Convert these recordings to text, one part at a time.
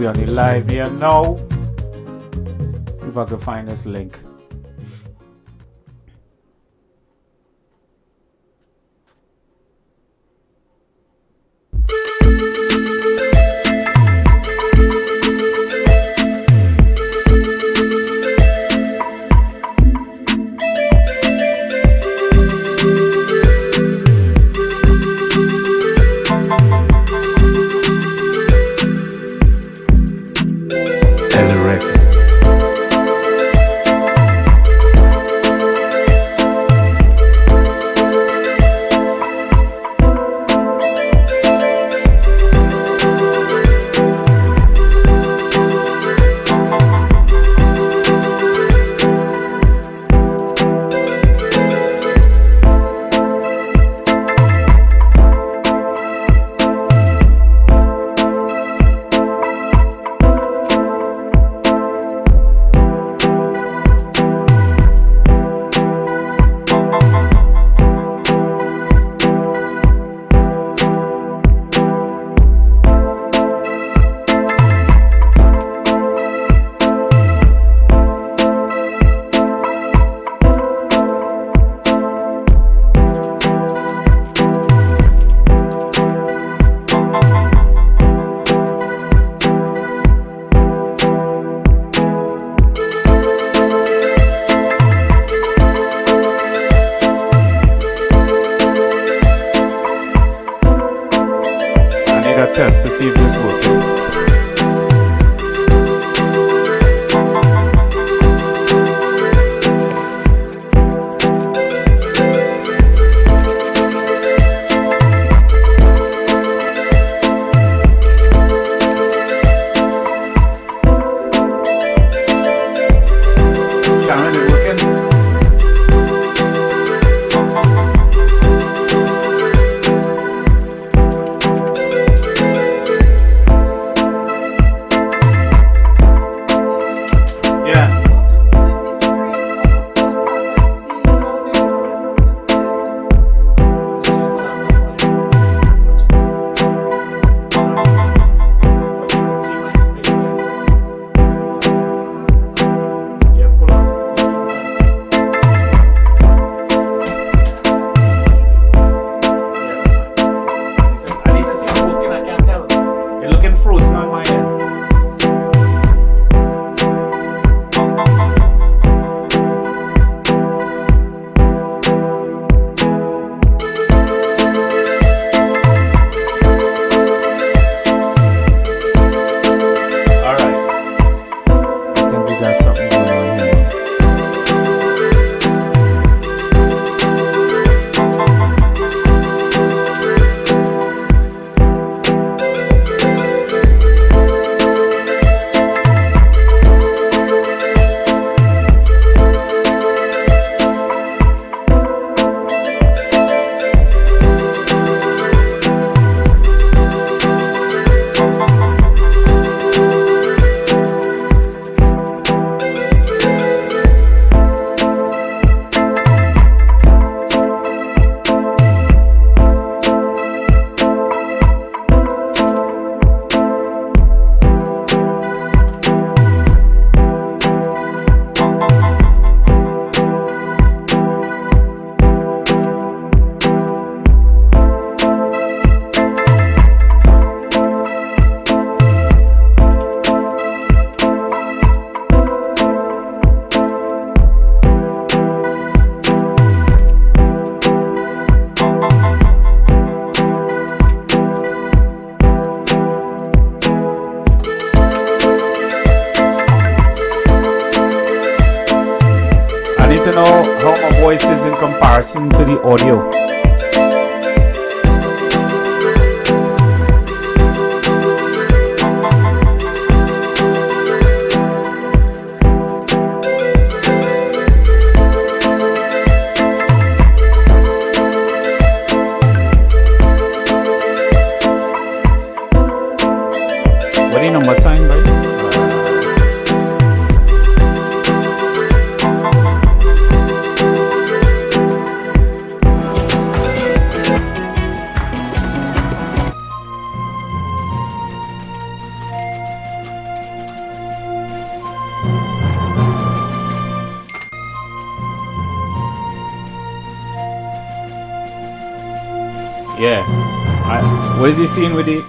We on the live here now. If I can find this link. Test to see if this works. Sharon, it working? To know how my voice is in comparison to the audio. What do you know my sign, right? Yeah. What is he seeing with the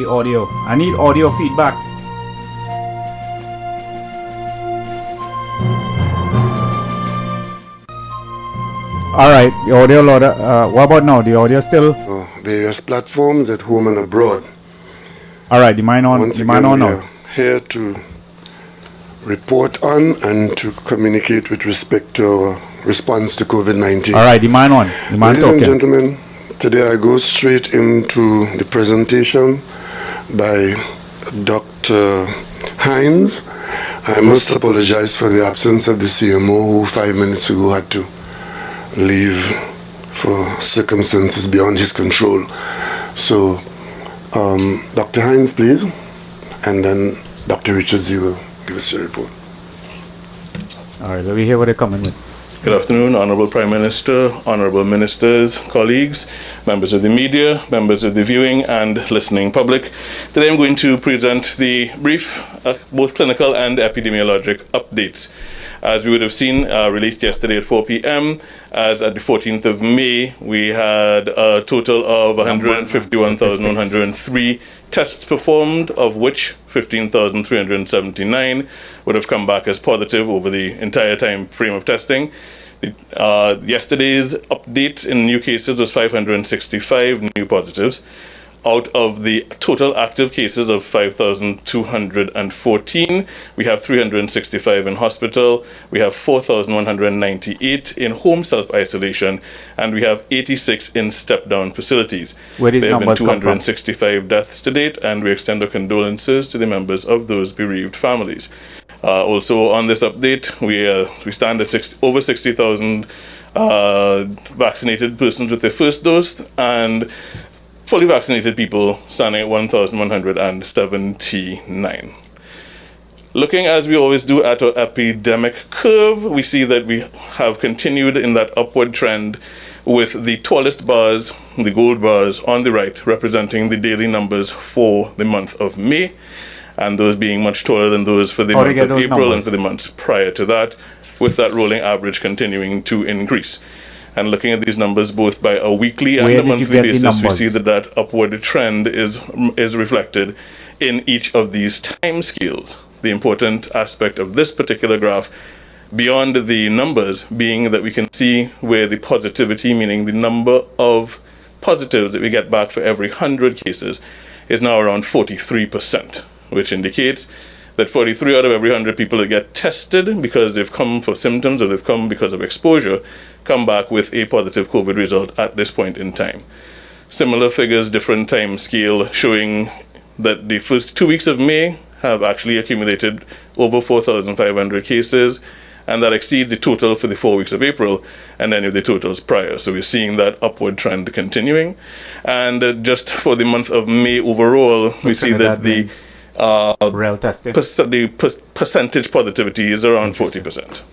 audio? I need audio feedback. All right, the audio loader. What about now? The audio still? Various platforms at home and abroad. All right, the mine on. Once the again, mine on we now. are here to report on and to communicate with respect to our response to COVID-19. All right, the mine on. The mine Ladies talking. and gentlemen, today I go straight into the presentation by Dr. Hines. I must apologize for the absence of the CMO who 5 minutes ago had to leave for circumstances beyond his control. So, Dr. Hines, please, and then Dr. Richards, you will give us your report. All right, let me hear what they're coming with. Good afternoon, Honorable Prime Minister, Honorable Ministers, colleagues, members of the media, members of the viewing and listening public. Today I'm going to present the brief, both clinical and epidemiologic updates. As we would have seen, released yesterday at 4 p.m., as at the 14th of May, we had a total of 151,103 tests performed, of which 15,379 would have come back as positive over the entire time frame of testing. Yesterday's update in new cases was 565 new positives. Out of the total active cases of 5,214, we have 365 in hospital, we have 4,198 in home self-isolation, and we have 86 in step-down facilities. Where these there have been numbers come from? 265 deaths to date, and we extend our condolences to the members of those bereaved families. Also on this update, we stand at over 60,000 vaccinated persons with their first dose, and fully vaccinated people standing at 1,179. Looking, as we always do, at our epidemic curve, we see that we have continued in that upward trend, with the tallest bars, the gold bars on the right, representing the daily numbers for the month of May, and those being much taller than those for the month of April and for the months prior to that, with that rolling average continuing to increase. And looking at these numbers both by a weekly and a monthly basis, we see that that upward trend is reflected in each of these time scales. The important aspect of this particular graph, beyond the numbers, being that we can see where the positivity, meaning the number of positives that we get back for every 100 cases, is now around 43%, which indicates that 43 out of every 100 people that get tested because they've come for symptoms or they've come because of exposure come back with a positive COVID result at this point in time. Similar figures, different time scale, showing that the first 2 weeks of May have actually accumulated over 4,500 cases, and that exceeds the total for the 4 weeks of April and any of the totals prior. So we're seeing that upward trend continuing. And just for the month of May overall, we see that the percentage positivity is around 40%.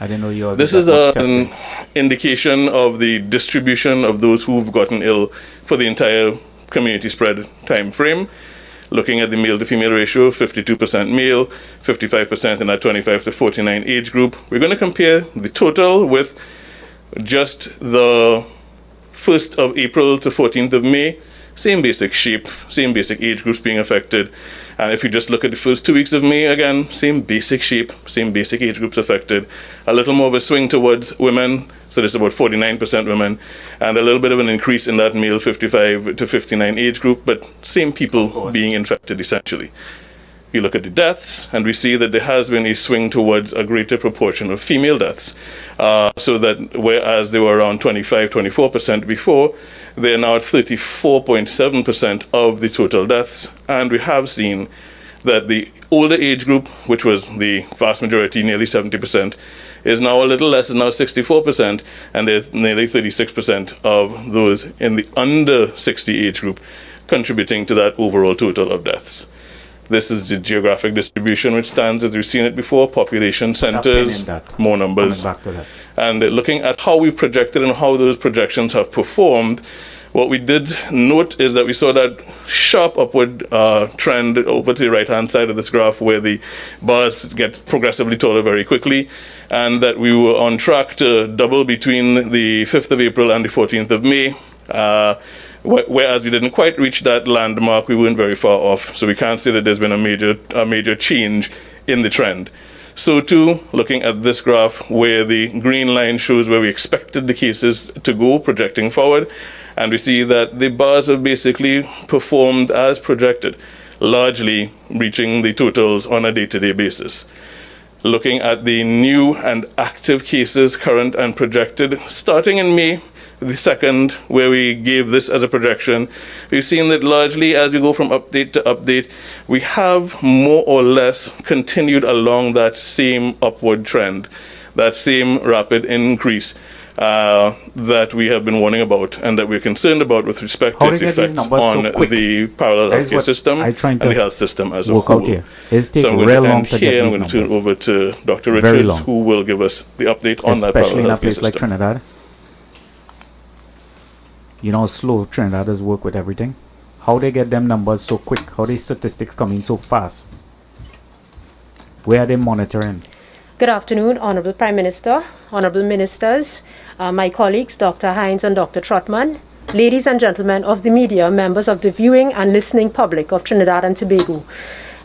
I didn't know you all. This is an indication of the distribution of those who've gotten ill for the entire community spread time frame. Looking at the male to female ratio, 52% male, 55% in that 25 to 49 age group. We're going to compare the total with just the 1st of April to 14th of May. Same basic shape, same basic age groups being affected. And if you just look at the first 2 weeks of May, again, same basic shape, same basic age groups affected. A little more of a swing towards women, so there's about 49% women, and a little bit of an increase in that male 55 to 59 age group, but same people being infected essentially. You look at the deaths, and we see that there has been a swing towards a greater proportion of female deaths. So that whereas they were around 24% before, they're now at 34.7% of the total deaths. And we have seen that the older age group, which was the vast majority, nearly 70%, is now a little less, is now 64%, and there's nearly 36% of those in the under 60 age group contributing to that overall total of deaths. This is the geographic distribution, which stands as we've seen it before: population centers, more numbers. And looking at how we projected and how those projections have performed, what we did note is that we saw that sharp upward trend over to the right-hand side of this graph, where the bars get progressively taller very quickly, and that we were on track to double between the 5th of April and the 14th of May, Whereas we didn't quite reach that landmark, we weren't very far off. So we can't say that there's been a major change in the trend. So too, looking at this graph where the green line shows where we expected the cases to go projecting forward, and we see that the bars have basically performed as projected, largely reaching the totals on a day-to-day basis. Looking at the new and active cases, current and projected, starting in May the 2nd, where we gave this as a projection, we've seen that largely as we go from update to update, we have more or less continued along that same upward trend, that same rapid increase that we have been warning about and that we're concerned about with respect to its effects on the parallel healthcare system and the health system as a whole. So I'm going to end here and I'm going to turn it over to Dr. Richards, who will give us the update on that parallel healthcare system. Especially in a place like Trinidad. You know how slow Trinidaders work with everything? How they get them numbers so quick? How they statistics come in so fast? Where are they monitoring? Good afternoon, Honorable Prime Minister, Honorable Ministers, my colleagues, Dr. Hines and Dr. Trotman, ladies and gentlemen of the media, members of the viewing and listening public of Trinidad and Tobago.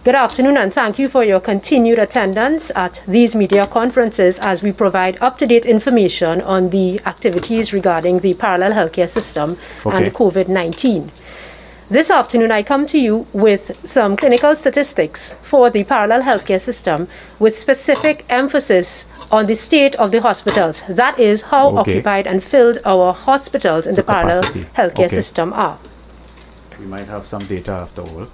Good afternoon and thank you for your continued attendance at these media conferences as we provide up-to-date information on the activities regarding the parallel healthcare system and COVID-19. This afternoon, I come to you with some clinical statistics for the parallel healthcare system with specific emphasis on the state of the hospitals. That is how occupied and filled our hospitals in the parallel healthcare system are. We might have some data after all.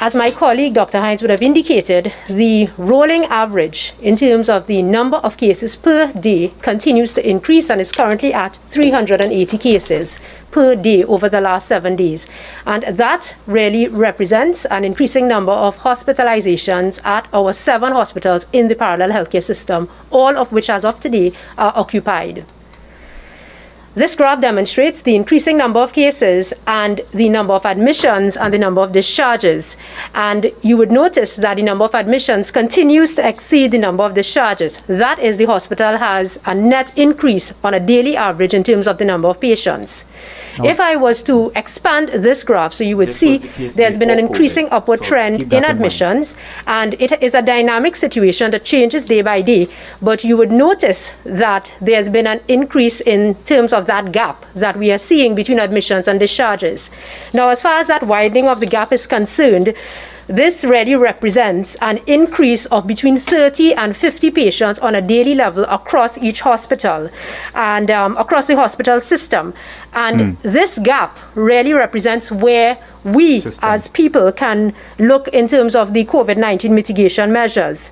As my colleague Dr. Hines would have indicated, the rolling average in terms of the number of cases per day continues to increase and is currently at 380 cases per day over the last 7 days. And that really represents an increasing number of hospitalizations at our 7 hospitals in the parallel healthcare system, all of which as of today are occupied. This graph demonstrates the increasing number of cases and the number of admissions and the number of discharges. And you would notice that the number of admissions continues to exceed the number of discharges. That is, the hospital has a net increase on a daily average in terms of the number of patients. If I was to expand this graph, so you would see there's been an increasing upward trend in admissions, and it is a dynamic situation that changes day by day. But you would notice that there's been an increase in terms of that gap that we are seeing between admissions and discharges. Now, as far as that widening of the gap is concerned, this really represents an increase of between 30 and 50 patients on a daily level across each hospital and across the hospital system. And this gap really represents where we as people can look in terms of the COVID-19 mitigation measures.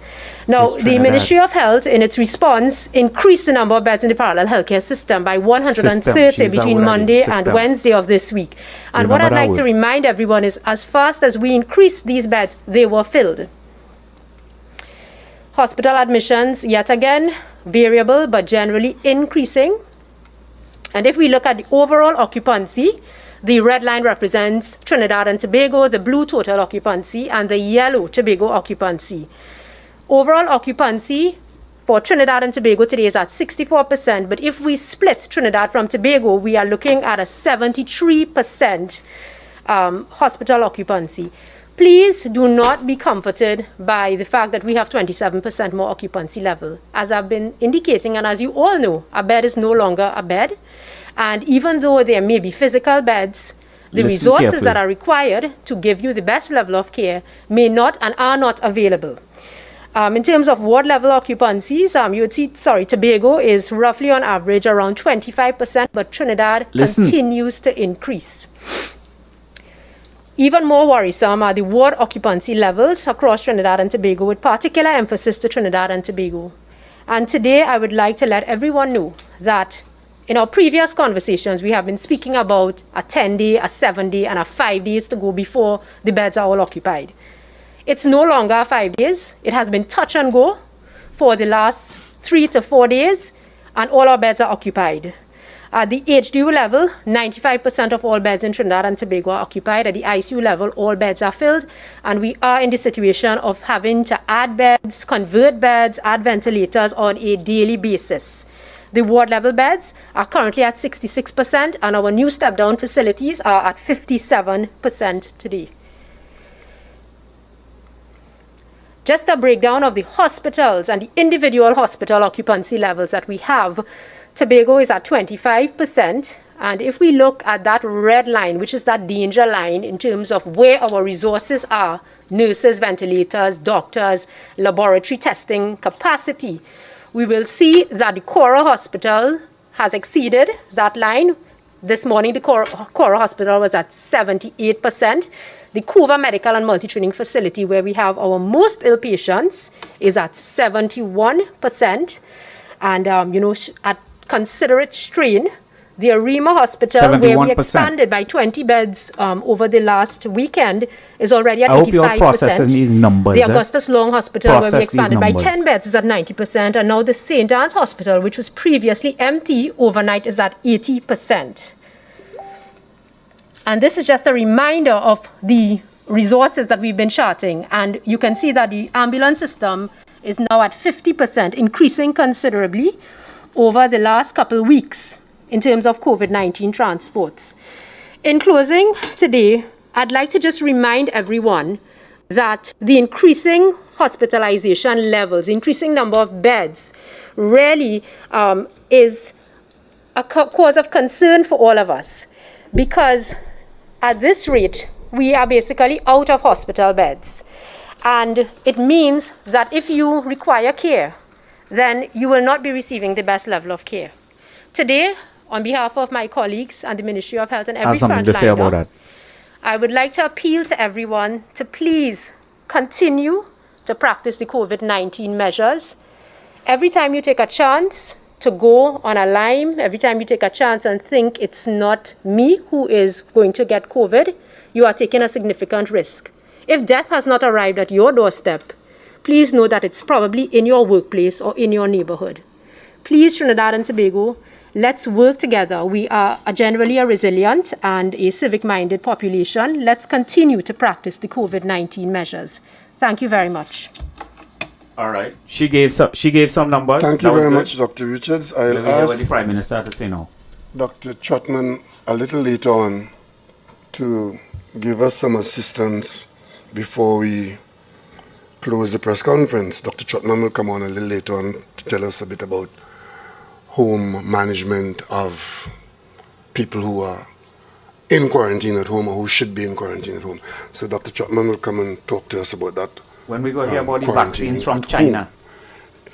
Now, the Ministry of Health, in its response, increased the number of beds in the parallel healthcare system by 130 between Monday and Wednesday of this week. And what I'd like to remind everyone is, as fast as we increased these beds, they were filled. Hospital admissions, yet again, variable but generally increasing. And if we look at the overall occupancy, the red line represents Trinidad and Tobago, the blue total occupancy, and the yellow Tobago occupancy. Overall occupancy for Trinidad and Tobago today is at 64%, but if we split Trinidad from Tobago, we are looking at a 73% hospital occupancy. Please do not be comforted by the fact that we have 27% more occupancy level. As I've been indicating, and as you all know, a bed is no longer a bed. And even though there may be physical beds, the resources that are required to give you the best level of care may not and are not available. In terms of ward level occupancies, you would see, Tobago is roughly on average around 25%, but Trinidad continues to increase. Even more worrisome are the ward occupancy levels across Trinidad and Tobago, with particular emphasis to Trinidad and Tobago. And today I would like to let everyone know that in our previous conversations, we have been speaking about a 10-day, a 7-day, and a 5 days to go before the beds are all occupied. It's no longer 5 days. It has been touch and go for the last 3 to 4 days, and all our beds are occupied. At the HDU level, 95% of all beds in Trinidad and Tobago are occupied. At the ICU level, all beds are filled, and we are in the situation of having to add beds, convert beds, add ventilators on a daily basis. The ward level beds are currently at 66%, and our new step down facilities are at 57% today. Just a breakdown of the hospitals and the individual hospital occupancy levels that we have. Tobago is at 25. And if we look at that red line, which is that danger line in terms of where our resources are, nurses, ventilators, doctors, laboratory testing capacity, we will see that the Cora Hospital has exceeded that line. This morning, the Cora Hospital was at 78%. The Cuba Medical and Multi-Training Facility, where we have our most ill patients, is at 71%. And, at considerate strain, the Arima Hospital, where we 71%. expanded by 20 beds over the last weekend, is already at 85%. I hope you're processing these numbers. The Augustus Long Hospital, where we Process these expanded by numbers. 10 beds, is at 90%. And now the St. Anne's Hospital, which was previously empty overnight, is at 80%. And this is just a reminder of the resources that we've been charting. And you can see that the ambulance system is now at 50%, increasing considerably over the last couple weeks in terms of COVID-19 transports. In closing today, I'd like to just remind everyone that the increasing hospitalization levels, increasing number of beds, really is a cause of concern for all of us, because at this rate, we are basically out of hospital beds. And it means that if you require care, then you will not be receiving the best level of care. Today, on behalf of my colleagues and the Ministry of Health and I have every something to say about frontliner, that. I would like to appeal to everyone to please continue to practice the COVID-19 measures. Every time you take a chance to go on a Lyme, every time you take a chance and think it's not me who is going to get COVID, you are taking a significant risk. If death has not arrived at your doorstep, please know that it's probably in your workplace or in your neighborhood. Please, Trinidad and Tobago, let's work together. We are generally a resilient and a civic-minded population. Let's continue to practice the COVID-19 measures. Thank you very much. All right. She gave some numbers. Thank you very much, Dr. Richards. I'll Let me hear what ask the Prime Minister had to say now. Dr. Trotman a little later on to give us some assistance before we close the press conference. Dr. Trotman will come on a little later on to tell us a bit about home management of people who are in quarantine at home or who should be in quarantine at home. So Dr. Trotman will come and talk to us about that. When we go hear about the quarantining vaccines from at China.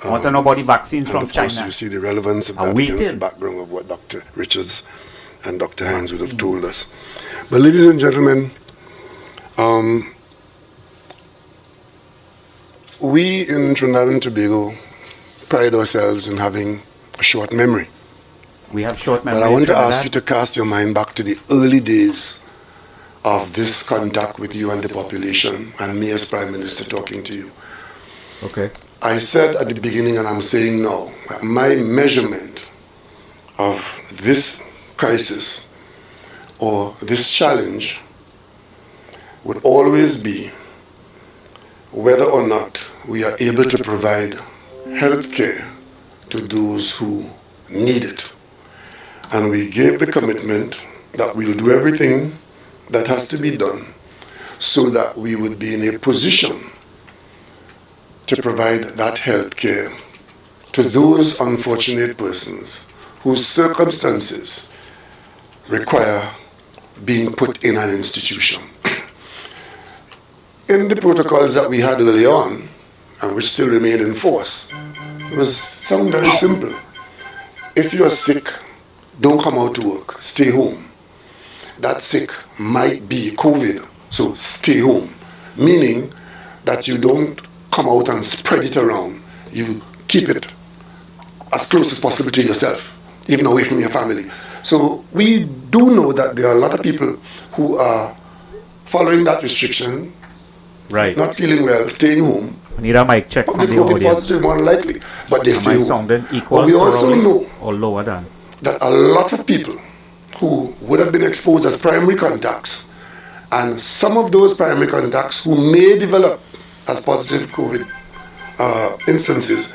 I want to know about the vaccines And from of course, China. you see the relevance of Are that we against the till? background of what Dr. Richards and Dr. Hines would have told us. But ladies and gentlemen, we in Trinidad and Tobago pride ourselves in having a short memory. We have short memory. But I want to Trinidad. ask you to cast your mind back to the early days of this contact with you and the population, and me as Prime Minister talking to you. Okay. I said at the beginning, and I'm saying now, that my measurement of this crisis or this challenge would always be whether or not we are able to provide health care to those who need it. And we gave the commitment that we'll do everything that has to be done so that we would be in a position to provide that health care to those unfortunate persons whose circumstances require being put in an institution. In the protocols that we had early on, and which still remain in force, it was something very simple. If you are sick, don't come out to work, stay home. That sick might be COVID, so stay home. Meaning that you don't come out and spread it around. You keep it as close as possible to yourself, even away from your family. So we do know that there are a lot of people who are following that restriction, Right. not feeling well, staying home. I need a mic check from Probably the COVID audience. positive, more than likely, but they Am stay I home. sounding equal, But we also probably, know or lower than? that a lot of people who would have been exposed as primary contacts, and some of those primary contacts who may develop as positive COVID instances,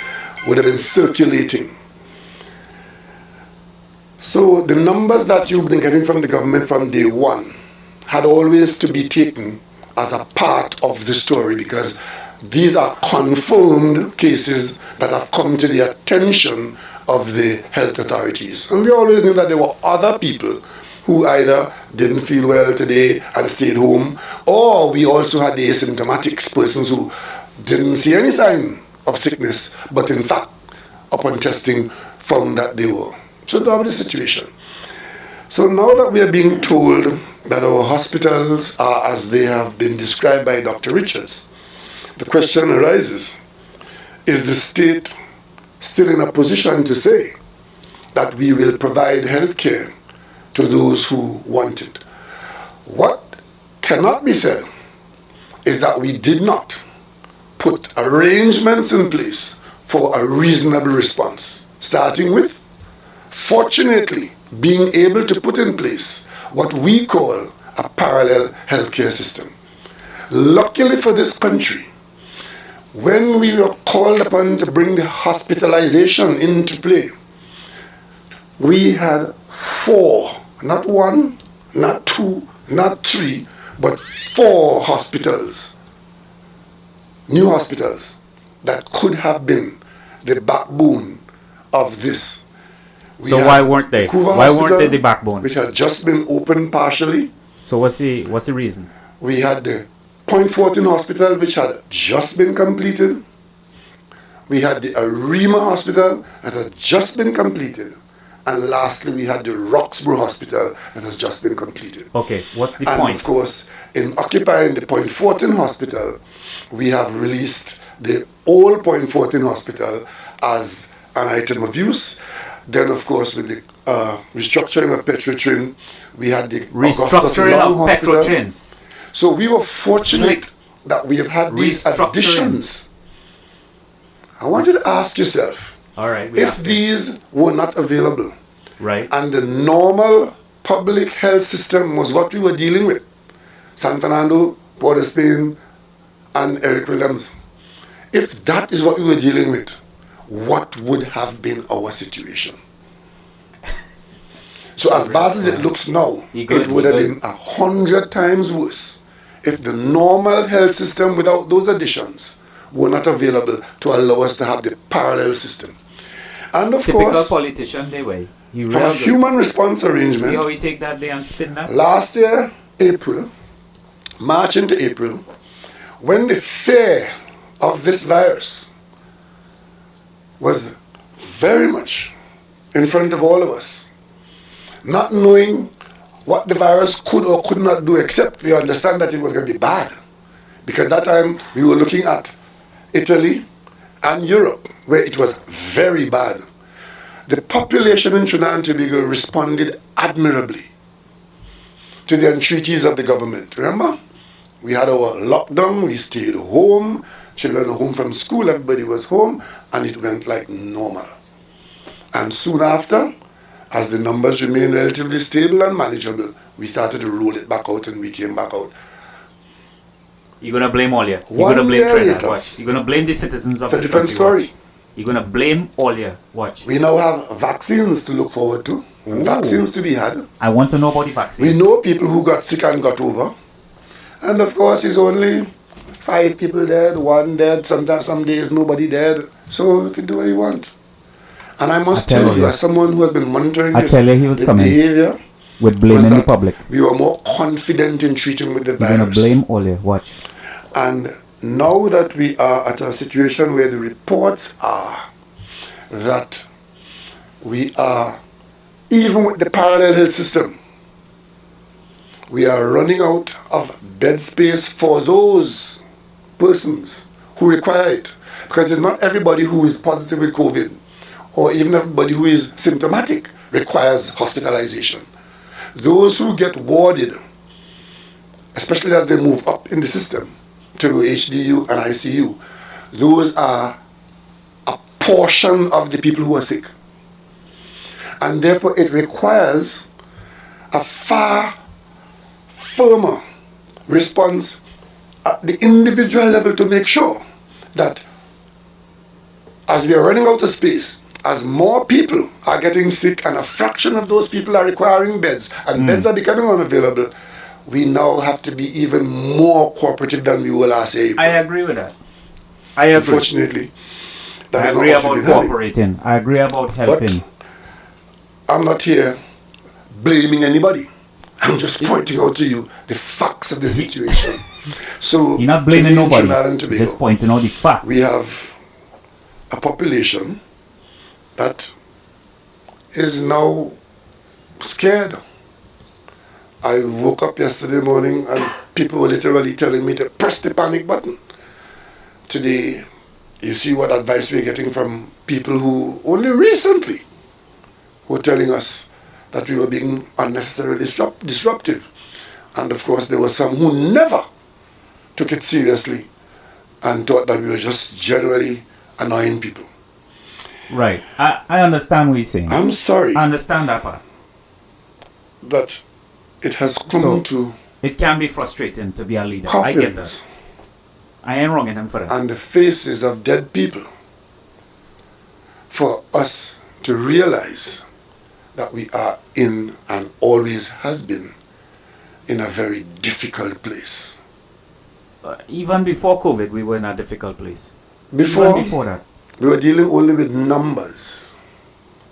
would have been circulating So the numbers that you've been getting from the government from day one had always to be taken as a part of the story, because these are confirmed cases that have come to the attention of the health authorities. And we always knew that there were other people who either didn't feel well today and stayed home, or we also had the asymptomatic persons who didn't see any sign of sickness, but in fact, upon testing, found that they were. So that was the situation. So now that we are being told that our hospitals are as they have been described by Dr. Richards, the question arises, is the state still in a position to say that we will provide health care to those who want it? What cannot be said is that we did not put arrangements in place for a reasonable response, starting with, fortunately, being able to put in place what we call a parallel healthcare system. Luckily for this country, when we were called upon to bring the hospitalization into play, we had 4, not 1, not 2, not 3, but 4 hospitals, new hospitals, that could have been the backbone of this. So why weren't they? Why weren't they the backbone? Which had just been opened partially. So what's the reason? We had the Point Fortin Hospital, which had just been completed. We had the Arima Hospital that had just been completed. And lastly, we had the Roxborough Hospital that has just been completed. Okay, what's the and point? Of course, in occupying the Point Fortin Hospital, we have released the old Point Fortin Hospital as an item of use. Then, of course, with the restructuring of Petrotrin, we had the restructuring of Petrotrin. So we were fortunate that we have had these additions. I want you to ask yourself, all right, if these were not available, right, and the normal public health system was what we were dealing with, San Fernando, Port of Spain, and Eric Williams, if that is what we were dealing with, what would have been our situation? So as bad as it looks now, it would have been 100 times worse if the normal health system without those additions were not available to allow us to have the parallel system. And of typical course, politician they way. from a human response arrangement, see how we take that day and spin that? Last year, March into April, when the fear of this virus was very much in front of all of us, not knowing what the virus could or could not do, except we understand that it was going to be bad. Because that time we were looking at Italy and Europe, where it was very bad. The population in Trinidad and Tobago responded admirably to the entreaties of the government. Remember? We had our lockdown, we stayed home, children were home from school, everybody was home, and it went like normal. And soon after, as the numbers remained relatively stable and manageable, we started to roll it back out and we came back out. You're going to blame all you. You're going to blame Trinidad. Watch. You're going to blame the citizens of this country. It's a different story. You're going to blame all you. Watch. We now have vaccines to look forward to, and vaccines to be had. I want to know about the vaccines. We know people who got sick and got over. And of course, it's only 5 people dead, 1 dead, sometimes some days nobody dead. So you can do what you want. And I must tell you, as someone who has been monitoring this behavior, with blaming the public. We were more confident in treating with the virus. You're going to blame all you. Watch. And now that we are at a situation where the reports are that we are, even with the parallel health system, we are running out of bed space for those persons who require it. Because it's not everybody who is positive with COVID, or even everybody who is symptomatic, requires hospitalization. Those who get warded, especially as they move up in the system to HDU and ICU, those are a portion of the people who are sick. And therefore it requires a far firmer response at the individual level to make sure that as we are running out of space, as more people are getting sick and a fraction of those people are requiring beds and beds are becoming unavailable, we now have to be even more cooperative than we were last April. I agree with that. I agree. Unfortunately, that I is agree not what about we've been having. cooperating. I agree about helping. But I'm not here blaming anybody. I'm just pointing out to you the facts of the situation. So You're not blaming today in nobody. Trinidad and Tobago, Just pointing out the facts. we have a population that is now scared. I woke up yesterday morning and people were literally telling me to press the panic button. Today, you see what advice we're getting from people who only recently were telling us that we were being unnecessarily disruptive. And of course, there were some who never took it seriously and thought that we were just generally annoying people. Right. I understand what you're saying. I'm sorry I understand that part. that it has come to It can be frustrating to be a leader. I get coffins that. I ain't wronging him for that. and the faces of dead people for us to realize that we are in and always has been in a very difficult place. Even before COVID, we were in a difficult place. Before, Even before that. we were dealing only with numbers.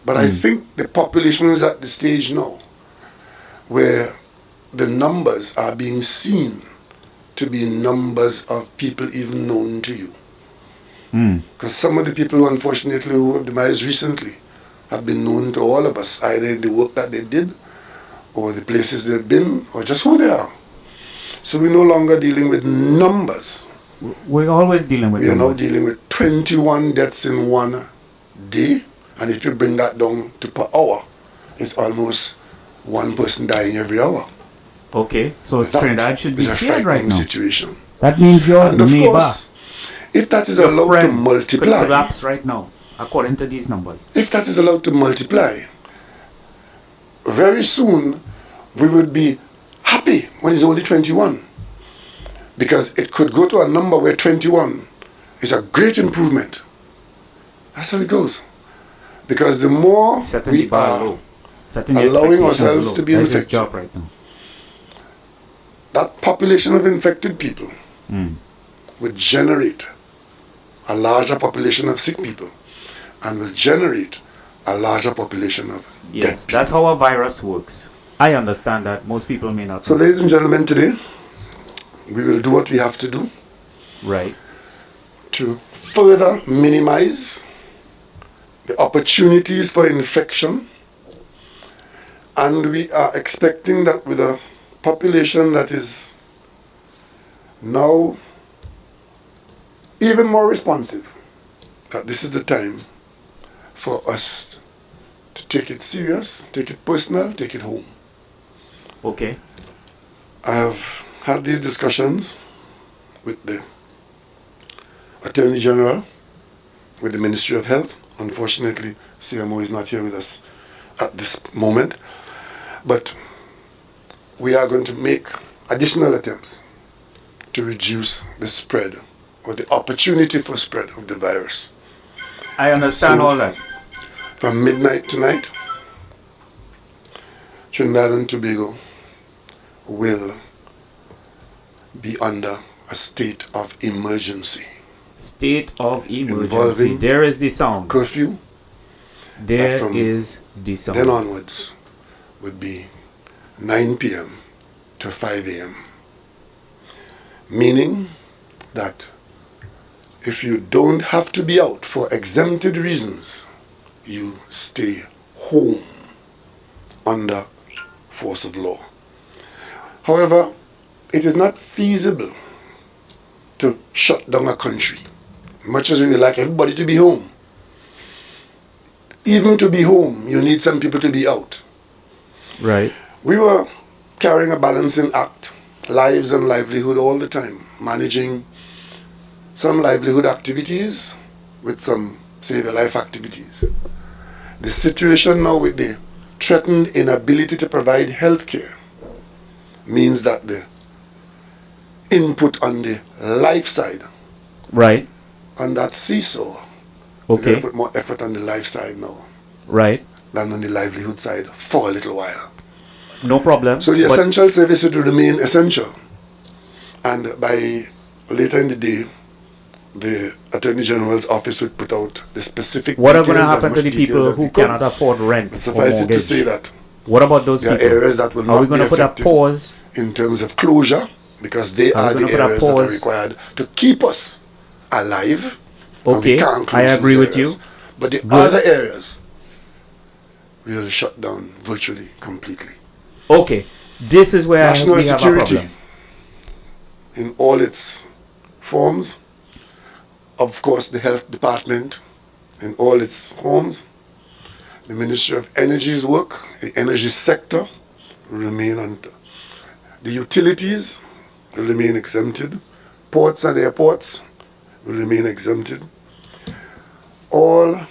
But I think the population is at the stage now where the numbers are being seen to be numbers of people even known to you. Because some of the people, unfortunately, who have demised recently have been known to all of us, either in the work that they did, or the places they've been, or just who they are. So we're no longer dealing with numbers. We're always dealing with We are now numbers. dealing with 21 deaths in one day, and if you bring that down to per hour, it's almost one person dying every hour. Okay, so That Trinidad should be is a scared right frightening now. situation. That means your And of neighbor, course, if that is your allowed to friend could multiply, collapse right now, according to these numbers. if that is allowed to multiply, very soon we would be happy when it's only 21. Because it could go to a number where 21 is a great improvement. That's how it goes. Because the more Setting the we bar are low. Setting the allowing expectations ourselves low. to be That's his infected, job right now. that population of infected people would generate a larger population of sick people and will generate a larger population of dead Yes, people. that's how a virus works. I understand that. Most people may not. So, know. ladies and gentlemen, today we will do what we have to do Right. to further minimize the opportunities for infection, and we are expecting that with a population that is now even more responsive, that this is the time for us to take it serious, take it personal, take it home. Okay. I have had these discussions with the Attorney General, with the Ministry of Health. Unfortunately, CMO is not here with us at this moment, but we are going to make additional attempts to reduce the spread or the opportunity for spread of the virus. I understand So- all that. From midnight tonight, Trinidad and Tobago will be under a state of emergency. State of emergency. Involving There is the sound. Curfew, There from is the sound. then onwards, would be 9 p.m. to 5 a.m. Meaning that if you don't have to be out for exempted reasons, you stay home under force of law. However, it is not feasible to shut down a country, much as we would like everybody to be home. Even to be home, you need some people to be out. Right. We were carrying a balancing act, lives and livelihood all the time, managing some livelihood activities with some save your life activities. The situation now with the threatened inability to provide health care means that the input on the life side, Right. on that seesaw, We're going Okay. to put more effort on the life side now Right. than on the livelihood side for a little while. No problem. So the but essential service would remain essential. And by later in the day, the Attorney General's office would put out the specific what are details, going to as happen to much the details people as who we could. cannot afford rent But or suffice it mortgage? to say that What about those there are people? areas that will Are we not going be to put a affected pause? in terms of closure, because they Are we are the gonna put a areas that are pause? required to keep us alive. And Okay, we can't close I agree those with areas. you. But the Good. other areas will shut down virtually completely. Okay, this is where National we have a security problem. in all its forms. Of course, the health department in all its forms. The Ministry of Energy's work, the energy sector will remain on. The utilities will remain exempted. Ports and airports will remain exempted. All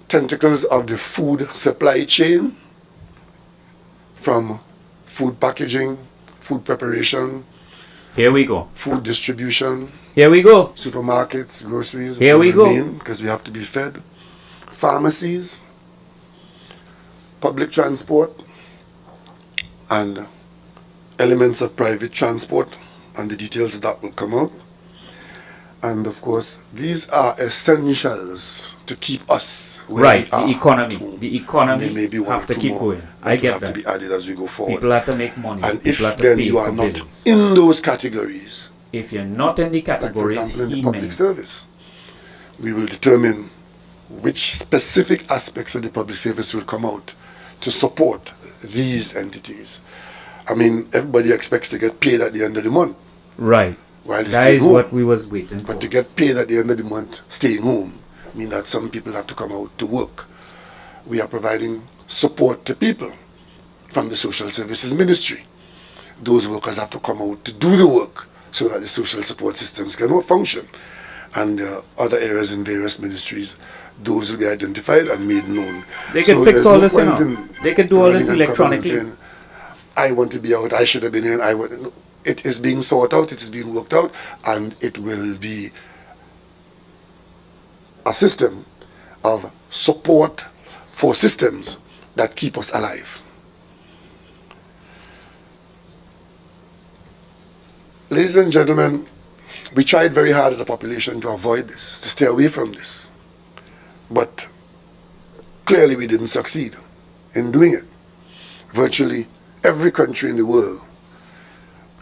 tentacles of the food supply chain, from food packaging, food preparation, Here we go. food distribution, Here we go. supermarkets, groceries, Here will we go. remain because we have to be fed. Pharmacies, public transport, and elements of private transport, and the details of that will come out. And of course, these are essentials to keep us where Right, we are the economy. at home. The And economy there may be one have or to two keep more going. that I will get have to that. be added as we go forward. People have to make money. And People if have to then pay you for are not bills. in those categories, If you're not in the like for categories, example in the he public may. service, we will determine which specific aspects of the public service will come out to support these entities. I mean, everybody expects to get paid at the end of the month Right. while they That stay is home. what we was waiting for. But to get paid at the end of the month staying home means that some people have to come out to work. We are providing support to people from the Social Services Ministry. Those workers have to come out to do the work so that the social support systems can function. And other areas in various ministries, those will be identified and made known. They can fix there's all no this, you point know. in They can do all this running and covering and electronically. saying, I want to be out, I should have been in, no. It is being thought out, it is being worked out, and it will be a system of support for systems that keep us alive. Ladies and gentlemen, we tried very hard as a population to avoid this, to stay away from this. But clearly we didn't succeed in doing it. Virtually every country in the world.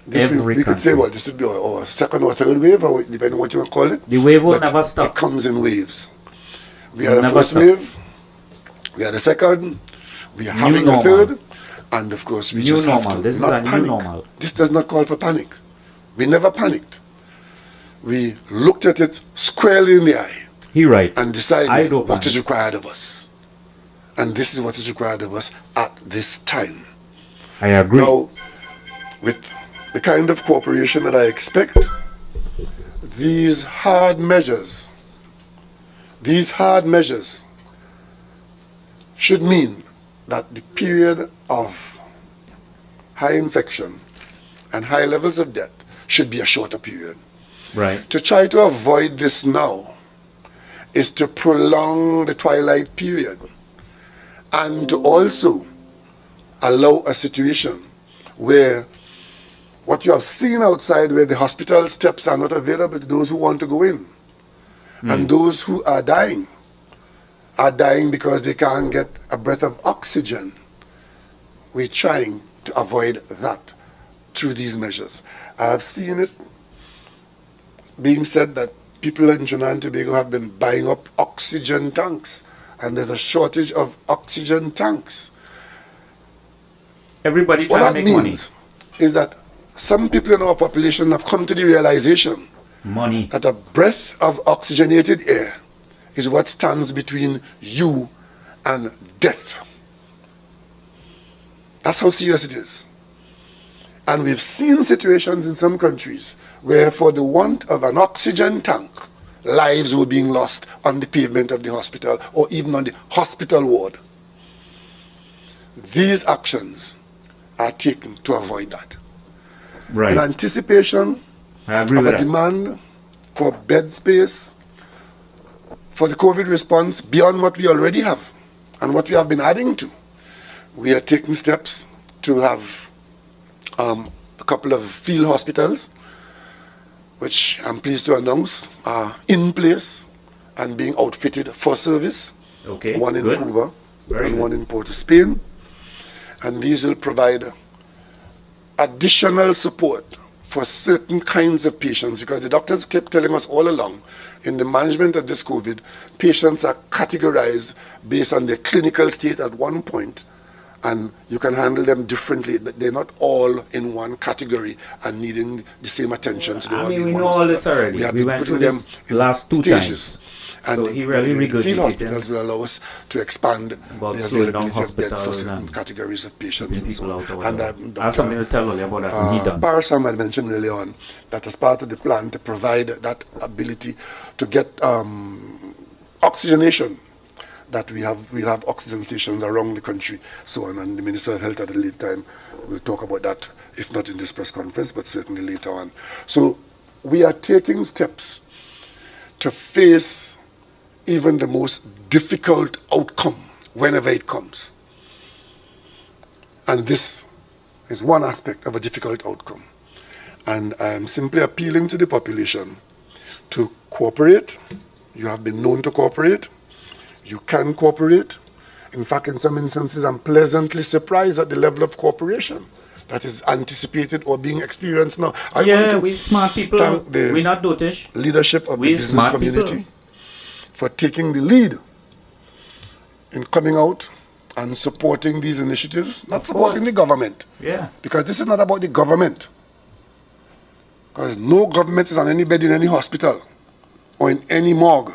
We could say, well, this would be our second or third wave, or depending on what you want to call it. The wave will But never stop. It comes in waves. We had a Never first stop. wave, we had a second, we are having a normal. third, and of course we New just have normal. to This is not a new panic. normal. This does not call for panic. We never panicked. We looked at it squarely in the eye He right. and I decided don't what is panic. required of us. And this is what is required of us at this time. I agree. Now, with the kind of cooperation that I expect, these hard measures should mean that the period of high infection and high levels of death should be a shorter period. Right. To try to avoid this now is to prolong the twilight period and to also allow a situation where what you have seen outside, where the hospital steps are not available to those who want to go in, and those who are dying because they can't get a breath of oxygen. We're trying to avoid that through these measures. I have seen it being said that people in Trinidad and Tobago have been buying up oxygen tanks, and there's a shortage of oxygen tanks. Everybody What trying that to make money. means is that some people in our population have come to the realization Money. that a breath of oxygenated air is what stands between you and death. That's how serious it is. And we've seen situations in some countries where, for the want of an oxygen tank, lives were being lost on the pavement of the hospital or even on the hospital ward. These actions are taken to avoid that. In Right. anticipation I agree of with a that. demand for bed space, for the COVID response beyond what we already have and what we have been adding to. We are taking steps to have a couple of field hospitals, which I'm pleased to announce are in place and being outfitted for service. Okay, one in good. Cuba Very and good. one in Port of Spain. And these will provide additional support for certain kinds of patients, because the doctors kept telling us all along in the management of this COVID, patients are categorized based on their clinical state at one point, and you can handle them differently. They're not all in one category and needing the same attention to the I mean, in we one know all hospital. this already. have We been went putting through them this in last 2 stages. times. And So he really the field regurgitated hospitals will allow us to expand about the slowing down availability of beds for hospitals certain and categories of patients keeping and so people on. out or And whatever. I have something to tell you about that when he done. Parasam had mentioned earlier on that as part of the plan to provide that ability to get oxygenation, that we have oxygen stations around the country, so on, and the Minister of Health at a later time will talk about that, if not in this press conference, but certainly later on. So we are taking steps to face even the most difficult outcome whenever it comes. And this is one aspect of a difficult outcome. And I am simply appealing to the population to cooperate. You have been known to cooperate. You can cooperate. In fact, in some instances, I'm pleasantly surprised at the level of cooperation that is anticipated or being experienced now. I want to we smart people. thank the We not dotish. leadership of We the business smart community people. for taking the lead in coming out and supporting these initiatives, not supporting course. the government. Yeah. Because this is not about the government. Because no government is on any bed in any hospital or in any morgue.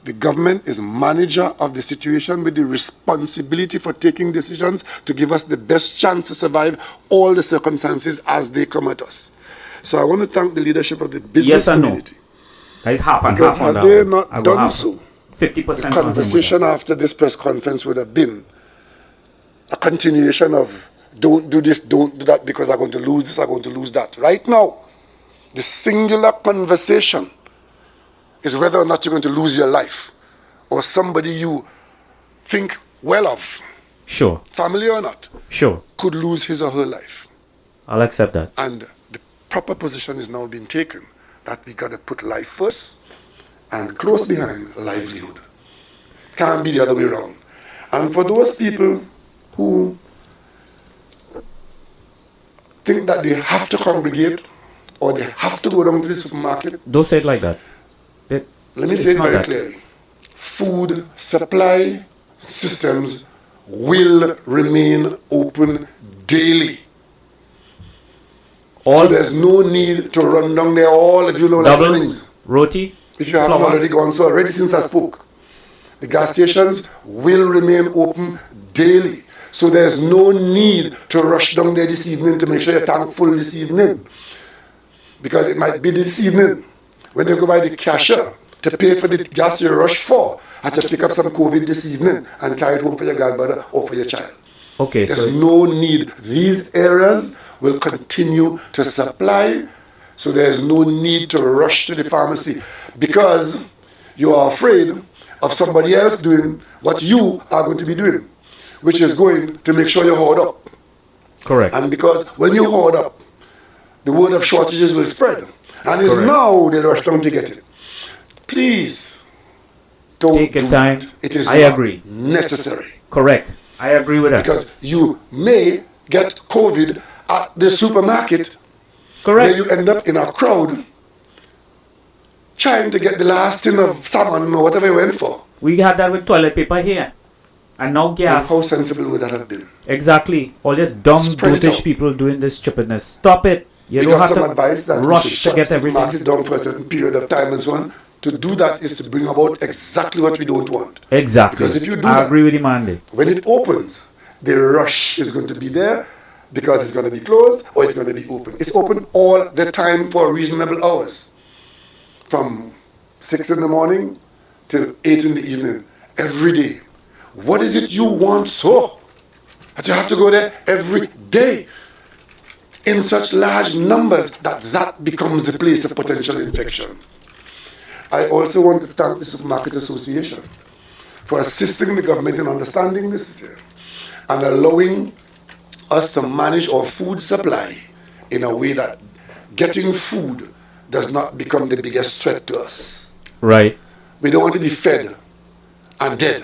The government is manager of the situation with the responsibility for taking decisions to give us the best chance to survive all the circumstances as they come at us. So I want to thank the leadership of the business Yes and no. community. That is half and Because half on had that they one. not I go done half. so, 50% the on him with conversation that. after this press conference would have been a continuation of don't do this, don't do that, because I'm going to lose this, I'm going to lose that. Right now, the singular conversation is whether or not you're going to lose your life or somebody you think well of, Sure. family or not, Sure. could lose his or her life. I'll accept that. And the proper position is now being taken that we got to put life first and close behind livelihood. Can't be the other way around. And for those people who think that they have to congregate or they have to go down to the supermarket, Don't say it like that. let me It's say it not very that. clearly. Food supply systems will remain open daily. All So there's no need to run down there all if you don't like doubles, things. roti, If you haven't flour. already gone so already since I spoke. The gas stations will remain open daily. So there's no need to rush down there this evening to make sure your tank full this evening. Because it might be this evening when you go by the cashier to pay for the gas you rush for, and to pick up some COVID this evening and carry it home for your grandmother or for your child. Okay, There's so no need. These areas will continue to supply, so there's no need to rush to the pharmacy because you are afraid of somebody else doing what you are going to be doing, which is going to make sure you hoard up. correct. And because when you hoard up, the word of shortages will spread. And it's Correct. now they rush down to get it. Please don't Take your do time. that. It is I not agree. necessary. Correct. I agree with that. Because you may get COVID at the supermarket where Correct. you end up in a crowd trying to get the last tin of salmon or whatever you went for. We had that with toilet paper here. And now And gas. how sensible would that have been? Exactly. All your dumb Spread it brutish out. people doing this stupidness. Stop it. You We don't got have some to advice that we should rush to shut get the everything. market down for a certain period of time and so on. To do that is to bring about exactly what we don't want. Exactly. Because if you do I that, agree with you, Mandy. when it opens, the rush is going to be there because it's going to be closed or it's going to be open. It's open all the time for reasonable hours. From 6 in the morning till 8 in the evening, every day. What is it you want so that you have to go there every day in such large numbers that becomes the place of potential infection? I also want to thank the Supermarket Association for assisting the government in understanding this and allowing us to manage our food supply in a way that getting food does not become the biggest threat to us. Right. We don't want to be fed and dead.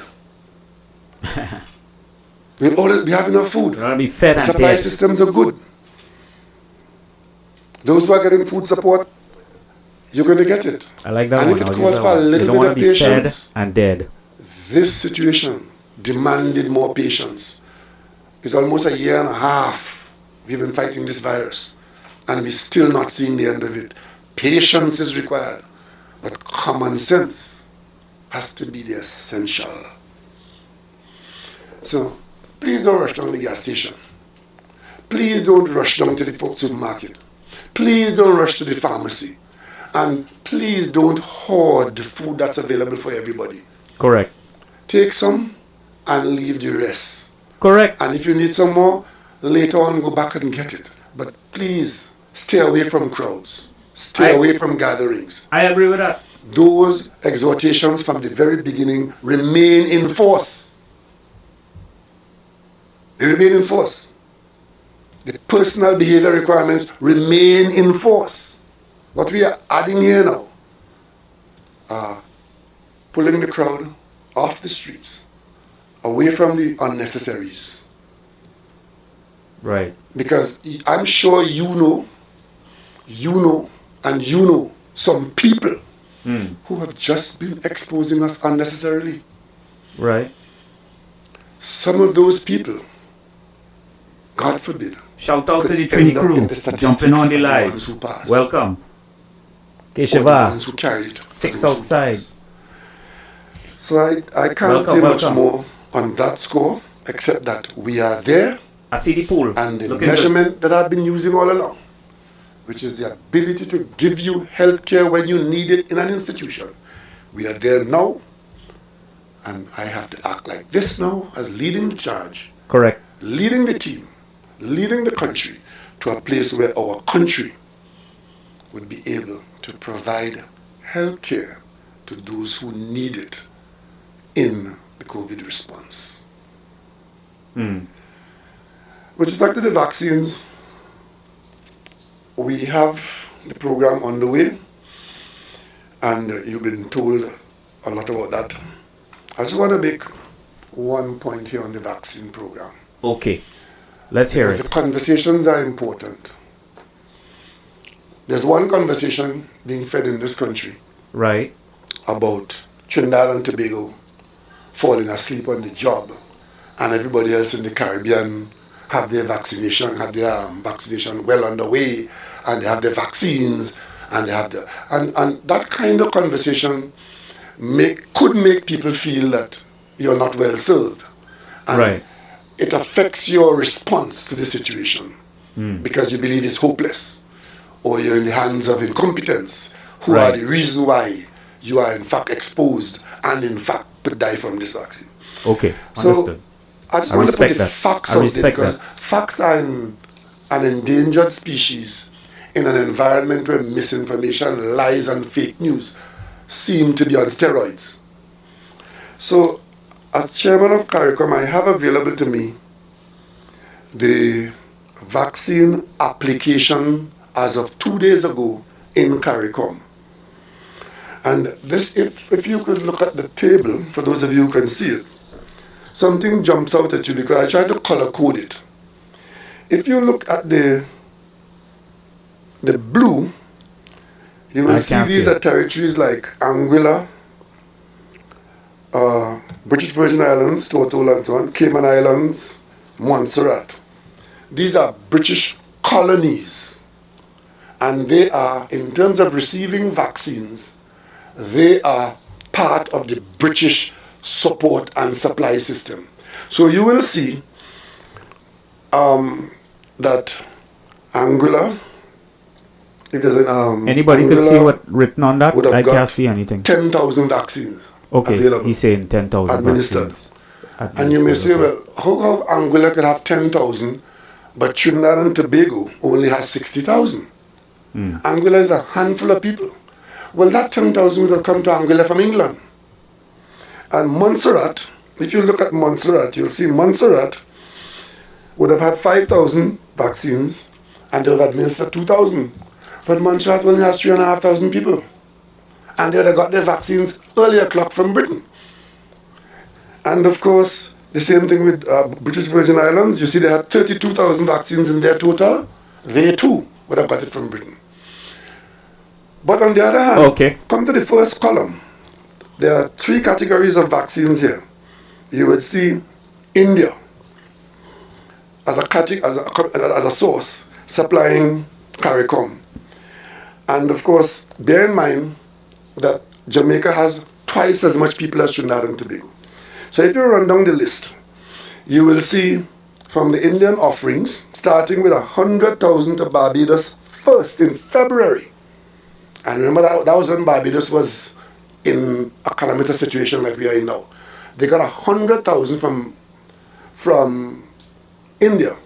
We have enough food. We want to be fed The and supply dead. systems are good. Those who are getting food support, you're going to get it. I like that And one. if it I'll calls use for that a one. You little don't bit want of to be fed patience, and dead. this situation demanded more patience. It's almost a year and a half we've been fighting this virus, and we're still not seeing the end of it. Patience is required, but common sense has to be the essential. So please don't rush down to the gas station. Please don't rush down to the supermarket. Please don't rush to the pharmacy. And please don't hoard the food that's available for everybody. Correct. Take some and leave the rest. Correct. And if you need some more, later on go back and get it. But please stay away from crowds. Stay away from gatherings. I agree with that. Those exhortations from the very beginning remain in force. They remain in force. The personal behavior requirements remain in force. What we are adding here now are pulling the crowd off the streets, away from the unnecessaries. Right. Because I'm sure you know some people who have just been exposing us unnecessarily. Right. Some of those people, God forbid, Shout out to the could Trini end up crew in the statistics jumping on the of the live. ones who passed. Welcome. or the Keshava, ones who carried it. 6 outside. So I can't say much more on that score, except that we are there, I see the pool. and the Looking measurement that I've been using all along, which is the ability to give you health care when you need it in an institution. We are there now, and I have to act like this now as leading the charge, good. Correct. leading the team, leading the country to a place where our country would be able to provide health care to those who need it in the COVID response. With respect to the vaccines, we have the program on the way, and you've been told a lot about that. I just want to make one point here on the vaccine program. Okay. Let's hear Because it. the conversations are important. There's one conversation being fed in this country Right. about Trinidad and Tobago falling asleep on the job, and everybody else in the Caribbean have their vaccination well underway, and they have their vaccines, and they have and that kind of conversation could make people feel that you're not well served. And Right. it affects your response to the situation because you believe it's hopeless, or you're in the hands of incompetence, who are Right. the reason why you are in fact exposed and in fact could die from this vaccine. Okay. So Understood. I just I want to put respect the that. facts I out there, respect because that. facts are an endangered species in an environment where misinformation, lies, and fake news seem to be on steroids. So, as chairman of CARICOM, I have available to me the vaccine application as of 2 days ago in CARICOM. And this, if you could look at the table, for those of you who can see it, something jumps out at you because I tried to color code it. If you look at the blue, you will see can't these see are it. territories like Anguilla, British Virgin Islands, Tortola and so on, Cayman Islands, Montserrat. These are British colonies. And they are, in terms of receiving vaccines, they are part of the British support and supply system. So you will see that Anguilla, it is Anybody could see Anguilla what written on that? would have I got can't see anything. 10,000 vaccines Okay. available, He's saying 10,000 administered. vaccines. And you may say, Administered, well, how Anguilla could have 10,000, but Trinidad and Tobago only has 60,000? Anguilla is a handful of people. Well, that 10,000 would have come to Anguilla from England. And Montserrat, if you look at Montserrat, you'll see Montserrat would have had 5,000 vaccines and they would have administered 2,000. But Montserrat only has 3,500 people. And they would have got their vaccines earlier clock from Britain. And of course, the same thing with British Virgin Islands. You see, they had 32,000 vaccines in their total. They too would have got it from Britain. But on the other hand, come to the first column. There are three categories of vaccines here. You would see India as a source supplying CARICOM. And of course, bear in mind that Jamaica has twice as much people as Trinidad and Tobago. So if you run down the list, you will see from the Indian offerings, starting with 100,000 to Barbados first in February. And remember that was when Barbados was in a calamitous situation like we are in now. They got 100,000 from India.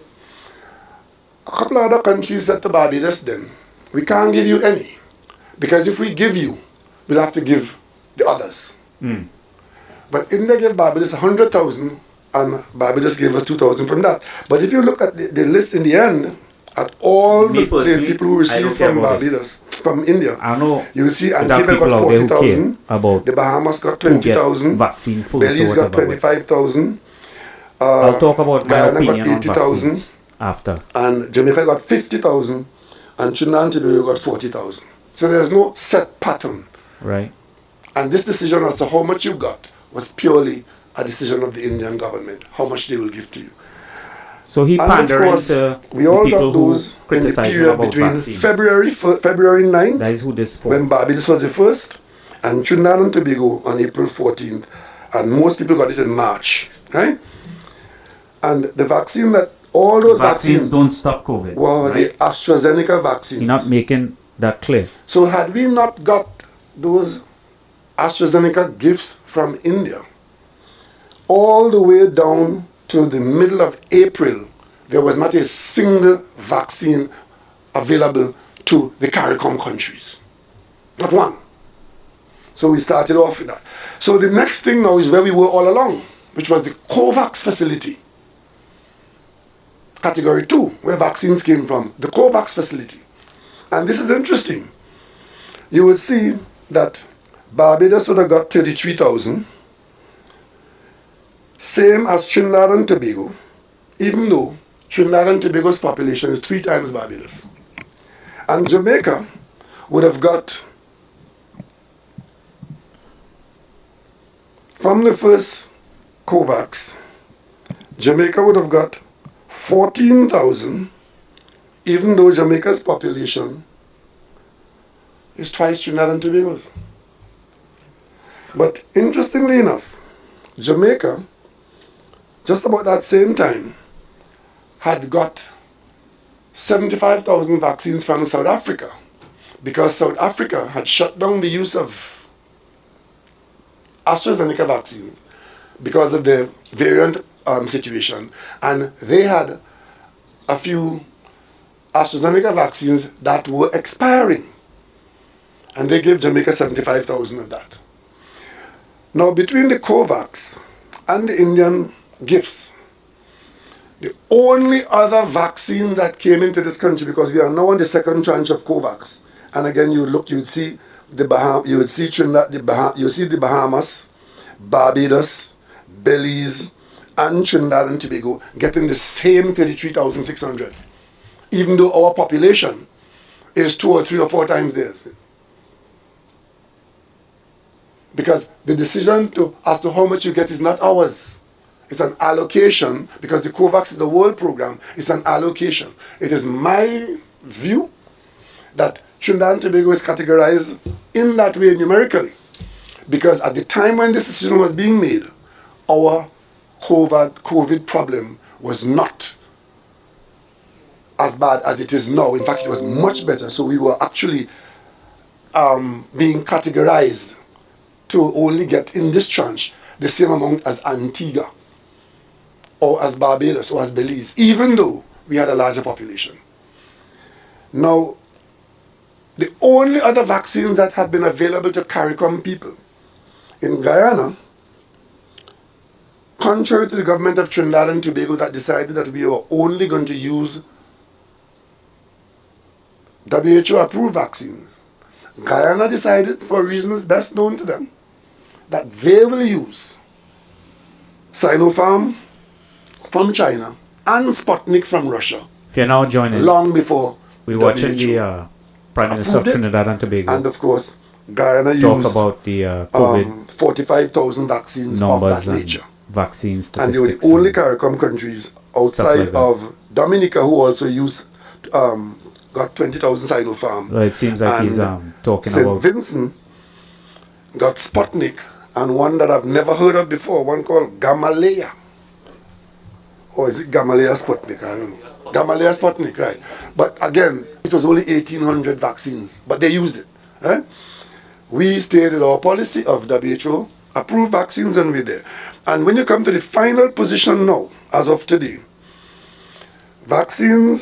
A couple of other countries said to Barbados then, we can't give you any, because if we give you, we'll have to give the others. But India gave Barbados 100,000 and Barbados gave us 2,000 from that. But if you look at the list in the end, at all the people who received from Barbados, from India, you will see Antigua got 40,000, the Bahamas got 20,000, Belize got 25,000, I'll talk about my Guyana opinion got 80,000 after. And Jamaica got 50,000 and Trinidad and Tobago got 40,000. So there's no set pattern. Right. And this decision as to how much you got was purely a decision of the Indian government, how much they will give to you. So he And pandering of course, to we all people got those who in the criticize period about between vaccines. February 9th, That is who this for. when Barbados was the first, and Trinidad and Tobago on April 14th. And most people got it in March, right? And the vaccine that, all those vaccines don't stop COVID. were the AstraZeneca vaccines. You're not making that clear. So had we not got those AstraZeneca gifts from India, all the way down to the middle of April, there was not a single vaccine available to the CARICOM countries. Not one. So we started off with that. So the next thing now is where we were all along, which was the COVAX facility. Category 2, where vaccines came from, the COVAX facility. And this is interesting. You would see that Barbados would have got 33,000, same as Trinidad and Tobago, even though Trinidad and Tobago's population is 3 times Barbados. And Jamaica would have got, from the first COVAX, Jamaica would have got 14,000, even though Jamaica's population is twice Trinidad and Tobago's. But interestingly enough, Jamaica, just about that same time, had got 75,000 vaccines from South Africa, because South Africa had shut down the use of AstraZeneca vaccines because of the variant situation, and they had a few AstraZeneca vaccines that were expiring, and they gave Jamaica 75,000 of that. Now, between the COVAX and the Indian gifts, the only other vaccine that came into this country, because we are now on the second tranche of COVAX, and again you would see Trinidad, you see the Bahamas, Barbados, Belize, and Trinidad and Tobago getting the same 33,600, even though our population is 2 or 3 or 4 times theirs. Because the decision as to how much you get is not ours. It's an allocation, because the COVAX is the world program. It's an allocation. It is my view that Trinidad and Tobago is categorized in that way numerically, because at the time when this decision was being made, our COVID problem was not as bad as it is now. In fact, it was much better. So we were actually being categorized to only get in this tranche the same amount as Antigua or as Barbados or as Belize, even though we had a larger population. Now, The only other vaccines that have been available to CARICOM people in Guyana, contrary to the government of Trinidad and Tobago that decided that we were only going to use WHO-approved vaccines, Guyana decided, for reasons best known to them, that they will use Sinopharm from China and Sputnik from Russia. If you're now joining, long before we're watching the Prime Minister of Trinidad and Tobago. And of course, Guyana talk used about the COVID 45,000 vaccines of that nature. Vaccines, and they were the only CARICOM countries outside of Dominica who also used got 20,000 Sinopharm. Well, it seems like he's talking St. about Vincent got Sputnik and one that I've never heard of before, one called Gamaleya. Or is it Gamaleya Sputnik? I don't know. Gamaleya Sputnik, right. But again, it was only 1,800 vaccines, but they used it. Right? We stayed with our policy of WHO, approved vaccines, and we're there. And when you come to the final position now, as of today, vaccine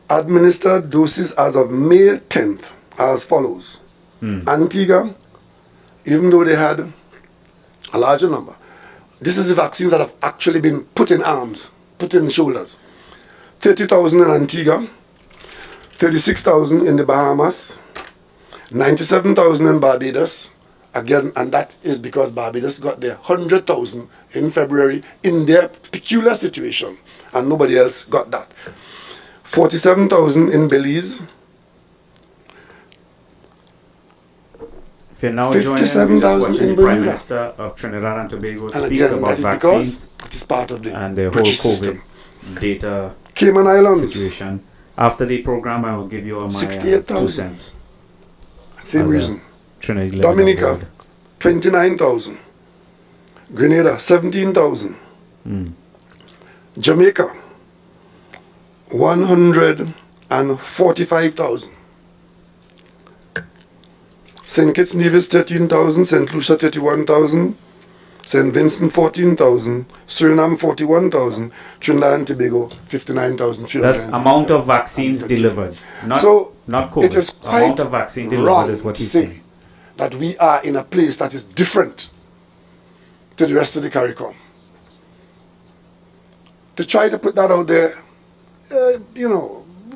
administered doses as of May 10th as follows. Antigua, even though they had a larger number, this is the vaccines that have actually been put in arms, put in shoulders. 30,000 in Antigua, 36,000 in the Bahamas, 97,000 in Barbados. Again, and that is because Barbados got their 100,000 in February in their peculiar situation, and nobody else got that. 47,000 in Belize. If you're now joining, just watching the Prime Minister of Trinidad and Tobago speak about vaccines it is part of the and the whole British COVID system. data Cayman Islands situation. After the program, I will give you all my 2 cents. Same reason. Trinidad, Dominica, 29,000. Grenada, 17,000. Jamaica, 145,000. St. Kitts Nevis, 13,000. St. Lucia, 31,000. St. Vincent, 14,000. Suriname, 41,000. Trinidad and Tobago, 59,000. That's amount of vaccines delivered, not COVID. It is quite amount of vaccine delivered is what he's saying. That we are in a place that is different to the rest of the CARICOM. To try to put that out there,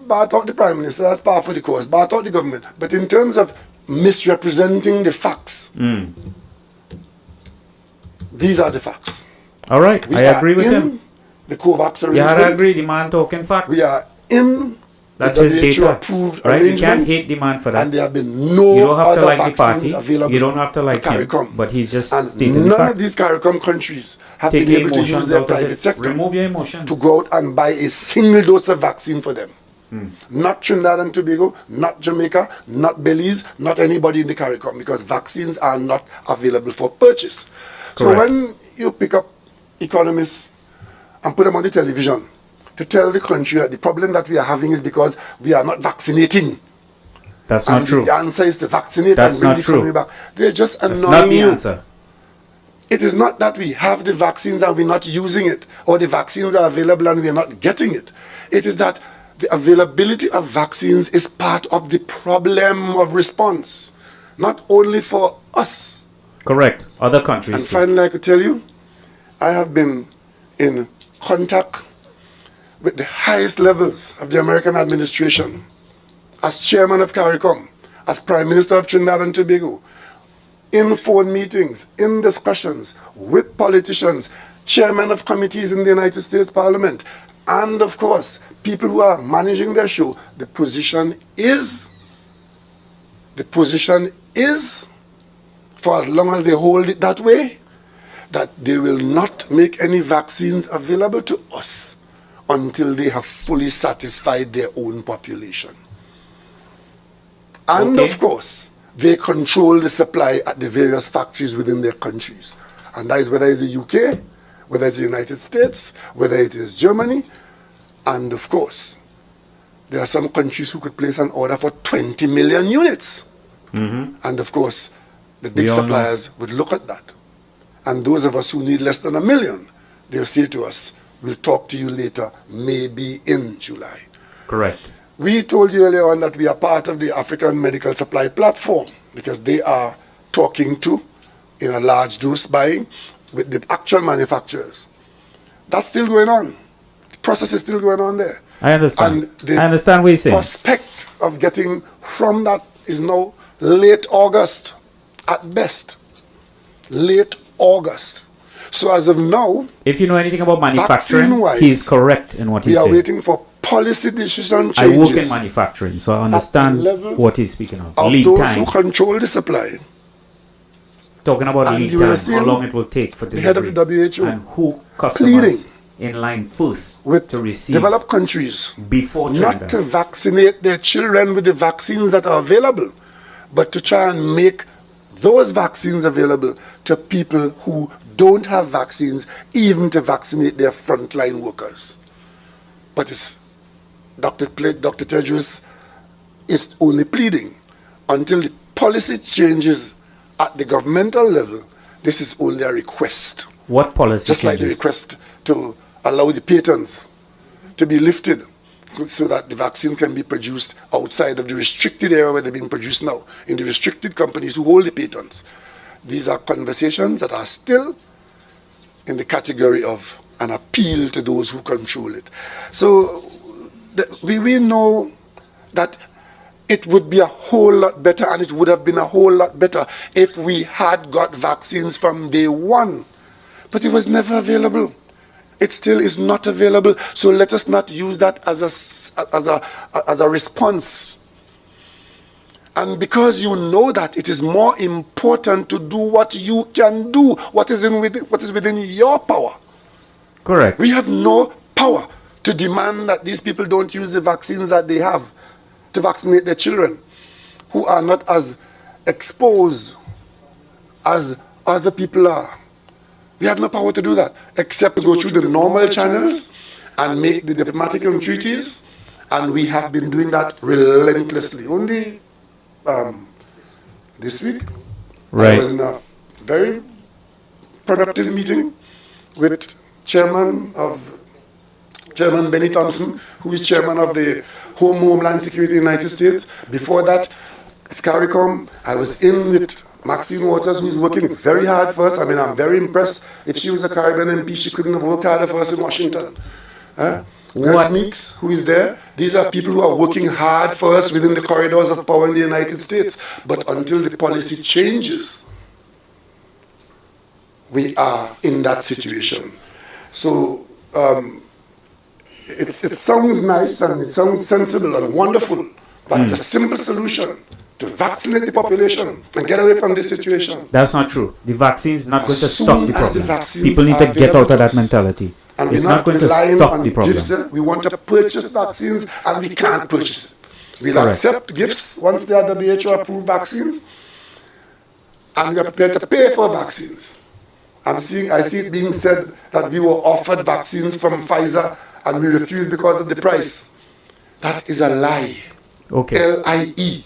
bat out the Prime Minister, that's par for the course, bat out the government. But in terms of misrepresenting the facts, these are the facts. All right, I agree with him. The COVAX arrangement. Yeah, I agree. The man talking facts. We are in that's the his data, approved right? You can't arrangements, hate the man for that. and there have been no you don't have other to like the vaccines party. available. You don't have to like him, CARICOM. but he's just And stating the none facts. of these CARICOM countries have Take been the able to use emotions their out of private it. sector Remove your emotions. to go out and buy a single dose of vaccine for them. Not Trinidad and Tobago, not Jamaica, not Belize, not anybody in the CARICOM, because vaccines are not available for purchase. Correct. So when you pick up economists and put them on the television to tell the country that the problem that we are having is because we are not vaccinating. That's not true. The answer is to vaccinate That's and bring not the true. economy back. They're just annoying That's not the you. answer. It is not that we have the vaccines and we're not using it, or the vaccines are available and we're not getting it. It is that the availability of vaccines is part of the problem of response, not only for us. Correct. Other countries. And too. finally, I could tell you, I have been in contact with the highest levels of the American administration, as chairman of CARICOM, as Prime Minister of Trinidad and Tobago, in phone meetings, in discussions with politicians, chairmen of committees in the United States Parliament, and of course, people who are managing their show. The position is, for as long as they hold it that way, that they will not make any vaccines available to us until they have fully satisfied their own population. And Okay. of course, they control the supply at the various factories within their countries. And that is whether it's the UK, whether it's the United States, whether it is Germany. And of course, there are some countries who could place an order for 20 million units. And of course, the big We all know. suppliers would look at that. And those of us who need less than 1 million, they'll say to us, we'll talk to you later, maybe in July. Correct. We told you earlier on that we are part of the African Medical Supply Platform because they are talking to, in a large dose buying, with the actual manufacturers. That's still going on. The process is still going on there. I understand. And the I understand what you're saying. prospect of getting from that is now late August at best. Late August. So as of now, If you know anything about manufacturing, vaccine-wise, he's correct in what we he's are saying. waiting for policy decision I changes. work in manufacturing, so I understand level what he's speaking of. of Lead those time. who control the supply. Talking about And lead you will time, see how long it will take for the head of delivery, the WHO and who customers pleading in line first with to receive developed countries before not to Trinidad. vaccinate their children with the vaccines that are available, but to try and make those vaccines available to people who don't have vaccines, even to vaccinate their frontline workers. But it's Dr. Tedros is only pleading until the policy changes at the governmental level. This is only a request. What policy Just like the changes? request to allow the patents to be lifted so that the vaccine can be produced outside of the restricted area where they're being produced now, in the restricted companies who hold the patents. These are conversations that are still in the category of an appeal to those who control it. So we know that it would be a whole lot better, and it would have been a whole lot better if we had got vaccines from day one. But it was never available. It still is not available. So let us not use that as a response. And because you know that, it is more important to do what you can do, what is within your power. Correct. We have no power to demand that these people don't use the vaccines that they have to vaccinate their children who are not as exposed as other people are. We have no power to do that, except to go through the normal channels and make the diplomatic entreaties, and we have been doing that relentlessly. Only this week, I was in a very productive meeting with Chairman Benny Thompson, who is Chairman of the Homeland Security in the United States. Before that, CARICOM, I was in with Maxine Waters, who's working very hard for us. I mean, I'm very impressed. If she was a Caribbean MP, she couldn't have worked harder for us in Washington. Greg Meeks, who is there, these are people who are working hard for us within the corridors of power in the United States. But until the policy changes, we are in that situation. So it sounds nice and it sounds sensible and wonderful, but the simple solution to vaccinate the population and get away from this situation. That's not true. The vaccine is not going to As stop soon the as the problem. vaccines People need are to get out available of that to us, mentality. And It's we're not not going to relying stop on the problem. gifts. We want to purchase vaccines and we can't purchase it. We'll Correct. accept gifts once they are WHO approved vaccines, and we are prepared to pay for vaccines. I see it being said that we were offered vaccines from Pfizer and we refused because of the price. That is a lie. Okay. L-I-E.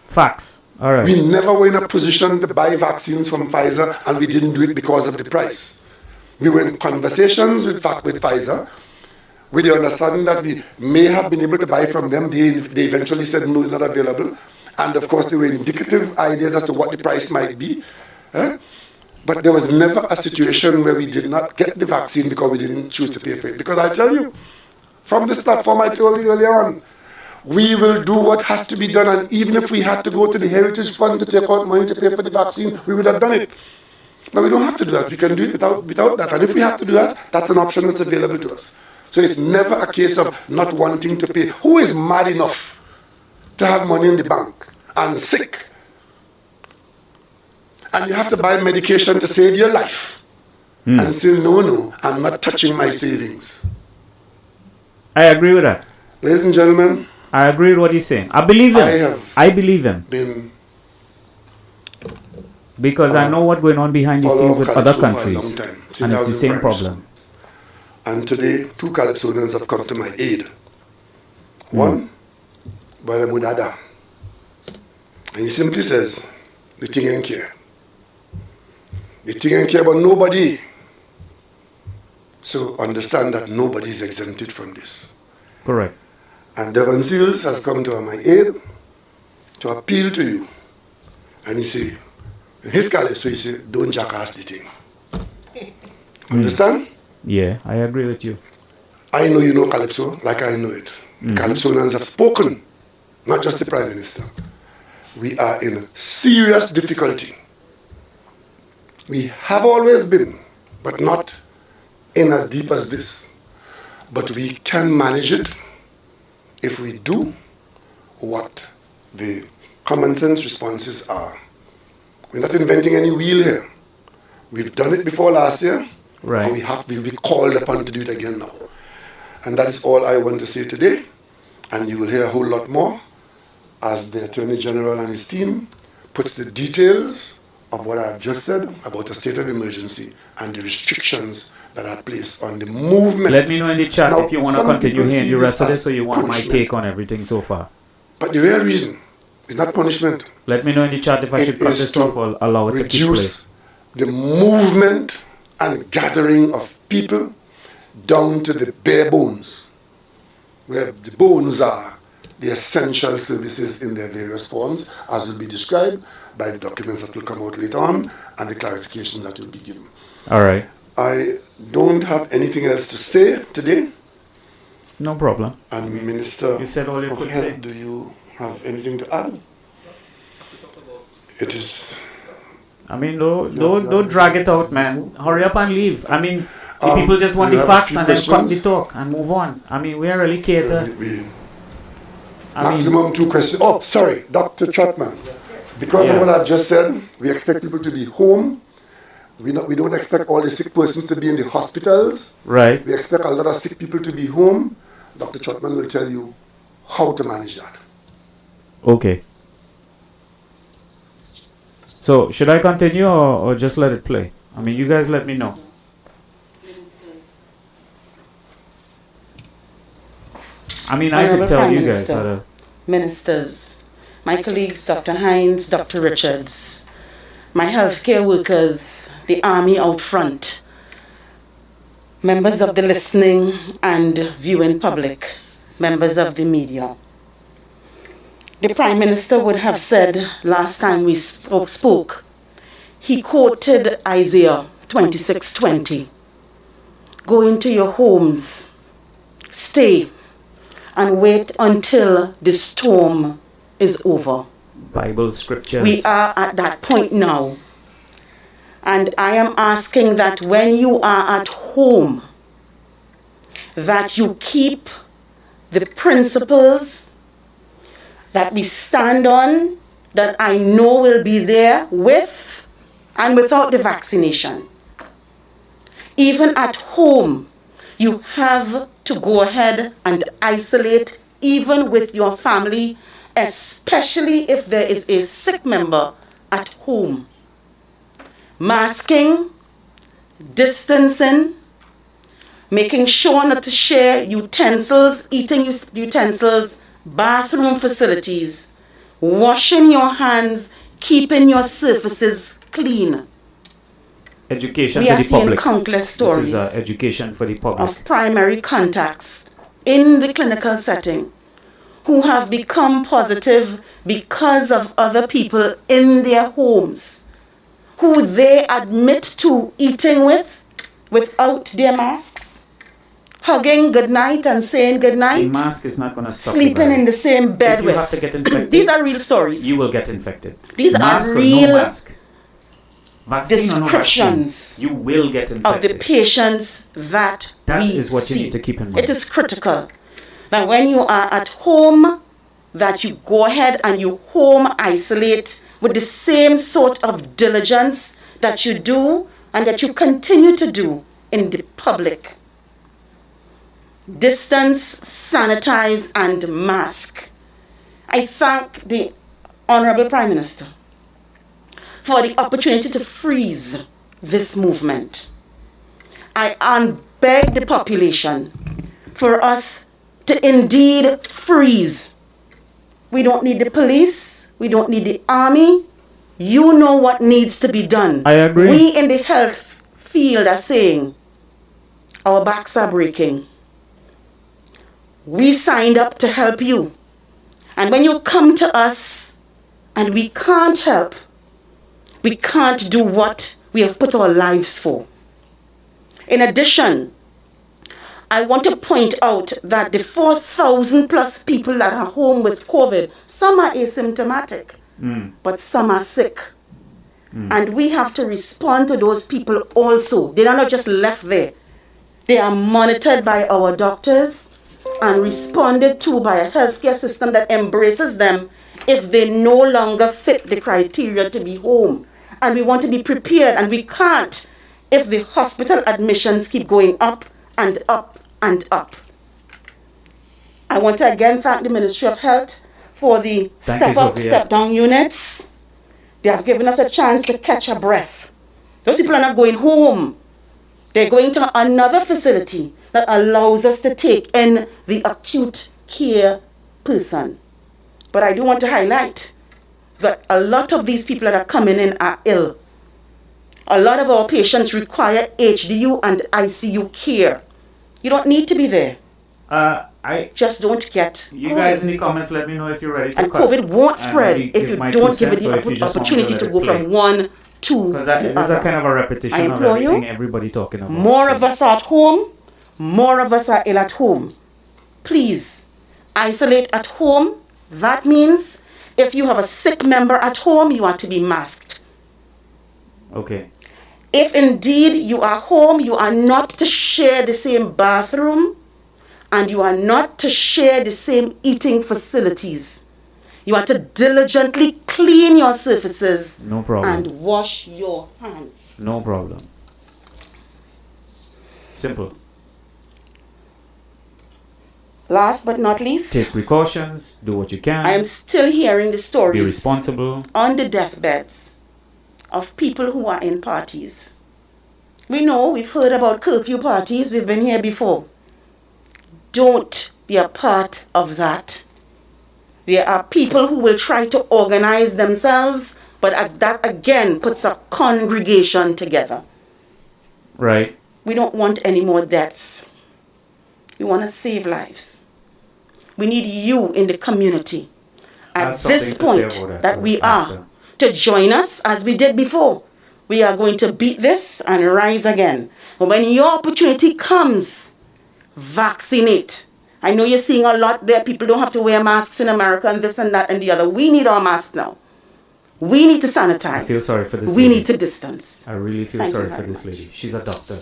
Facts. All right. We never were in a position to buy vaccines from Pfizer, and we didn't do it because of the price. We were in conversations with Pfizer, with the understanding that we may have been able to buy from them. They eventually said no, it's not available. And of course, there were indicative ideas as to what the price might be. But there was never a situation where we did not get the vaccine because we didn't choose to pay for it. Because I tell you, from this platform I told you earlier on, we will do what has to be done, and even if we had to go to the Heritage Fund to take out money to pay for the vaccine, we would have done it. But we don't have to do that. We can do it without that. And if we have to do that, that's an option that's available to us. So it's never a case of not wanting to pay. Who is mad enough to have money in the bank and sick, and you have to buy medication to save your life, and say, no, I'm not touching my savings? I agree with that. Ladies and gentlemen, I agree with what he's saying. I believe him. I believe him. been Because I know what's going on behind the follow scenes with Calypso other for a countries. long time, since And I it's was the in same France. problem. And today, 2 Calypsonians have come to my aid. One, Brother Mudada. And he simply says, the thing ain't care. The thing ain't care about nobody. So understand that nobody is exempted from this. Correct. And Devon Seals has come to my aid to appeal to you. And he said, in his calypso, he said, don't jackass the thing. Understand? Yeah, I agree with you. I know you know calypso like I know it. The calypsonians have spoken, not just the Prime Minister. We are in serious difficulty. We have always been, but not in as deep as this. But we can manage it if we do what the common sense responses are. We're not inventing any wheel here. We've done it before last year, Right. and we'll be called upon to do it again now. And that is all I want to say today. And you will hear a whole lot more as the Attorney General and his team puts the details of what I've just said about a state of emergency and the restrictions that are placed on the movement. Let me know in the chat Now, if you want to some continue people hearing see the rest of this this or you as want my punishment. take on everything so far. But the real reason is not punishment. Let me know in the chat if I should It cut is this to off or allow it to keep reduce place. the movement and gathering of people down to the bare bones, where the bones are the essential services in their various forms, as will be described by the documents that will come out later on and the clarifications that will be given. All right. I don't have anything else to say today. No problem. And Minister You said all you of could Health, say. do you have anything to add? It is... I mean, don't drag it out, man. Hurry up and leave. I mean, the Um, people just want we the have a facts few and then cut the questions. talk and move on. I mean, we are really cater. I mean, Maximum 2 questions. Oh, sorry, Dr. Trotman. Because Yeah. of what I've just said, we expect people to be home. We don't expect all the sick persons to be in the hospitals. right. We expect a lot of sick people to be home. Dr. Trotman will tell you how to manage that. Okay. So, should I continue or just let it play? I mean, you guys let me know. I mean, I could Honorable tell Prime you guys Minister, how to. Ministers, my colleagues Dr. Hines, Dr. Richards, my healthcare workers, the army out front, members of the listening and viewing public, members of the media. The Prime Minister would have said last time we spoke, he quoted Isaiah 26:20. Go into your homes, stay, and wait until the storm is over. Bible scriptures. We are at that point now. And I am asking that when you are at home, that you keep the principles that we stand on, that I know will be there with and without the vaccination. Even at home, you have to go ahead and isolate even with your family, especially if there is a sick member at home. Masking, distancing, making sure not to share utensils, eating utensils, bathroom facilities, washing your hands, keeping your surfaces clean. Education We for are the seeing public. countless stories This is education for the public. of primary contacts in the clinical setting who have become positive because of other people in their homes, who they admit to eating with without their masks, hugging goodnight and saying The goodnight, mask is not going to stop sleeping in the same bed If you with. have to get infected, These are real stories. you will get infected. These are mask or real no mask. Vaccine or no vaccine, descriptions you will get of infected. the patients that That we is what you see. need to keep in mind. It is critical that when you are at home, that you go ahead and you home isolate with the same sort of diligence that you do and that you continue to do in the public. Distance, sanitize, and mask. I thank the Honorable Prime Minister for the opportunity to freeze this movement. I beg the population for us to indeed freeze. We don't need the police. We don't need the army. You know what needs to be done. I agree. We in the health field are saying our backs are breaking. We signed up to help you. And when you come to us and we can't help, we can't do what we have put our lives for. In addition, I want to point out that the 4,000 plus people that are home with COVID, some are asymptomatic, but some are sick. And we have to respond to those people also. They are not just left there. They are monitored by our doctors and responded to by a healthcare system that embraces them if they no longer fit the criteria to be home. And we want to be prepared, and we can't if the hospital admissions keep going up and up and up. I want to again thank the Ministry of Health for the step up, step down units. They have given us a chance to catch a breath. Those people are not going home. They're going to another facility that allows us to take in the acute care person. But I do want to highlight that a lot of these people that are coming in are ill. A lot of our patients require HDU and ICU care. You don't need to be there. Just don't get You COVID. guys in the comments, let me know if you're ready to And cut. COVID won't And spread maybe if give you my don't 2 give it cents, or if you the just want me opportunity let to it go play. from one to Because the this is a other. kind of a repetition I of implore you, everything everybody talking about. More so- of us are at home, more of us are ill at home. Please, isolate at home. That means if you have a sick member at home, you are to be masked. Okay. If indeed you are home, you are not to share the same bathroom, and you are not to share the same eating facilities. You are to diligently clean your surfaces No problem. and wash your hands. No problem. Simple. Last but not least, Take precautions. Do what you can. I am still hearing the Be stories responsible. on the deathbeds of people who are in parties. We know, we've heard about curfew parties, we've been here before. Don't be a part of that. There are people who will try to organize themselves, but that again puts a congregation together. Right. We don't want any more deaths. We want to save lives. We need you in the community at That's something this to say point about that we after. are to join us as we did before. We are going to beat this and rise again. But when your opportunity comes, vaccinate. I know you're seeing a lot there. People don't have to wear masks in America and this and that and the other. We need our masks now. We need to sanitize. I feel sorry for this We lady. need to distance. I really feel Thank you sorry for very this much. lady. She's a doctor.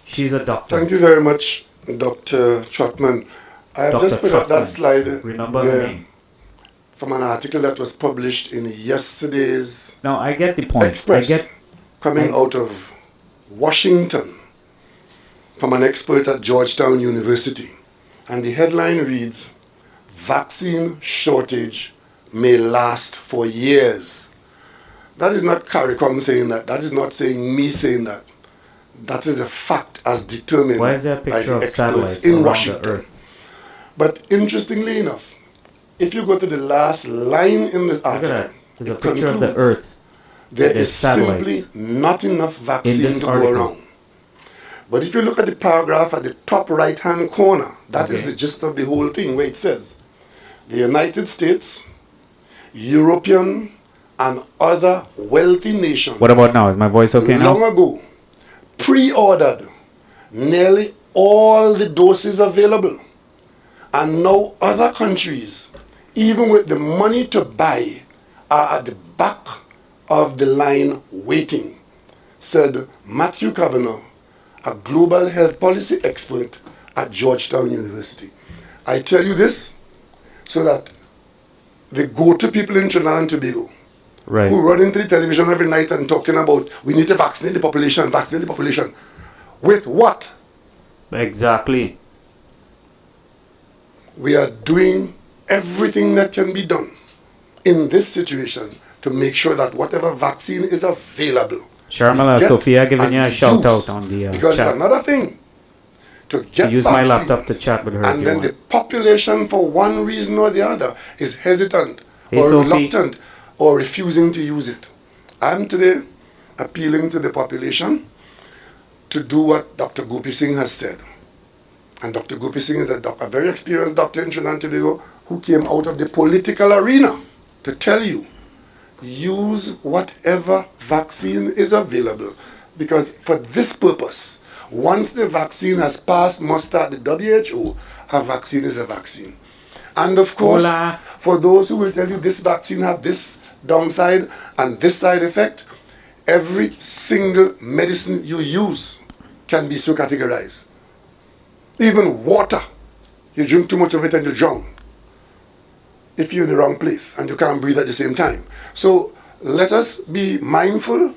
She's a doctor. Thank you very much, Dr. Trotman. I have Dr. just put up that Trotman. slide Remember the there name. from an article that was published in yesterday's No, I get the point. Express, coming out of Washington from an expert at Georgetown University. And the headline reads, "Vaccine shortage may last for years." That is not CARICOM saying that. That is not saying me saying that. That is a fact as determined Why is there a by picture the of experts satellites in around Washington. the Earth? But interestingly enough, if you go to the last line in the Look at article, that. There's a it picture of the concludes, Earth. there There's is simply satellites not enough vaccine this to article. go around. But if you look at the paragraph at the top right-hand corner, that is Okay. the gist of the whole thing, where it says, the United States, European, and other wealthy nations What about now? Is my voice okay long now? ago pre-ordered nearly all the doses available. And now other countries, even with the money to buy, are at the back of the line waiting, said Matthew Kavanagh, a global health policy expert at Georgetown University. I tell you this so that the go-to people in Trinidad and Tobago Right. who run into the television every night and talking about we need to vaccinate the population, vaccinate the population. With what? Exactly. We are doing everything that can be done in this situation to make sure that whatever vaccine is available. Sharmila, we get Sophia giving and you a use. shout out on the Because chat. it's another thing to get Use my vaccines, laptop to chat with her if and you then want. the population for one reason or the other is hesitant Hey, or Sophie. reluctant or refusing to use it. I'm today appealing to the population to do what Dr. Gopi Singh has said. And Dr. Gopi Singh is a very experienced doctor in Trinidad and Tobago who came out of the political arena to tell you, use whatever vaccine is available. Because for this purpose, once the vaccine has passed muster at the WHO, a vaccine is a vaccine. And of course, for those who will tell you this vaccine have this downside and this side effect, every single medicine you use can be so categorized. Even water, you drink too much of it and you drown if you're in the wrong place and you can't breathe at the same time. So let us be mindful,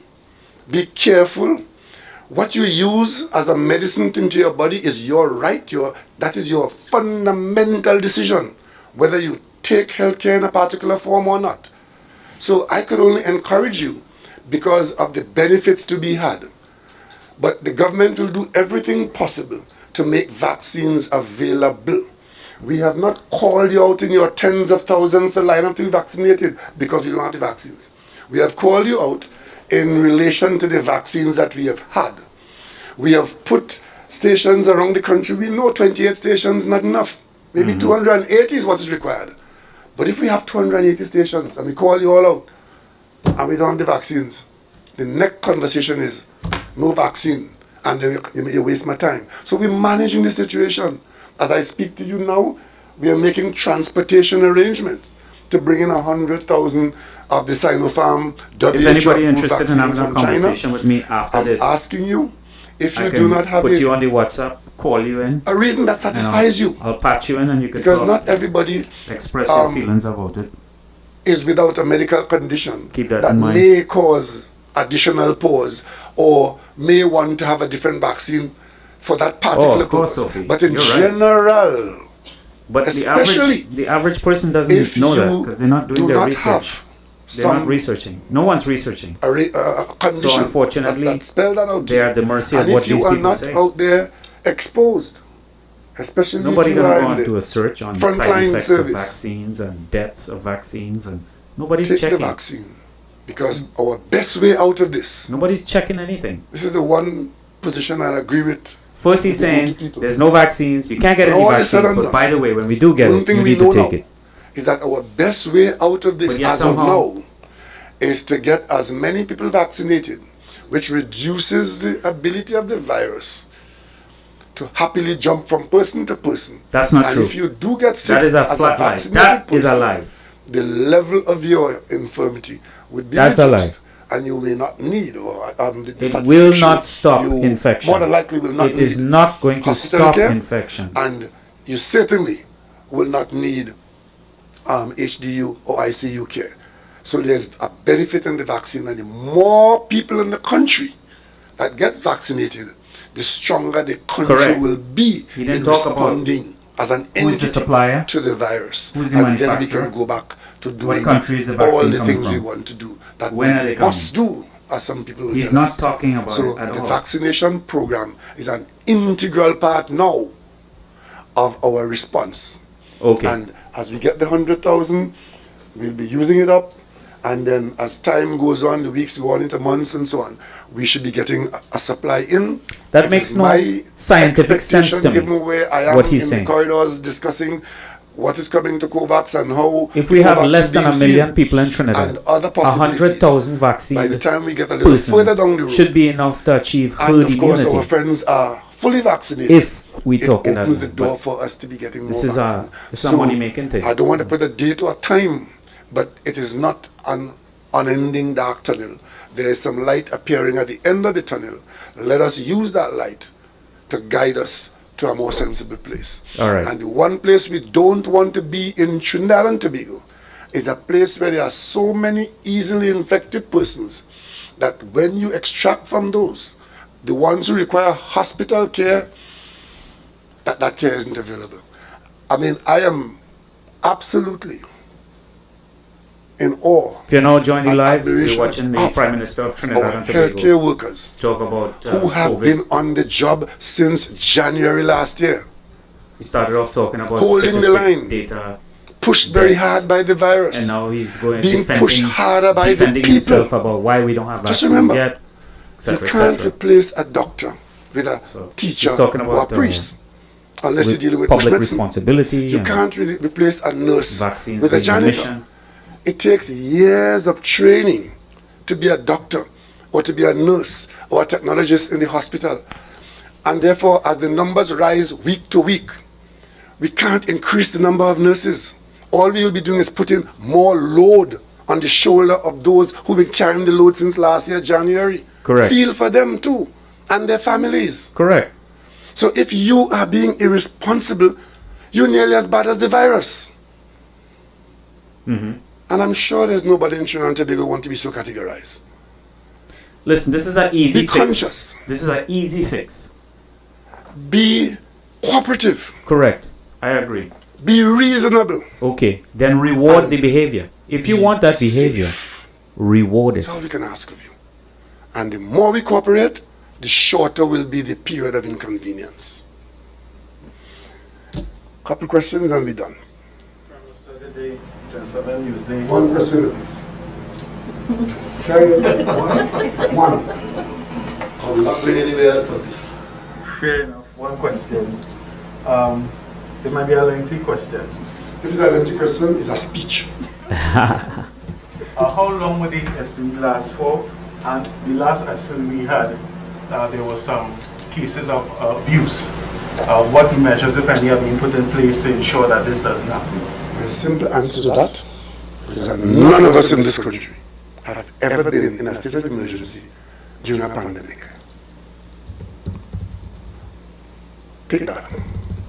be careful. What you use as a medicine into your body is your right. That is your fundamental decision, whether you take healthcare in a particular form or not. So I could only encourage you because of the benefits to be had. But the government will do everything possible to make vaccines available. We have not called you out in your tens of thousands to line up to be vaccinated because you don't have the vaccines. We have called you out in relation to the vaccines that we have had. We have put stations around the country. We know 28 stations not enough. Maybe 280 is what is required. But if we have 280 stations and we call you all out and we don't have the vaccines, the next conversation is no vaccine and then you waste my time. So we're managing the situation. As I speak to you now, we are making transportation arrangements to bring in 100,000 of the Sinopharm WHO If anybody interested in vaccines having a from China. conversation with me after I'm this, asking you, if I you can do not have put you on the WhatsApp, call you in. a reason that and satisfies you, I'll patch you in and you can because talk, not everybody express your feelings about it. is without a medical condition Keep that in mind. may cause additional pause or may want to have a different vaccine for that particular of course, purpose. Sophie. But in You're right. general, But especially the average person doesn't if know that you because they're not doing do their not research. have They're not some researching. No one's researching. a condition unfortunately, that spell that out to They are you. at the mercy and of what if you these are people not say. out there exposed, especially Nobody if you gonna are go in on the to a search on the frontline side effects service. of vaccines and deaths of vaccines, and nobody's take checking. the vaccine, because our best way out of this Nobody's checking anything. is the one position I agree with. First, he's with the saying people. there's no vaccines. You can't get When any all is said vaccines. and But done, by the way, when we do get one it, thing you we need know to take now it. is that our best way out of this But yet as of somehow- now is to get as many people vaccinated, which reduces the ability of the virus to happily jump from person to person. That's not and true. if you do get sick That is a as flat lie. vaccinated That is a person, lie. the level of your infirmity would be That's a lie. reduced, and you may not need or the It statistics will show not stop you infection. More than likely will not It need is not going to hospital stop care, infection. and you certainly will not need HDU or ICU care. So there's a benefit in the vaccine, and the more people in the country that get vaccinated, the stronger the country Correct. will be He didn't in talk about responding as an who is the entity supplier, to the virus. who is the And then we manufacturer, can go back to what doing country is the all vaccine the coming things we from, want to do that when are we they must do, as some people will He's tell not us. talking about So it at the all. vaccination program is an integral part now of our response. Okay. And as we get the 100,000, we'll be using it up. And then as time goes on, the weeks go on into months and so on, we should be getting a supply in. That It makes is no my scientific sense expectation, to me, given where I am what he's in saying. the corridors discussing what is coming to COVAX and how If we have COVAX less is than being 1 million seen people in Trinidad, and other possibilities, 100,000 by the vaccine time we get a little further down the road, should be enough to achieve and herd of course our immunity. friends are fully vaccinated, If we it talk in that opens the way. door But for us to be getting this more is vaccine. this is a money-making thing. I don't want to put a date or a time, but it is not an unending dark tunnel. There is some light appearing at the end of the tunnel. Let us use that light to guide us to a more sensible place. All right. And the one place we don't want to be in Trinidad and Tobago is a place where there are so many easily infected persons that when you extract from those, the ones who require hospital care, that care isn't available. I mean, I am absolutely in awe. If you're now joining and live, we're admiration watching the of Prime Minister of Trinidad our and Tobago healthcare workers talk about who have COVID. been on the job since January last year, He started off talking about holding the statistics, line, data, pushed very deaths, hard by the virus, and now he's going being pushed harder by the defending people. himself about why we don't have Just vaccines remember, yet, You etc. can't etc. replace a doctor with a So, teacher he's talking or a about, priest. unless you're with dealing with public bush medicine. responsibility. You and can't really replace a nurse vaccines with a being janitor. mission. It takes years of training to be a doctor or to be a nurse or a technologist in the hospital. And therefore, as the numbers rise week to week, we can't increase the number of nurses. All we will be doing is putting more load on the shoulder of those who've been carrying the load since last year, January. Correct. Feel for them too, and their families. Correct. So if you are being irresponsible, you're nearly as bad as the virus. And I'm sure there's nobody in Trinidad and Tobago who want to be so categorized. Listen, this is an easy Be fix. conscious. This is an easy fix. Be cooperative. Correct. I agree. Be reasonable. Okay. Then reward And the behavior. If you be want that behavior, safe. reward it. That's all we can ask of you. And the more we cooperate, the shorter will be the period of inconvenience. Couple questions and we're done. One question, please. One. I will not bring anywhere else but this. Fair enough. One question. It might be a lengthy question. If it's a lengthy question, it's a speech. How long would the estimate last for? And the last estimate we had, there were some cases of abuse. What measures, if any, are being put in place to ensure that this doesn't happen? The simple answer to that is that none of us in this country have ever been in a state of emergency during a pandemic. Take that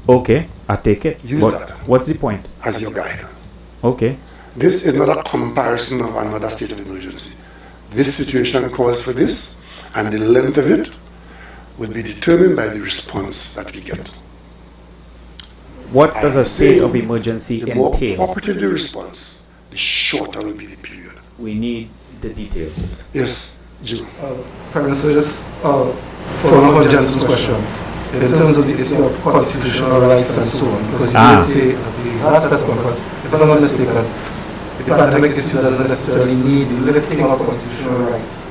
Okay, I take it. Use But that. what's the point? as your guide. Okay. This is not a comparison of another state of emergency. This situation calls for this, and the length of it will be determined by the response that we get. What does a state saying of emergency The more entail? cooperative the response, the shorter will be the period. We need the details. Yes, Jim. Prime Minister, just following up on Jensen's question, in terms of the issue of constitutional rights and so on, because you did say at the last press conference, if I'm not mistaken, the pandemic issue doesn't necessarily need the lifting of constitutional rights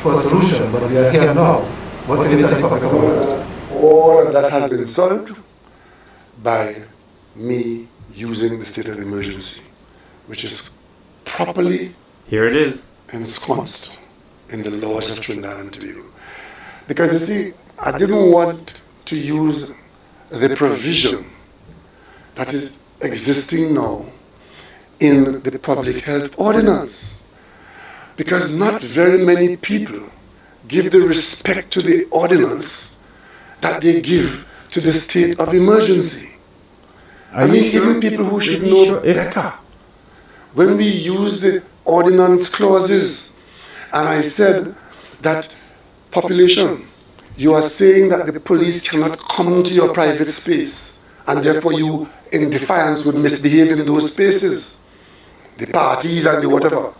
for a solution, but we are here now. What can you tell the public about that? All of that has been solved by me using the state of emergency, which is properly Here it is. ensconced in the laws of Trinidad and Tobago. Because you see, I didn't want to use the provision that is existing now in the public health ordinance. Because not very many people give the respect to the ordinance that they give to the state of emergency. Are you sure? Even people who should Is he know sure? If- better. When we use the ordinance clauses, and I said that population, you are saying that the police cannot come to your private space, and therefore you, in defiance, would misbehave in those spaces, the parties and the whatever.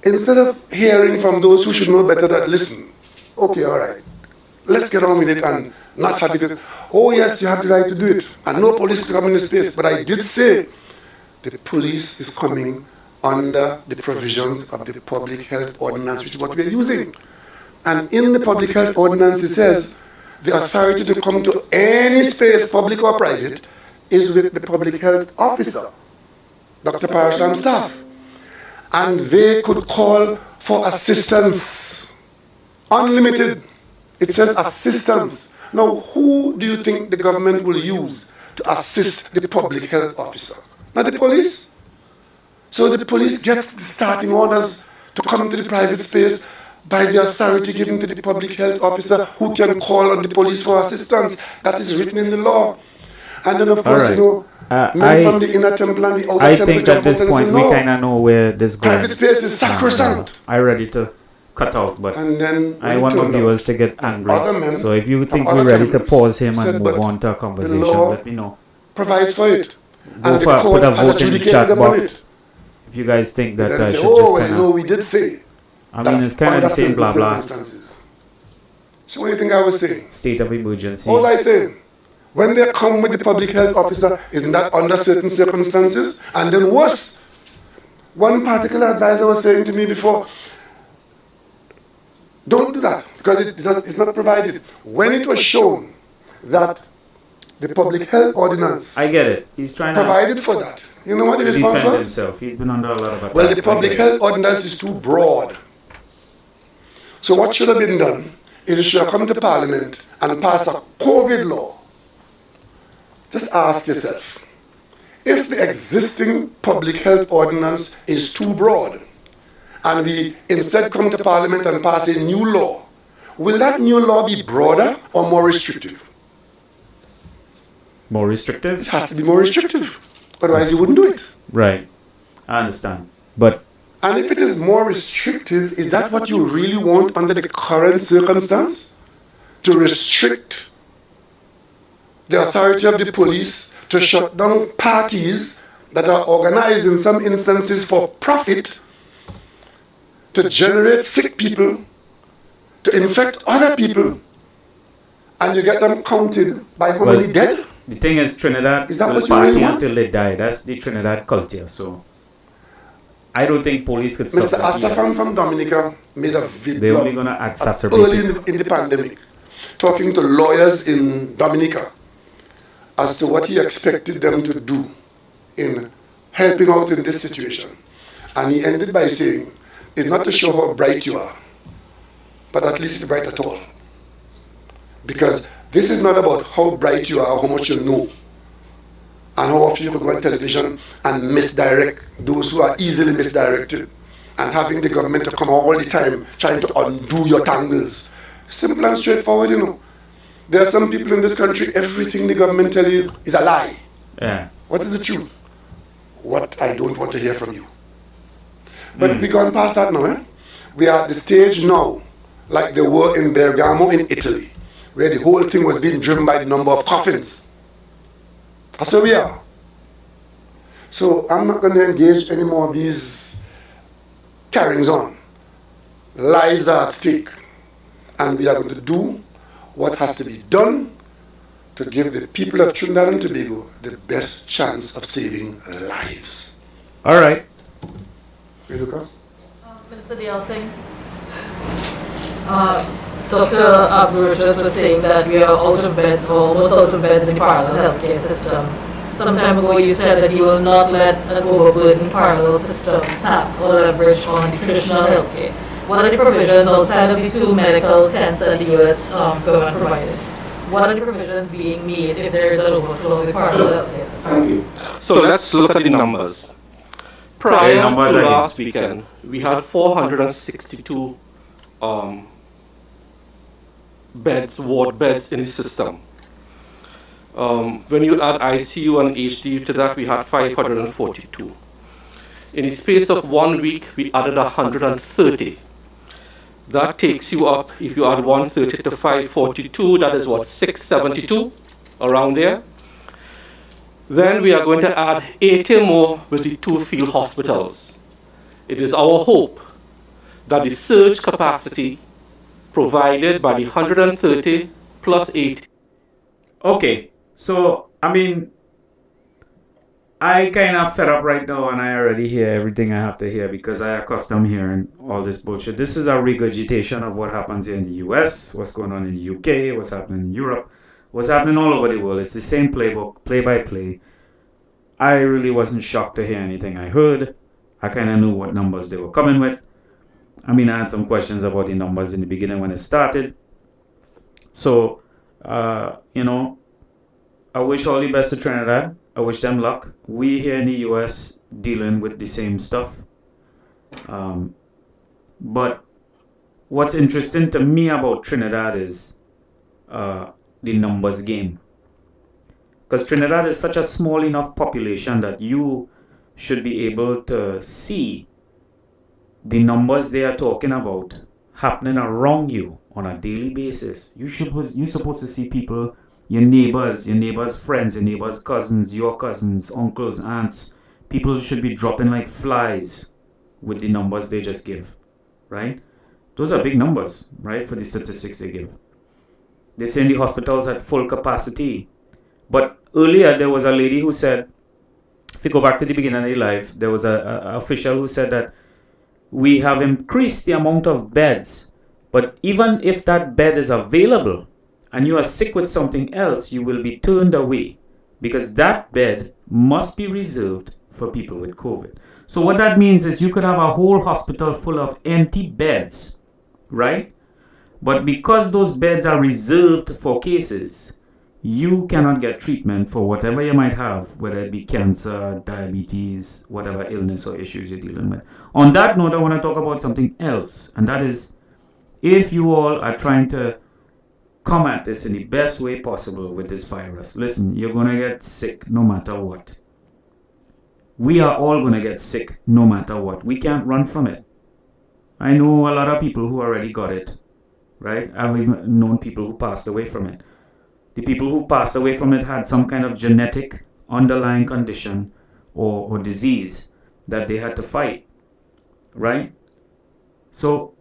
Instead of hearing from those who should know better that, listen, okay, all right, let's get on with it and not have it, oh yes, you have the right to do it, and no police to come in the space. But I did say the police is coming under the provisions of the public health ordinance, which is what we are using. And in the public health ordinance, it says the authority to come to any space, public or private, is with the public health officer, Dr. Parasham's staff. And they could call for assistance, unlimited. It says assistance. Now, who do you think the government will use to assist the public health officer? Not the police. So the police gets the starting orders to come to the private space by the authority given to the public health officer, who can call on the police for assistance. That is written in the law. And then, of course, right. you know, men from the inner temple and the outer I temple think at this jump out and point we say, no, kind of know where this goes. private space is sacrosanct. I'm ready to cut out, but And then I when want it my turned viewers out, to get angry. other men So if you from think other we're ready to temples pause him said, and move but on to a the conversation, law let me know. provides for it. Go And the for put court a has vote in the adjudicated chat upon box it. if you guys think that Then I say, should oh, well, just you kind know, of. we did say I mean, it's kind of under the same certain blah blah. circumstances. So what do you think I was saying? State of emergency. What was I saying? When they come with the public health officer, isn't that under certain circumstances? And then worse, one particular advisor was saying to me before, don't do that, because it's not provided. When it was shown that the public health ordinance I get it. He's trying to provided for that. You know what the response defend was? himself. He's been under a lot of attacks. Well, the I public get it. health ordinance is too broad. So what should have been done is it should have come to Parliament and pass a COVID law. Just ask yourself, if the existing public health ordinance is too broad, and we instead come to Parliament and pass a new law, will that new law be broader or more restrictive? More It restrictive? has to be more restrictive. Otherwise, you wouldn't do it. Right. I understand. But And if it is more restrictive, is that what you really want under the current circumstance? To restrict the authority of the police to shut down parties that are organized in some instances for profit, to generate sick people, to infect other people, and you get them counted by how many dead? the thing is, Trinidad Is that will what you really party want? until they die. That's the Trinidad culture. So I don't think police could stop Mr. that either. Astafan from Dominica made a They're video only going to exacerbate early it. in the pandemic, talking to lawyers in Dominica as to what he expected them to do in helping out in this situation. And he ended by saying, it's not to show how bright you are, but at least it's bright at all. Because this is not about how bright you are or how much you know, and how often you can go on television and misdirect those who are easily misdirected, and having the government to come all the time trying to undo your tangles. Simple and straightforward, you know. There are some people in this country, everything the government tell you is a lie. Yeah. What is the truth? What I don't want to hear from you. But we've gone past that now, eh? We are at the stage now, like they were in Bergamo in Italy, where the whole thing was being driven by the number of coffins. That's where we are. So I'm not going to engage any more of these carryings on. Lives are at stake. And we are going to do what has to be done to give the people of Trinidad and Tobago the best chance of saving lives. All right. Renuka? Minister Dale Singh, Dr. Aba&Preach was saying that we are out of beds, or almost out of beds in the parallel healthcare system. Some time ago you said that you will not let an overburdened parallel system tax or leverage on the traditional healthcare. What are the provisions outside of the 2 medical tents that the US government provided? What are the provisions being made if there is an overflow of the parallel healthcare system? Thank you. So let's look at the numbers. Prior to last weekend, we had 462 ward beds in the system. When you add ICU and HDU to that, we had 542. In the space of 1 week, we added 130. That takes you up, if you add 130 to 542, that is what, 672, around there. Then we are going to add 80 more with the 2 field hospitals. It is our hope that the surge capacity provided by the 130 plus 80. Okay. So, I mean, I kind of fed up right now and I already hear everything I have to hear because I accustomed hearing all this bullshit. This is a regurgitation of what happens here in the US, what's going on in the UK, what's happening in Europe, what's happening all over the world. It's the same playbook, play by play. I really wasn't shocked to hear anything I heard. I kind of knew what numbers they were coming with. I mean, I had some questions about the numbers in the beginning when it started. So, you know, I wish all the best to Trinidad. I wish them luck. We here in the US dealing with the same stuff. But what's interesting to me about Trinidad is the numbers game. Because Trinidad is such a small enough population that you should be able to see the numbers they are talking about happening around you on a daily basis. You're supposed to see people, your neighbors' friends, your neighbors' cousins, your cousins, uncles, aunts. People should be dropping like flies with the numbers they just give, right? Those are big numbers, right, for the statistics they give. They say in the hospitals at full capacity. But earlier there was a lady who said, if you go back to the beginning of the life, there was a official who said that we have increased the amount of beds, but even if that bed is available and you are sick with something else, you will be turned away because that bed must be reserved for people with COVID. So what that means is you could have a whole hospital full of empty beds, right? But because those beds are reserved for cases, you cannot get treatment for whatever you might have, whether it be cancer, diabetes, whatever illness or issues you're dealing with. On that note, I want to talk about something else, and that is if you all are trying to come at this in the best way possible with this virus, listen, you're going to get sick no matter what. We are all going to get sick no matter what. We can't run from it. I know a lot of people who already got it, right? I've even known people who passed away from it. The people who passed away from it had some kind of genetic underlying condition or disease that they had to fight, right? So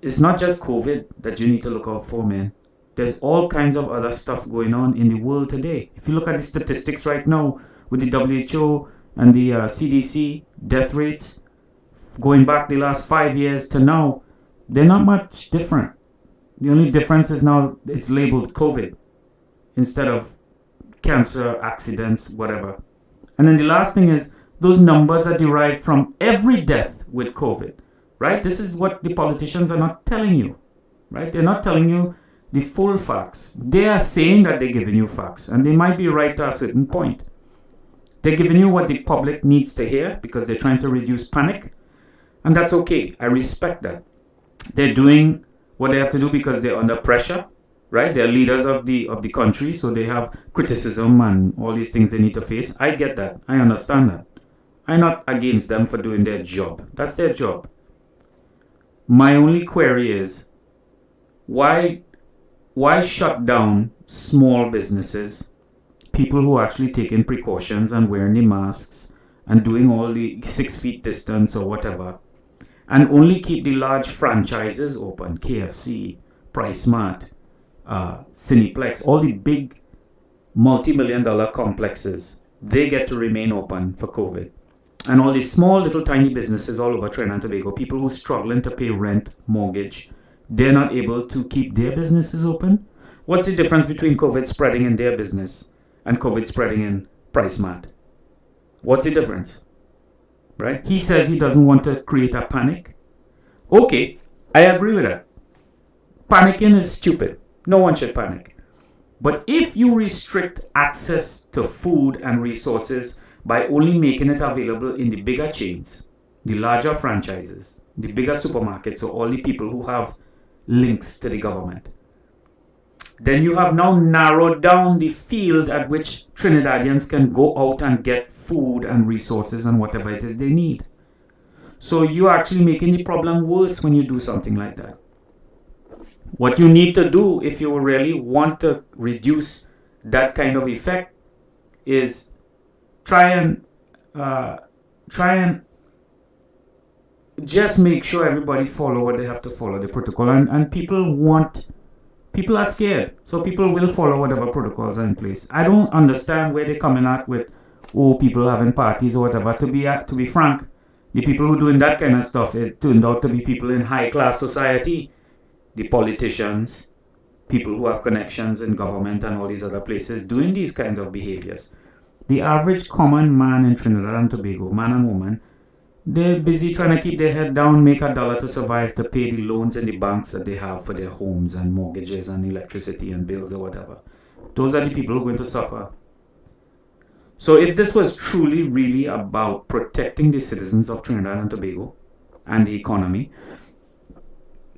it's not just COVID that you need to look out for, man. There's all kinds of other stuff going on in the world today. If you look at the statistics right now with the WHO and the CDC, death rates, going back the last 5 years to now, they're not much different. The only difference is now it's labeled COVID instead of cancer, accidents, whatever. And then the last thing is those numbers are derived from every death with COVID, right? This is what the politicians are not telling you, right? They're not telling you the full facts. They are saying that they're giving you facts, and they might be right to a certain point. They're giving you what the public needs to hear because they're trying to reduce panic, and that's okay. I respect that. They're doing what they have to do because they're under pressure, right? They're leaders of the country, so they have criticism and all these things they need to face. I get that. I understand that. I'm not against them for doing their job. That's their job. My only query is why shut down small businesses, people who are actually taking precautions and wearing the masks and doing all the 6 feet distance or whatever, and only keep the large franchises open, KFC, Price Mart, Cineplex, all the big multi-million-dollar complexes, they get to remain open for COVID. And all these small little tiny businesses all over Trinidad and Tobago, people who are struggling to pay rent, mortgage, they're not able to keep their businesses open. What's the difference between COVID spreading in their business and COVID spreading in Price Mart? What's the difference? Right? He says he doesn't want to create a panic. Okay, I agree with that. Panicking is stupid. No one should panic. But if you restrict access to food and resources by only making it available in the bigger chains, the larger franchises, the bigger supermarkets, or all the people who have links to the government, then you have now narrowed down the field at which Trinidadians can go out and get food and resources and whatever it is they need. So you're actually making the problem worse when you do something like that. What you need to do if you really want to reduce that kind of effect is try and just make sure everybody follow what they have to follow, the protocol. And people are scared, so people will follow whatever protocols are in place. I don't understand where they're coming at with, people having parties or whatever. To be frank, the people who are doing that kind of stuff, it turned out to be people in high class society, the politicians, people who have connections in government and all these other places doing these kinds of behaviors. The average common man in Trinidad and Tobago, man and woman, they're busy trying to keep their head down, make $1 to survive, to pay the loans in the banks that they have for their homes and mortgages and electricity and bills or whatever. Those are the people who are going to suffer. So if this was truly, really about protecting the citizens of Trinidad and Tobago and the economy,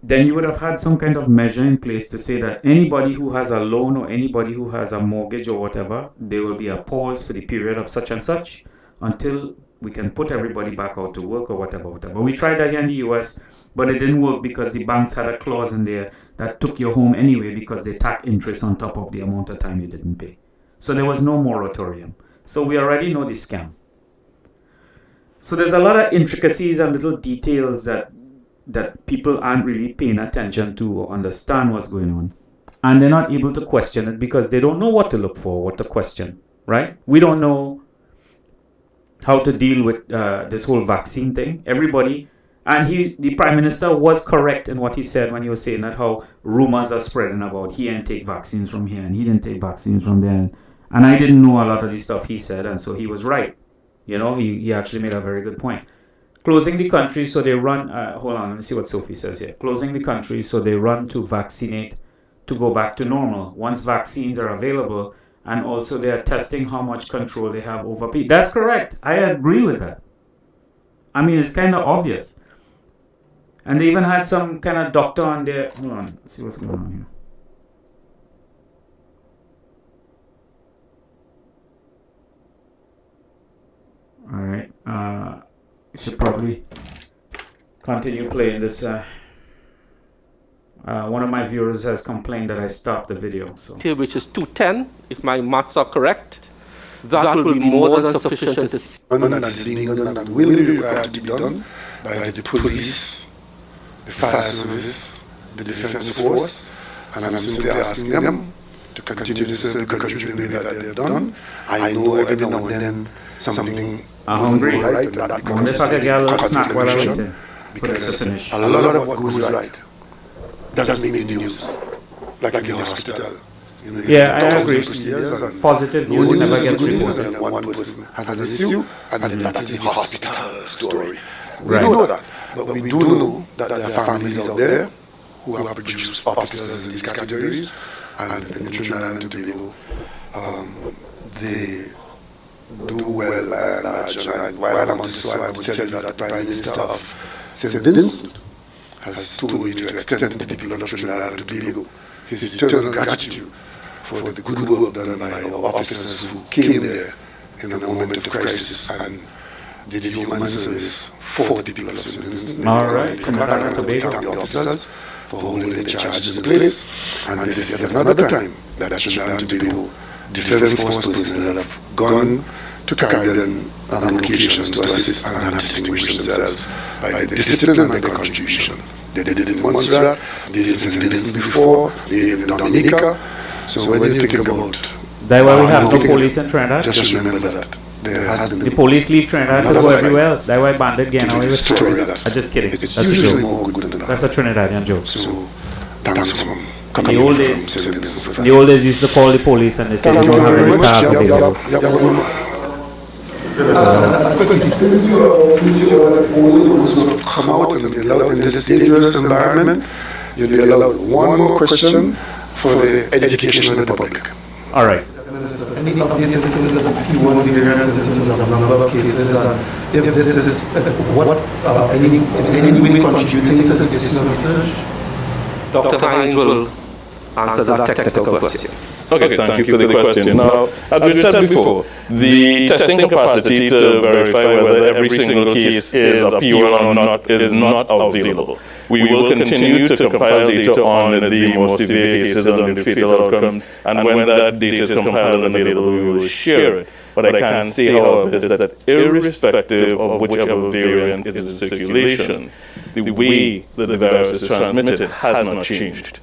then you would have had some kind of measure in place to say that anybody who has a loan or anybody who has a mortgage or whatever, there will be a pause for the period of such and such until we can put everybody back out to work or whatever. We tried that here in the US, but it didn't work because the banks had a clause in there that took your home anyway because they tack interest on top of the amount of time you didn't pay. So there was no moratorium. So we already know the scam. So there's a lot of intricacies and little details that people aren't really paying attention to or understand what's going on. And they're not able to question it because they don't know what to look for, what to question, right? We don't know how to deal with this whole vaccine thing. Everybody, And the Prime Minister was correct in what he said when he was saying that how rumors are spreading about he didn't take vaccines from here and he didn't take vaccines from there. And I didn't know a lot of the stuff he said, and so he was right. You know, he actually made a very good point. Closing the country, so they run, hold on, let me see what Sophie says here. Closing the country, so they run to vaccinate to go back to normal once vaccines are available, and also they are testing how much control they have over people. That's correct. I agree with that. I mean, it's kind of obvious. And they even had some kind of doctor on there. Hold on, let's see what's going on here. All right. Should probably continue playing this. One of my viewers has complained that I stopped the video. So. Which is 210, if my maths are correct. That will be more than sufficient to see. That is being done and will be required to be done by the police, the fire service, the defense force, and I'm simply asking them to continue to serve the country the way that they've done. I know every now and then something wouldn't go right, and that becomes a contribution, because a lot of what goes right doesn't make the news, like in the hospital. You know, yeah, I agree. Positive news never gets reported. And one person has an issue, and that is the hospital story. Right. We know that, but we do know that there are families out there who have produced officers in these categories, and in Trinidad and Tobago, they do well, I imagine. And while I'm on this slide, I will tell you that the Prime Minister of St. Vincent has told me to extend to the people of Trinidad and Tobago his eternal gratitude for the good work done by our officers who came there in a moment of crisis and did human service for the people of St. Vincent. All right, Trinidad and Tobago. Thank the officers for holding the charges in place. And this is yet another time that Trinidad and Tobago Defense Force personnel have gone to Caribbean locations to assist and have distinguished themselves by the discipline and the contribution. They did it in Montserrat, they did it in St. Vincent before, they did it in Dominica. So when you think about that's why we have no police in Trinidad. Just remember that there has been the police leave Trinidad to go everywhere else. That's why bandit get away with tourists. I'm just kidding. It's that's usually a joke. more good than that. That's a Trinidadian joke. So thanks for in the old days, used to call the police and they said you don't have any cars available. Since you are the only ones who have come out and be allowed in this dangerous environment, you'll be allowed one more question for the education of the public. All right. Any updates in terms of P1 variant, in terms of number of cases, and if this is any way contributing to the issue of research? Dr. Hines will answer that technical question. Okay, thank you for the question. Now, as we said before, the testing capacity to verify whether every single case is a P1 or not is not available. We will continue to compile data on the more severe cases and the fatal outcomes, and when that data is compiled and available, we will share it. What I can say, however, is that irrespective of whichever variant is in circulation, the way that the virus is transmitted has not changed.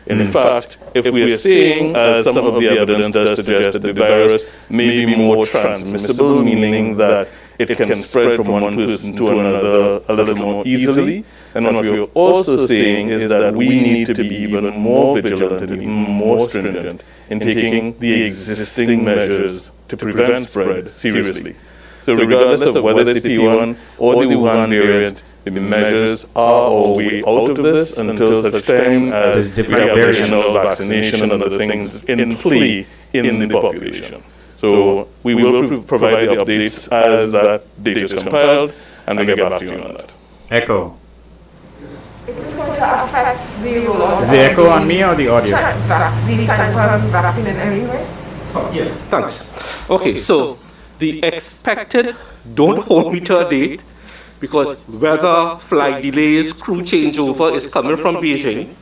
In fact, if we are seeing, as some of the evidence does suggest, that the virus may be more transmissible, meaning that it can spread from one person to another a little more easily, and what we are also seeing is that we need to be even more vigilant and even more stringent in taking the existing measures to prevent spread seriously. So regardless of whether it's the P1 or the Wuhan variant, the measures are our way out of this until such time as we have additional vaccination and other things in play in the population. So we will provide the updates as that data is compiled, and we'll get back to you on that. Echo. Is this going to affect the rollout? Is the echo on me or the audio? The time for vaccine in any way? Yes, thanks. Okay, so the expected, don't hold me to a date, because weather, flight delays, crew changeover is coming from Beijing.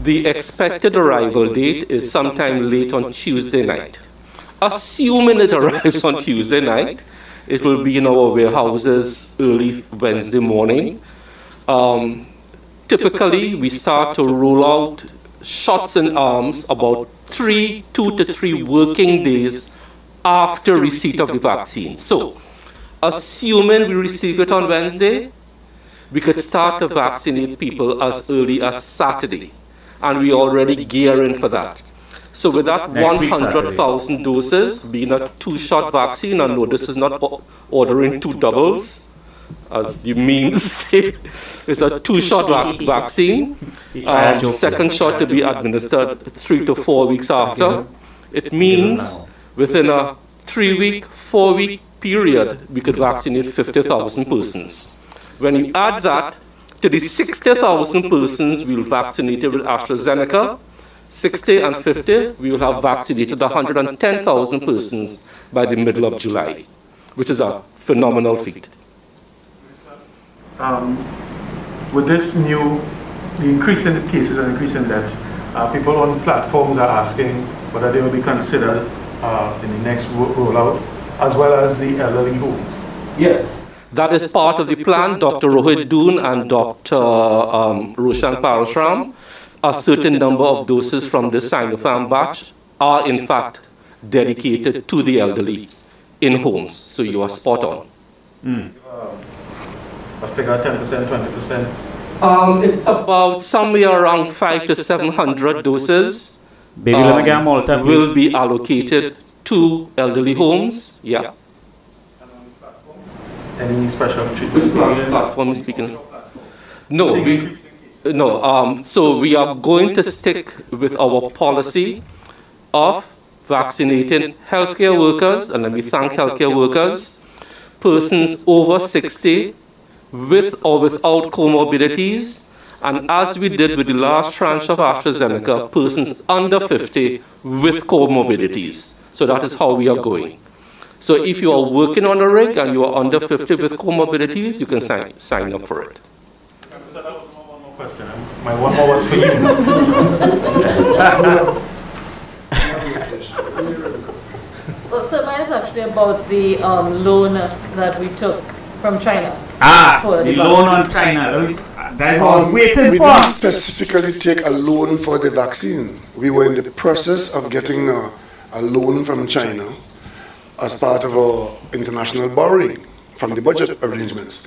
The expected arrival date is sometime late on Tuesday night. Assuming it arrives on Tuesday night, it will be in our warehouses early Wednesday morning. Typically, we start to roll out shots in arms about 2 to 3 working days after receipt of the vaccine. So, assuming we receive it on Wednesday, we could start to vaccinate people as early as Saturday. And we're already gearing for that. So with that Next week, 100,000 doses being a two-shot vaccine, and no, this is not ordering two doubles, as the memes say. It's a two-shot vaccine. Second shot to be administered 3 to 4 weeks after. It means within a 3-week, 4-week period, we could vaccinate 50,000 persons. When you add that to the 60,000 persons we will vaccinate with AstraZeneca, 60 and 50, we will have vaccinated 110,000 persons by the middle of July, which is a phenomenal feat. With this the increase in cases and increase in deaths, people on platforms are asking whether they will be considered in the next rollout, as well as the elderly homes. Yes. That is part of the plan. Dr. Rohit Doon and Dr. Roshan Parashram, a certain number of doses from this Sinopharm batch are in fact dedicated to the elderly in homes. So you are spot on. A figure 10%, 20%? It's about somewhere around 500 to 700 doses will be allocated to elderly homes. Yeah. Any special treatment? Which platform is speaking? No, so we are going to stick with our policy of vaccinating healthcare workers, and let me thank healthcare workers, persons over 60 with or without comorbidities, and as we did with the last tranche of AstraZeneca, persons under 50 with comorbidities. So that is how we are going. So if you are working on a rig and you are under 50 with comorbidities, you can sign up for it. Question. My one more was for you. Well, so mine is actually about the loan that we took from China. The loan on China. That's what I was waiting we for. didn't specifically take a loan for the vaccine. We were in the process of getting a loan from China as part of our international borrowing from the budget arrangements.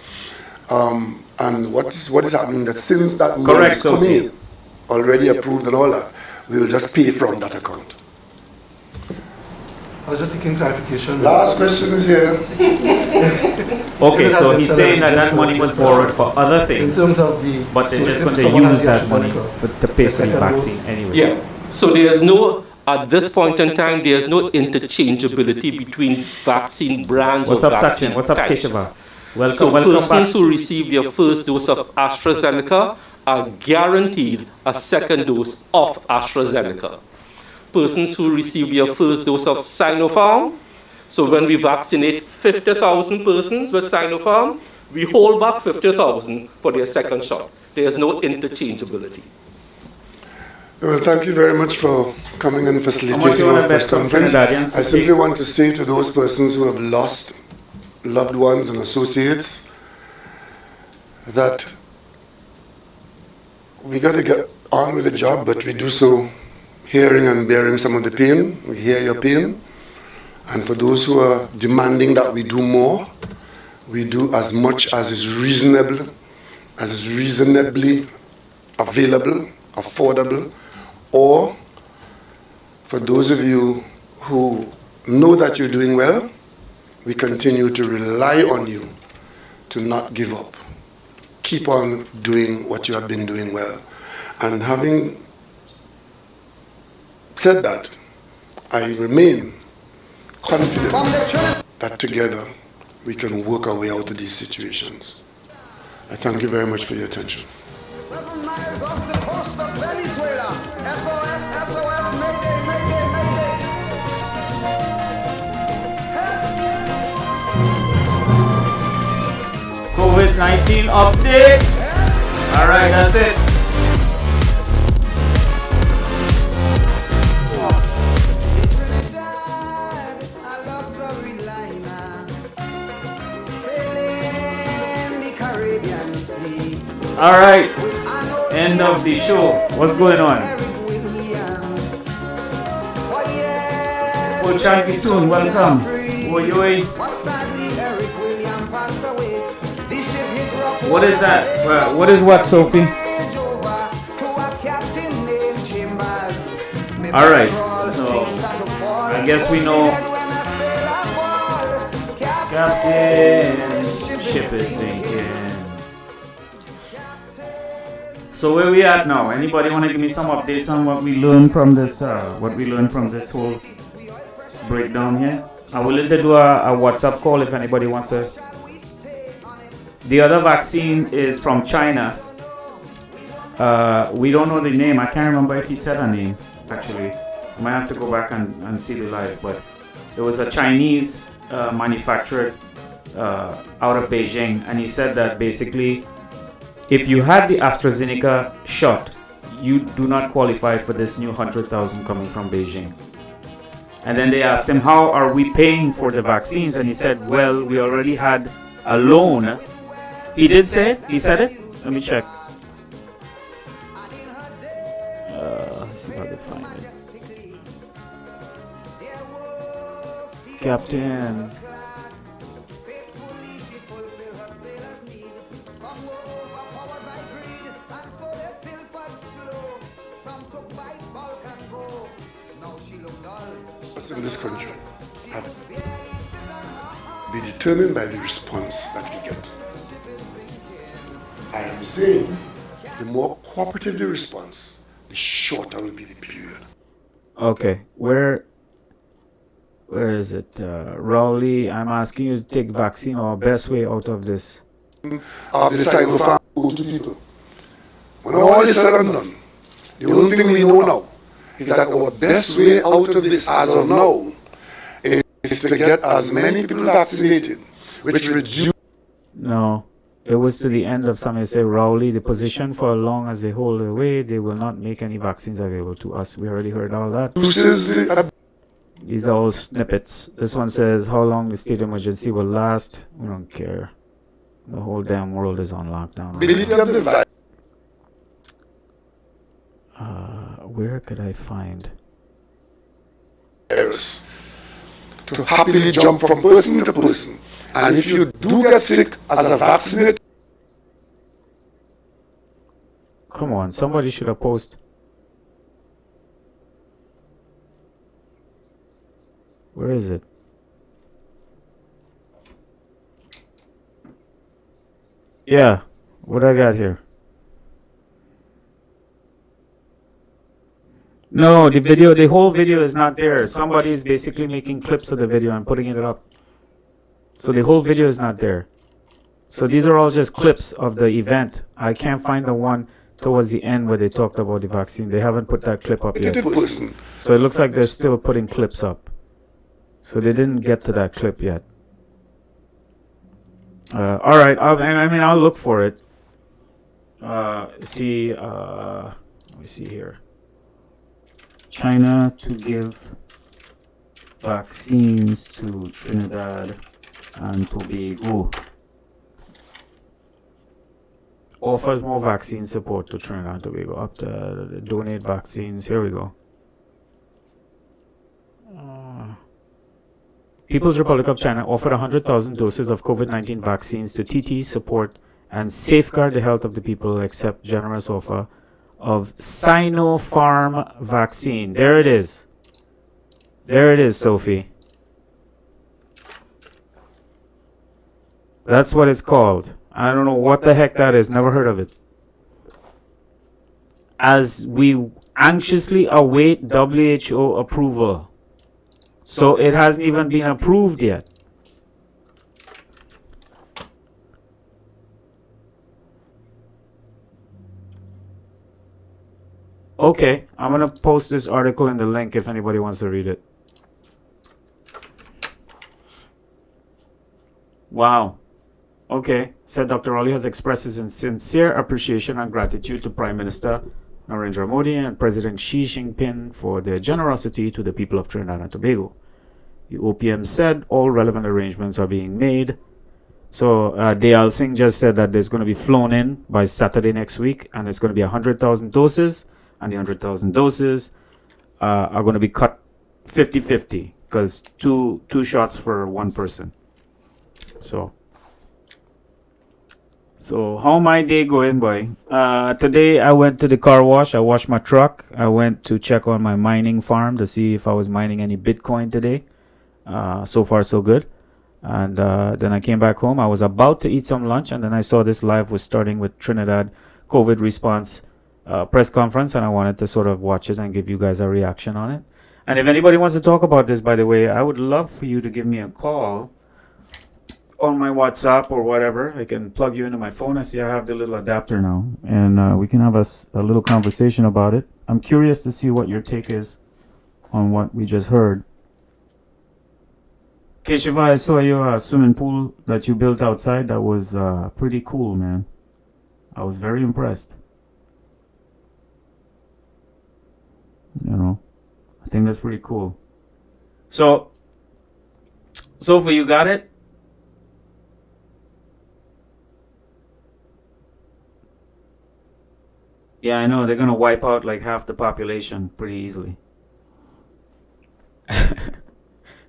And what is happening that since that money is coming in, already approved and all that, we will just pay from that account. I was just seeking clarification. Last question is here. Okay, so he's saying that money was borrowed for other things. In terms of the... But they're just going to use that money to pay for the vaccine anyway. Yes. So there's no, at this point in time, there's no interchangeability between vaccine brands or vaccine types. What's up, Keshava? So persons who receive their first dose of AstraZeneca are guaranteed a second dose of AstraZeneca. Persons who receive their first dose of Sinopharm, so when we vaccinate 50,000 persons with Sinopharm, we hold back 50,000 for their second shot. There is no interchangeability. Well, thank you very much for coming and facilitating our press conference. I simply want to say to those persons who have lost loved ones and associates that we got to get on with the job, but we do so hearing and bearing some of the pain. We hear your pain. And for those who are demanding that we do more, we do as much as is reasonable, as is reasonably available, affordable, or for those of you who know that you're doing well, we continue to rely on you to not give up. Keep on doing what you have been doing well. And having said that, I remain confident that together we can work our way out of these situations. I thank you very much for your attention. 7 miles off the coast of Venezuela. SOS, SOS, mayday, mayday, mayday. COVID-19 update. All right, that's it. All right, end of the show. What's going on? Oh, Chanky soon, welcome. Oi, oi. What is that? What is what, Sophie? All right. So I guess we know. Captain, ship is sinking. So where we at now? Anybody want to give me some updates on what we learned from this? What we learned from this whole breakdown here? I will let do a WhatsApp call if anybody wants to. The other vaccine is from China. We don't know the name. I can't remember if he said a name. Actually, I might have to go back and see the live. But it was a Chinese manufacturer out of Beijing, and he said that basically, if you had the AstraZeneca shot, you do not qualify for this new 100,000 coming from Beijing. And then they asked him, how are we paying for the vaccines? And he said, well, we already had a loan. He did say it? He said it? Let me check. Let's see if I can find it. Captain. In this country have be determined by the response that we get. I am saying the more cooperative the response, the shorter will be the period. Okay, where is it? Rowley, I'm asking you to take vaccine or best way out of this. Of the Sinopharm go to people. When all is said and done, the only thing we know now is that our best way out of this as of now is to get as many people vaccinated, which reduce. No, it was to the end of some. They say Rowley, the position for as long as they hold away, they will not make any vaccines available to us. We already heard all that. These are all snippets. This one says how long the state of emergency will last. We don't care. The whole damn world is on lockdown. Where could I find? To happily jump from person to person. And if you do get sick as a vaccinated. Come on, somebody should have posted. Where is it? Yeah, what I got here? No, the whole video is not there. Somebody is basically making clips of the video and putting it up. So the whole video is not there. So these are all just clips of the event. I can't find the one towards the end where they talked about the vaccine. They haven't put that clip up yet. So it looks like they're still putting clips up. So they didn't get to that clip yet. All right, I'll look for it. Let me see here. China to give vaccines to Trinidad and Tobago. Offers more vaccine support to Trinidad and Tobago. Up to donate vaccines. Here we go. People's Republic of China offered 100,000 doses of COVID-19 vaccines to TT support and safeguard the health of the people, accept generous offer of Sinopharm vaccine. There it is. There it is, Sophie. That's what it's called. I don't know what the heck that is. Never heard of it. As we anxiously await WHO approval. So it hasn't even been approved yet. Okay, I'm going to post this article in the link if anybody wants to read it. Wow. Okay, said Dr. Rowley has expressed his sincere appreciation and gratitude to Prime Minister Narendra Modi and President Xi Jinping for their generosity to the people of Trinidad and Tobago. The OPM said all relevant arrangements are being made. So Dayal Singh just said that there's going to be flown in by Saturday next week, and it's going to be 100,000 doses, and the 100,000 doses are going to be cut 50-50 because two shots for one person. So So how my day going, boy? Today I went to the car wash. I washed my truck. I went to check on my mining farm to see if I was mining any Bitcoin today. So far so good. And then I came back home. I was about to eat some lunch, and then I saw this live was starting with Trinidad COVID response press conference, and I wanted to sort of watch it and give you guys a reaction on it. And if anybody wants to talk about this, by the way, I would love for you to give me a call on my WhatsApp or whatever. I can plug you into my phone. I see I have the little adapter now, and we can have a little conversation about it. I'm curious to see what your take is on what we just heard. Keshiva, I saw your swimming pool that you built outside. That was pretty cool, man. I was very impressed. You know, I think that's pretty cool. So, Sophie, you got it? Yeah, I know. They're going to wipe out like half the population pretty easily.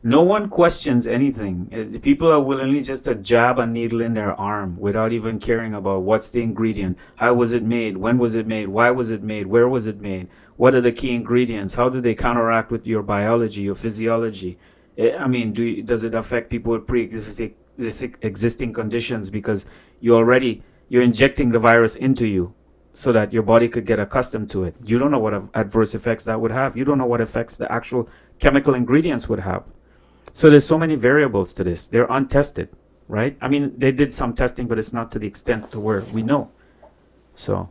No one questions anything. People are willingly just to jab a needle in their arm without even caring about what's the ingredient, how was it made, when was it made, why was it made, where was it made, what are the key ingredients, how do they counteract with your biology, your physiology. I mean, does it affect people with pre-existing conditions because you're injecting the virus into you so that your body could get accustomed to it. You don't know what adverse effects that would have. You don't know what effects the actual chemical ingredients would have. So there's so many variables to this. They're untested, right? I mean, they did some testing, but it's not to the extent to where we know. So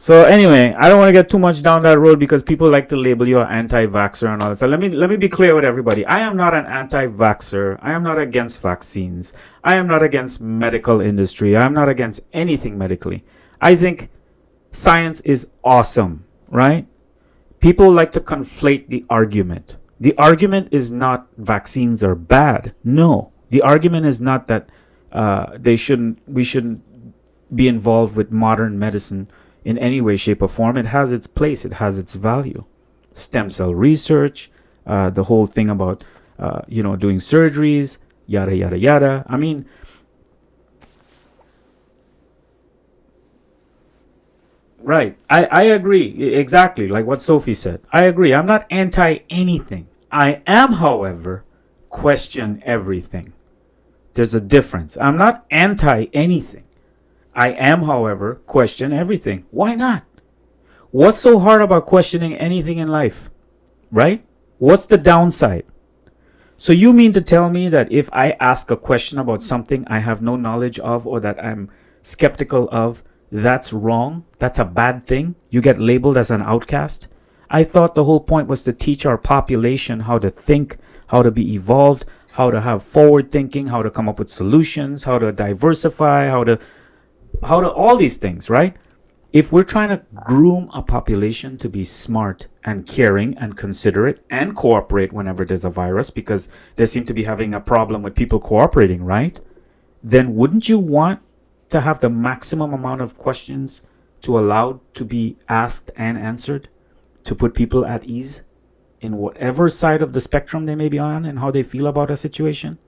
anyway, I don't want to get too much down that road because people like to label you an anti-vaxxer and all that. So let me be clear with everybody. I am not an anti-vaxxer. I am not against vaccines. I am not against medical industry. I am not against anything medically. I think science is awesome, right? People like to conflate the argument. The argument is not vaccines are bad. No, the argument is not that we shouldn't be involved with modern medicine in any way, shape, or form. It has its place. It has its value. Stem cell research, the whole thing about doing surgeries, yada yada yada. I mean, right. I agree exactly like what Sophie said. I agree. I'm not anti anything. I am, however, question everything. There's a difference. I'm not anti anything. I am, however, question everything. Why not? What's so hard about questioning anything in life? Right? What's the downside? So you mean to tell me that if I ask a question about something I have no knowledge of or that I'm skeptical of, that's wrong? That's a bad thing? You get labeled as an outcast? I thought the whole point was to teach our population how to think, how to be evolved, how to have forward thinking, how to come up with solutions, how to diversify, how to all these things, right? If we're trying to groom a population to be smart and caring and considerate and cooperate whenever there's a virus, because they seem to be having a problem with people cooperating, right? Then wouldn't you want to have the maximum amount of questions to allow to be asked and answered to put people at ease in whatever side of the spectrum they may be on and how they feel about a situation,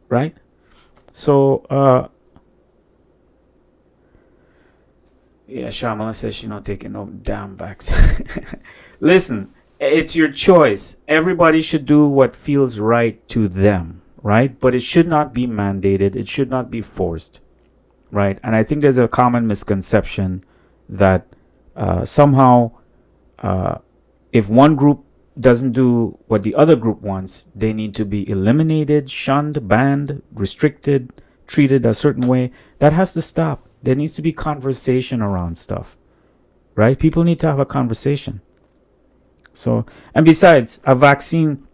right? So, yeah, Shamala says she's not taking no damn vaccine. Listen, it's your choice. Everybody should do what feels right to them, right? But it should not be mandated. It should not be forced, right? And I think there's a common misconception that somehow if one group doesn't do what the other group wants, they need to be eliminated, shunned, banned, restricted, treated a certain way. That has to stop. There needs to be conversation around stuff, right? People need to have a conversation. So, and besides, a vaccine,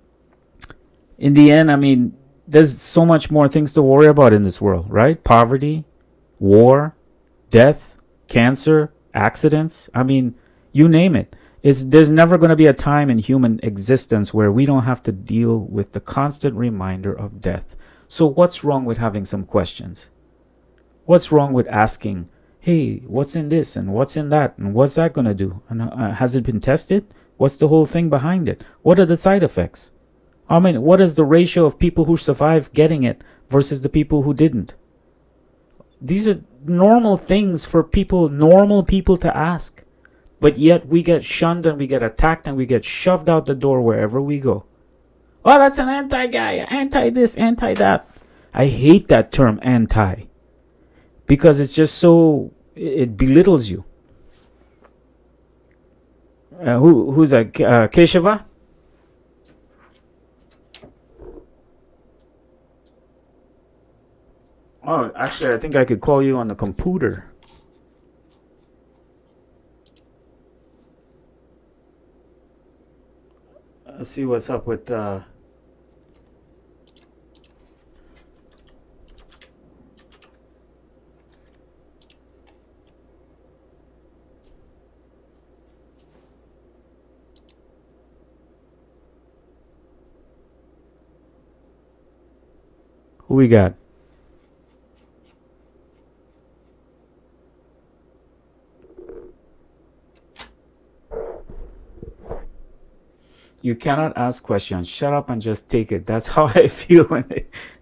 in the end, I mean, there's so much more things to worry about in this world, right? Poverty, war, death, cancer, accidents. I mean, you name it. There's never going to be a time in human existence where we don't have to deal with the constant reminder of death. So what's wrong with having some questions? What's wrong with asking, hey, what's in this and what's in that and what's that going to do? And has it been tested? What's the whole thing behind it? What are the side effects? I mean, what is the ratio of people who survived getting it versus the people who didn't? These are normal things for normal people to ask. But yet we get shunned and we get attacked and we get shoved out the door wherever we go. Oh, that's an anti-guy, anti this, anti that. I hate that term, anti. Because it's just so, it belittles you. Who's that? Keshava? Oh, actually, I think I could call you on the computer. Let's see what's up with... Who we got? You cannot ask questions. Shut up and just take it. That's how I feel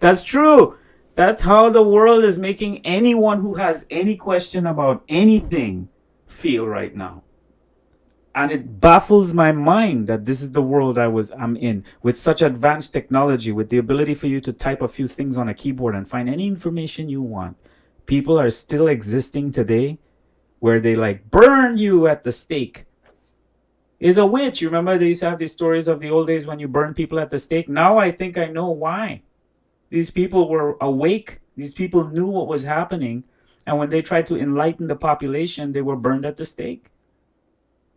that's true. That's how the world is making anyone who has any question about anything feel right now. And it baffles my mind that this is the world I'm in, with such advanced technology, with the ability for you to type a few things on a keyboard and find any information you want. People are still existing today where they like burn you at the stake. Is a witch. You remember they used to have these stories of the old days when you burn people at the stake? Now I think I know why. These people were awake. These people knew what was happening. And when they tried to enlighten the population, they were burned at the stake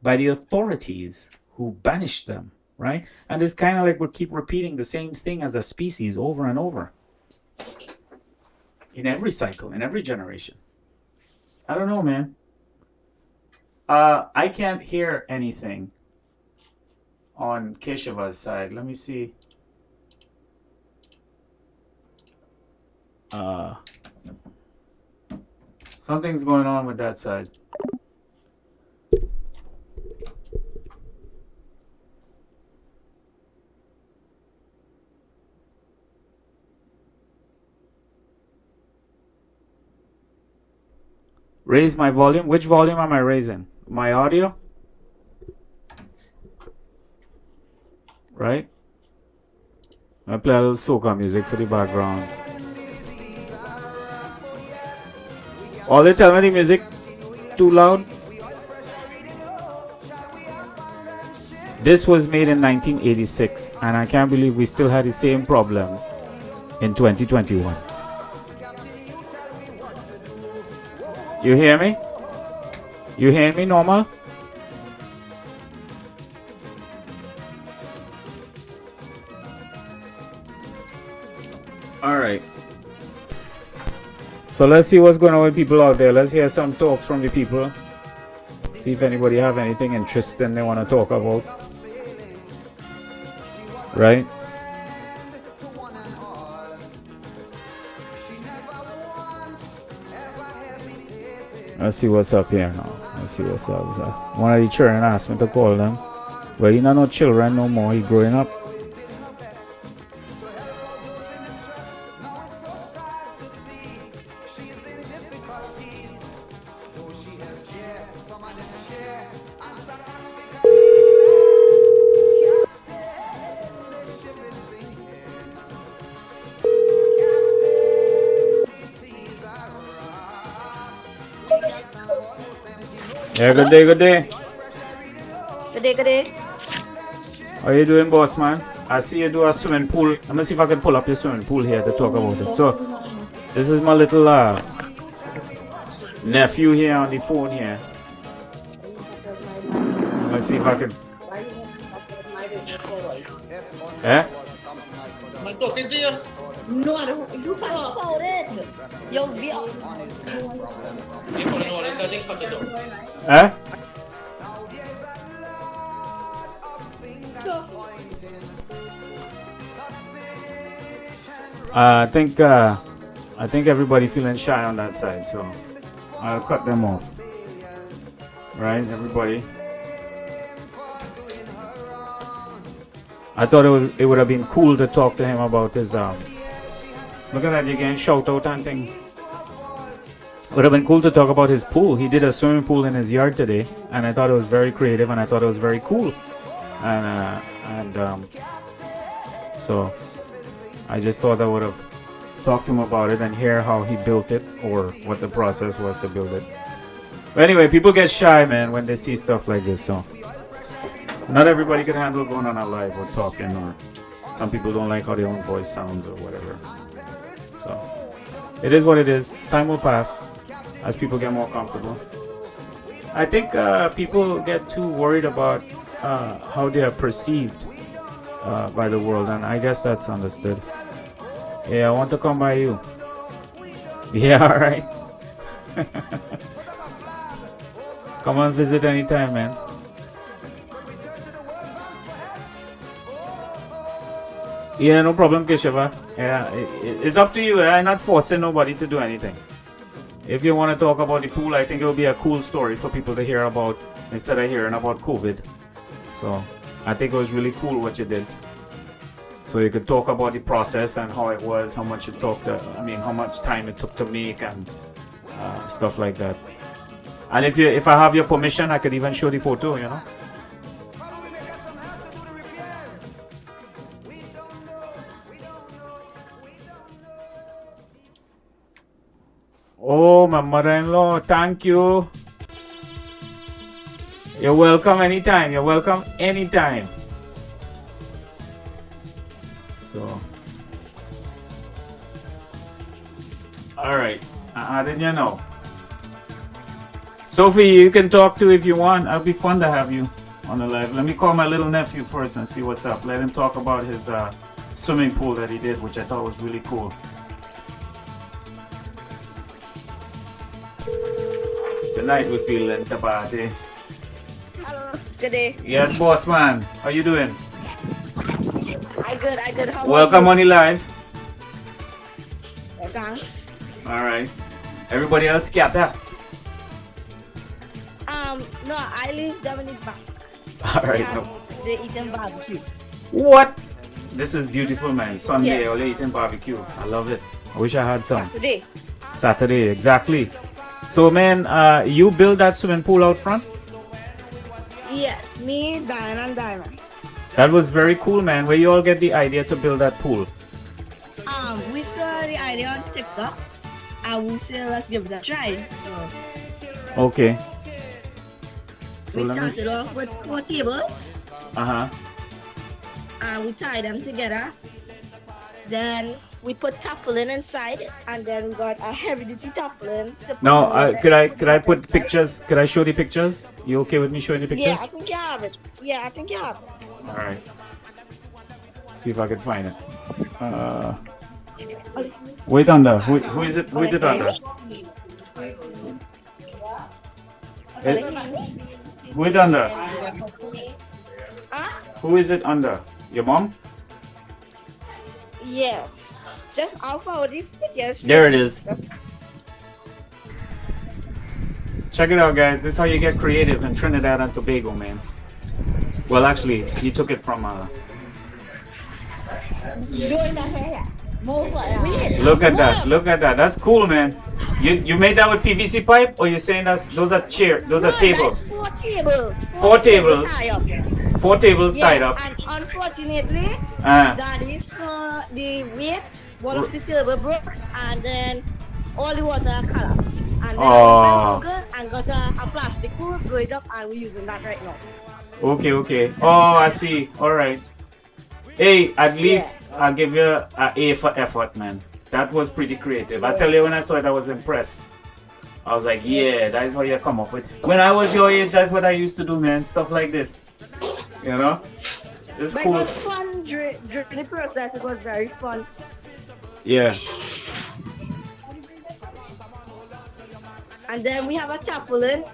by the authorities who banished them, right? And it's kind of like we keep repeating the same thing as a species over and over. In every cycle, in every generation. I don't know, man. I can't hear anything on Keshava's side. Let me see. Something's going on with that side. Raise my volume. Which volume am I raising? My audio? Right? I play a little soca music for the background. All they tell me the music too loud. This was made in 1986, and I can't believe we still had the same problem in 2021. You hear me? You hear me normal? Alright. So let's see what's going on with people out there. Let's hear some talks from the people. See if anybody have anything interesting they want to talk about. Right? Let's see what's up here now. Let's see what's up. One of the children asked me to call them. Well, he not no children no more. He growing up. Yeah, good day, good day. Good day, good day. How you doing, boss man? I see you do a swimming pool. Let me see if I can pull up your swimming pool here to talk about it. So, this is my little nephew here on the phone here. Let me see if I can... Eh? Am I talking to you? No, I don't. You can't hold it. Yo, Eh? I think everybody feeling shy on that side, so I'll cut them off. Right, everybody. I thought it would have been cool to talk to him about his look at that, you getting shout out and thing. Would have been cool to talk about his pool. He did a swimming pool in his yard today, and I thought it was very creative, and I thought it was very cool. So I just thought I would have talked to him about it and hear how he built it or what the process was to build it. But anyway, people get shy, man, when they see stuff like this. So not everybody can handle going on a live or talking, or some people don't like how their own voice sounds or whatever. So it is what it is. Time will pass as people get more comfortable. I think people get too worried about how they are perceived by the world, and I guess that's understood. Yeah, I want to come by you. Yeah, alright. Come and visit anytime, man. Yeah, no problem, Keshava. Yeah, it's up to you. I'm not forcing nobody to do anything. If you want to talk about the pool, I think it will be a cool story for people to hear about instead of hearing about COVID. So I think it was really cool what you did. So you could talk about the process and how it was, how much it took how much time it took to make and stuff like that. And if I have your permission, I could even show the photo, you know. Oh, my mother-in-law, thank you. You're welcome anytime. You're welcome anytime. So, all right, I didn't you know. Sophie, you can talk to if you want. It'll be fun to have you on the live. Let me call my little nephew first and see what's up. Let him talk about his swimming pool that he did, which I thought was really cool. Tonight we feeling the party. Hello, good day. Yes, boss man. How you doing? I good. How Welcome on the live. Thanks. All right. Everybody else scatter. No, I leave Dominic back. All right. No. They eating barbecue. What? This is beautiful, man. Sunday, Yeah. all eating barbecue. I love it. I wish I had some. Saturday, exactly. So, man, you built that swimming pool out front? Yes, me, Diana, and Diamond. That was very cool, man. Where you all get the idea to build that pool? We saw the idea on TikTok, and we said let's give it a try. So Okay. So we let started me. off with 4 tables, and we tied them together. Then we put tarpaulin inside, and then we got a heavy-duty tarpaulin. No, could I put pictures? Could I show the pictures? You okay with me showing the pictures? Yeah, I think you have it. All right. See if I can find it. Wait under. Who is it? Who is it under? Who is it under? Who is it under? Your mom? Yeah. Just alpha the pictures. There it is. Check it out, guys. This is how you get creative in Trinidad and Tobago, man. Well, actually, he took it from. Look at that! Look at that! That's cool, man. You made that with PVC pipe, or you saying those are tables? 4 tables. 4 tables. 4 tables tied up. And unfortunately, Daddy saw the weight. One of the table broke, and then all the water collapsed. And then I went and got a plastic pool, blow it up, and we're using that right now. Okay. Oh, I see. All right. Hey, at least I'll give you an A for effort, man. That was pretty creative. I tell you, when I saw it, I was impressed. I was like, yeah, that is what you come up with. When I was your age, that's what I used to do, man. Stuff like this. You know? It's cool. It was fun during the process. It was very fun. Yeah. And then we have a tarpaulin,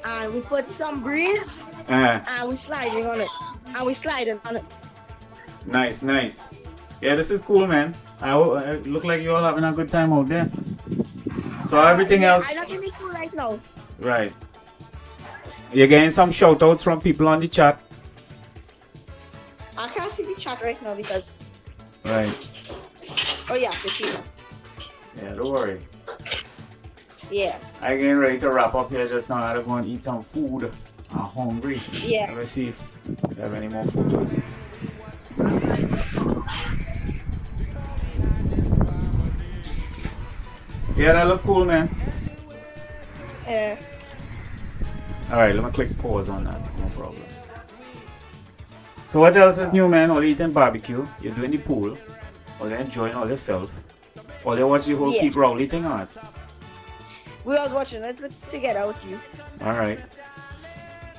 and we put some breeze, and we sliding on it. Nice. Yeah, this is cool, man. It look like you all having a good time out there. So everything else. I'm not in the pool right now. Right. You're getting some shout outs from people on the chat. I can't can't see the chat right now because. Right. Oh yeah, the see. Yeah, don't worry. Yeah. I getting ready to wrap up here just now. I gotta go and eat some food. I'm hungry. Yeah. Let me see if we have any more photos. Yeah, that look cool, man. Yeah. Alright, let me click pause on that. No problem. So what else is new, man? All you eating barbecue, you're doing the pool, or you're enjoying all yourself, or you watch the whole Keep Rowley thing on it. We was watching it together with you. Alright.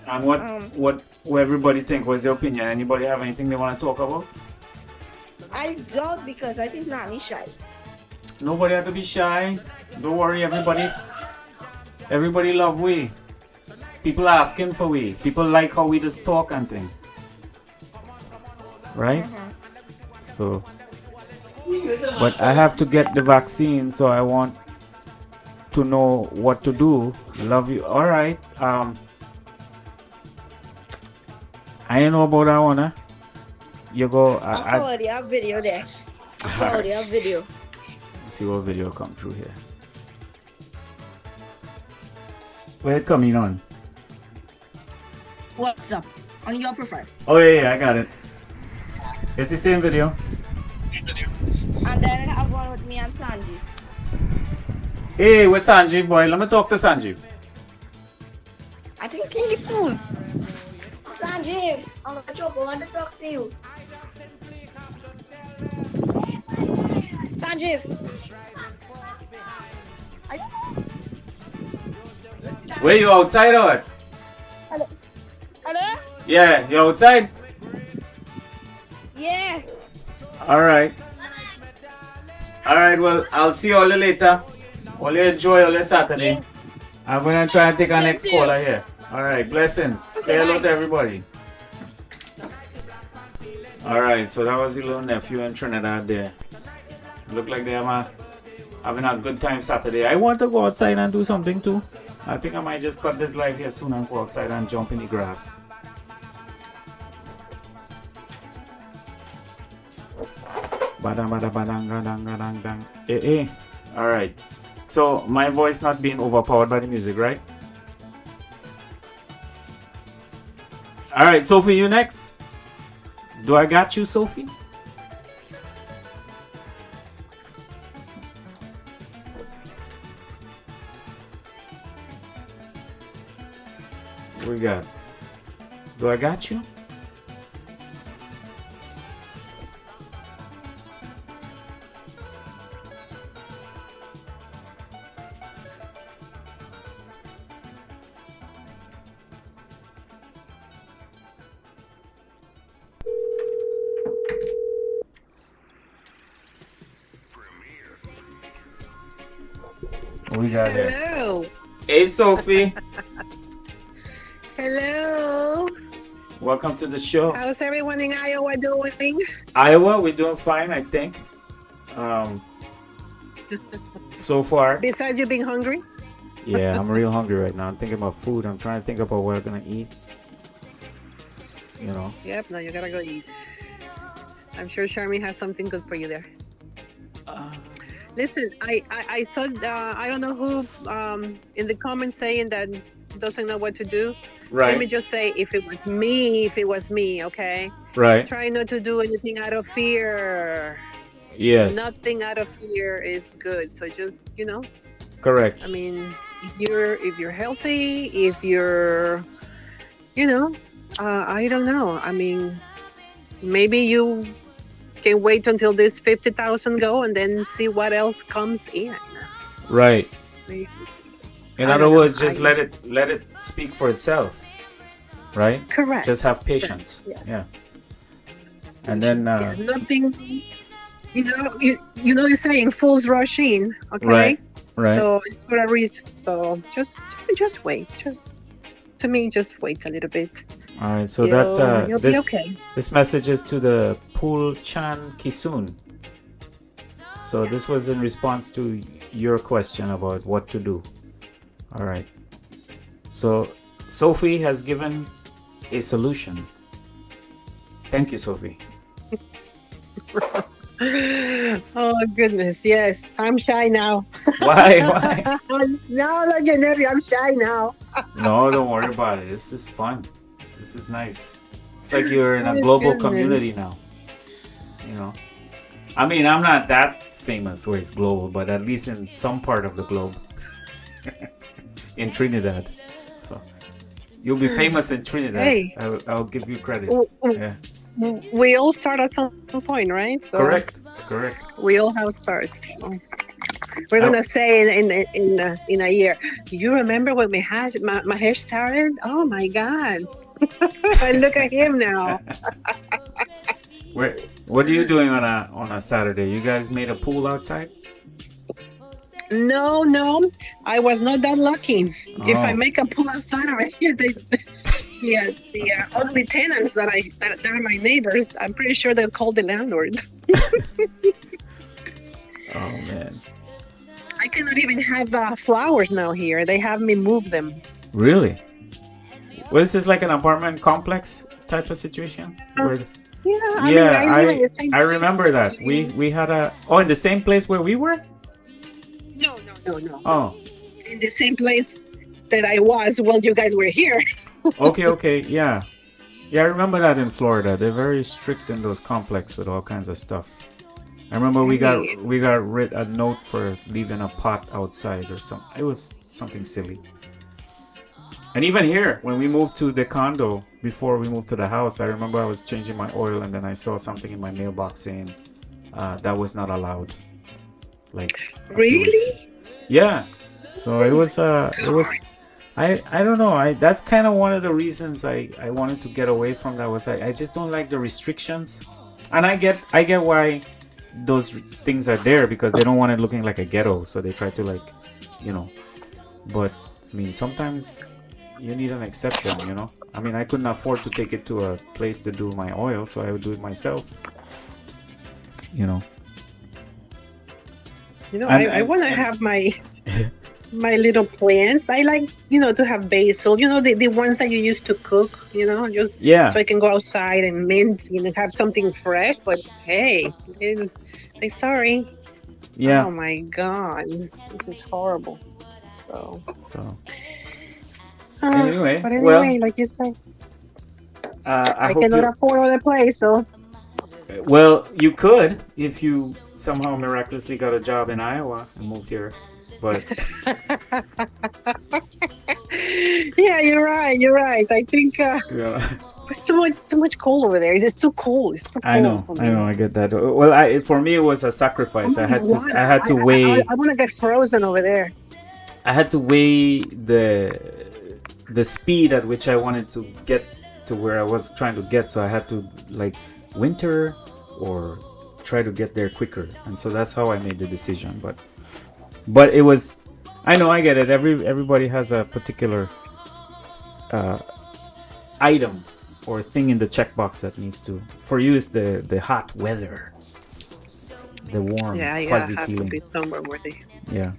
And what everybody think? What's your opinion? Anybody have anything they want to talk about? I don't because I think Nani's shy. Nobody have to be shy. Don't worry, everybody love we. People asking for we. People like how we just talk and thing. Right? So, but I have to get the vaccine, so I want to know what to do. Love you. All right. I ain't know about that one, huh? You go. I already have video there. I already have video. Let's see what video come through here. Where it coming on? What's up? On your profile. Oh yeah, I got it. It's the same video. And then I have one with me and Sanjeev. Hey, where's Sanjeev, boy? Let me talk to Sanjeev. I think in the pool. Sanjeev, I'm gonna I want to talk to you. Sanjeev. Where you outside or what? Hello? Hello? Yeah, you outside? Yeah. Alright. Alright, well, I'll see you all later. All you enjoy all your Saturday. Yeah. I'm gonna try and take our next caller here. Alright, blessings. Okay, say hello to everybody. Alright, so that was the little nephew in Trinidad there. Look like they're having a good time Saturday. I want to go outside and do something too. I think I might just cut this live here soon and go outside and jump in the grass. Badang badang badang gadang gadang dang. Eh. Alright. So my voice not being overpowered by the music, right? Alright, Sophie, you next. Do I got you, Sophie? We got. Do I got you? We got it. Hello. Hey, Sophie. Hello. Welcome to the show. How's everyone in Iowa doing? Iowa, we're doing fine, I think. So far. Besides you being hungry? Yeah, I'm real hungry right now. I'm thinking about food. I'm trying to think about what I'm gonna eat. You know. Yep. No, you gotta go eat. I'm sure Charmy has something good for you there. Listen, I saw I don't know who in the comments saying that doesn't know what to do. Right. Let me just say, if it was me, okay? Right. Try not to do anything out of fear. Yes. Nothing out of fear is good. So just, Correct. I mean, if you're healthy, if you're, I don't know. I mean, maybe you can wait until this 50,000 go and then see what else comes in. Right. Maybe. In other words, just let it speak for itself, right? Correct. Just have patience. Correct. Yes. Yeah. And then nothing. You know the saying, fools rush in. Okay. Right. So it's for a reason. So just wait. Just wait a little bit. All right. So you'll be okay. This message is to the Pool Chan Kisun. So this was in response to your question about what to do. All right. So Sophie has given a solution. Thank you, Sophie. Oh goodness, yes. I'm shy now. Why? Why? No, legendary. I'm shy now. No, don't worry about it. This is fun. This is nice. It's like you're in a Oh global goodness. community now. You know. I mean, I'm not that famous where it's global, but at least in some part of the globe. In Trinidad. So you'll be famous in Trinidad. Hey. I'll give you credit. Yeah. We all start at some point, right? So Correct. we all have starts. So we're gonna say in a year. Do you remember when Mahesh started? Oh my God! And look at him now. What are you doing on a Saturday? You guys made a pool outside? No, I was not that lucky. If I Oh. make a pull outside over here, the ugly tenants that are my neighbors, I'm pretty sure they'll call the landlord. Oh man. I cannot even have flowers now here. They have me move them. Really? Was this like an apartment complex type of situation? Where- Yeah, I mean, I live in the same I remember that. We had in the same place where we were? No. Oh. In the same place that I was while you guys were here. Okay, yeah. Yeah, I remember that in Florida. They're very strict in those complexes with all kinds of stuff. I remember we got a note for leaving a pot outside or something. It was something silly. And even here, when we moved to the condo, before we moved to the house, I remember I was changing my oil and then I saw something in my mailbox saying that was not allowed. Like really? Yeah. So it was I don't know. That's kind of one of the reasons I wanted to get away from that was I just don't like the restrictions. And I get why those things are there because they don't want it looking like a ghetto, so they try to but I mean sometimes you need an exception, I mean I couldn't afford to take it to a place to do my oil, so I would do it myself. I want to have my little plants. I like, to have basil, the ones that you used to cook, just so I can go outside and mint, have something fresh. But hey, sorry. Yeah. Oh my God, this is horrible. So. Anyway, but anyway, like you said, I cannot afford other place, so. Well, you could if you somehow miraculously got a job in Iowa and moved here, but yeah, you're right. I think it's too much cold over there. It's too cold. It's too cold. I know. I get that. Well, for me it was a sacrifice. I had to weigh. I want to get frozen over there. I had to weigh the speed at which I wanted to get to where I was trying to get. So I had to winter or try to get there quicker, and so that's how I made the decision. But it was, I know, I get it. Everybody has a particular item or thing in the checkbox that needs to. For you, it's the hot weather, the warm, fuzzy have feeling. To be somewhere where Yeah.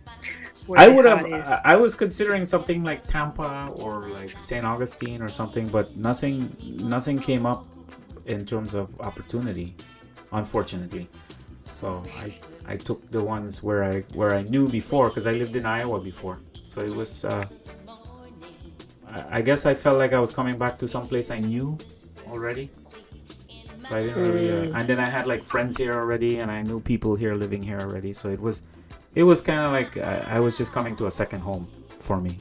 where I the would hot have. is. I was considering something like Tampa or like St. Augustine or something, but nothing came up in terms of opportunity, unfortunately. So I took the ones where I knew before because I lived in Iowa before. So it was. I guess I felt like I was coming back to some place I knew already. So I didn't really. And then I had friends here already, and I knew people here living here already. So it was kind of like I was just coming to a second home for me.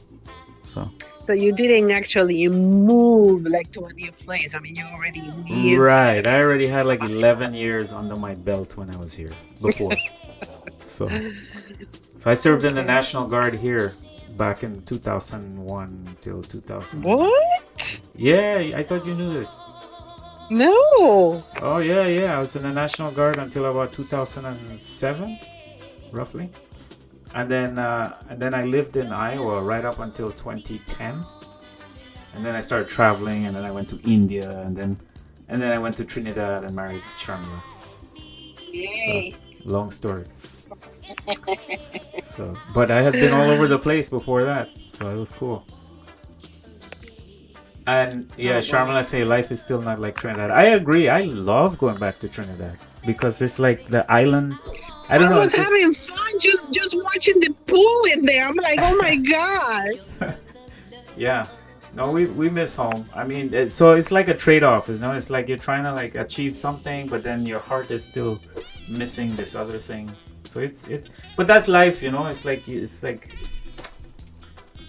So you didn't actually move to a new place. I mean, you already knew. Right. I already had 11 years under my belt when I was here before. So I served in the National Guard here back in 2001 till 2000. What? Yeah, I thought you knew this. No. Oh yeah. I was in the National Guard until about 2007, roughly. And then I lived in Iowa right up until 2010, and then I started traveling, and then I went to India, and then I went to Trinidad and married Sharmila. Yay! So, long story. But I had been all over the place before that, so it was cool. And yeah, Sharmila say life is still not like Trinidad. I agree. I love going back to Trinidad because it's like the island. I don't know. I was having fun just watching the pool in there. I'm like, oh my god. Yeah. No, we miss home. I mean, so it's like a trade-off, you know. It's like you're trying to like achieve something, but then your heart is still missing this other thing. So but that's life, you know.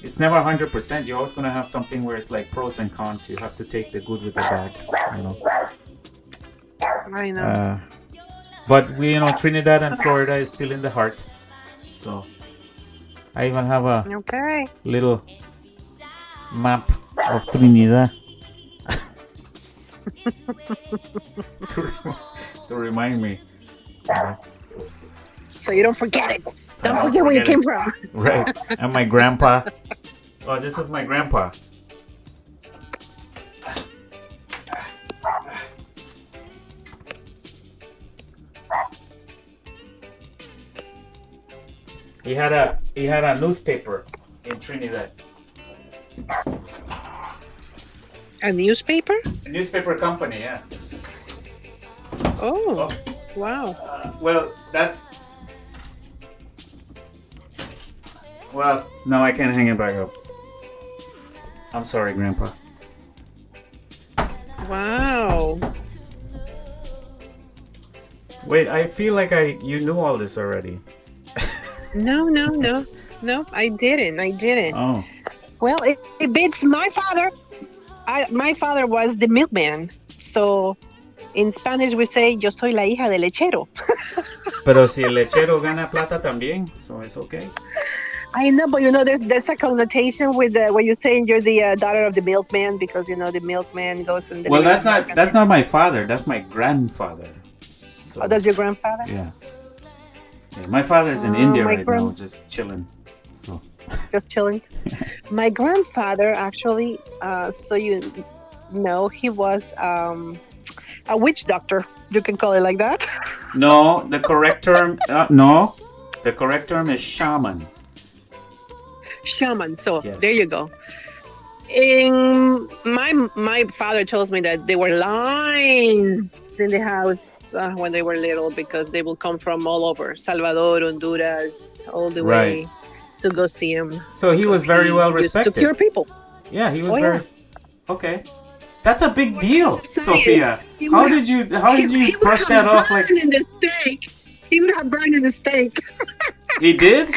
It's never 100%. You're always gonna have something where it's like pros and cons. You have to take the good with the bad, you know. I know. But Trinidad and Florida is still in the heart. So I even have a little map of Trinidad to remind me. So you don't forget it. Don't forget where you came from. Right. And my grandpa. Oh, this is my grandpa. He had a newspaper in Trinidad. A newspaper? A newspaper company, yeah. Oh. Wow. Well, no, I can't hang it back up. I'm sorry, Grandpa. Wow. Wait, I feel like you knew all this already. No, I didn't. Oh. Well, it beats my father. My father was the milkman. So in Spanish we say, yo soy la hija del lechero. Pero si el lechero gana plata también, so it's okay. I know, but there's a connotation with when you're saying you're the daughter of the milkman because the milkman goes and. Well, that's not my father. That's my grandfather. So, that's your grandfather. Yeah. My father's in India right now, just chilling. So. Just chilling. My grandfather actually, so he was a witch doctor. You can call it like that. No, the correct term. The correct term is shaman. Shaman. So yes. There you go. In my father told me that there were lines in the house when they were little because they will come from all over Salvador, Honduras, all the way to go see him. So he was very well respected. To cure people. Yeah, he was very okay. That's a big deal, Sophia. How did you brush that off like? In the steak. He would have burned in the steak. He did?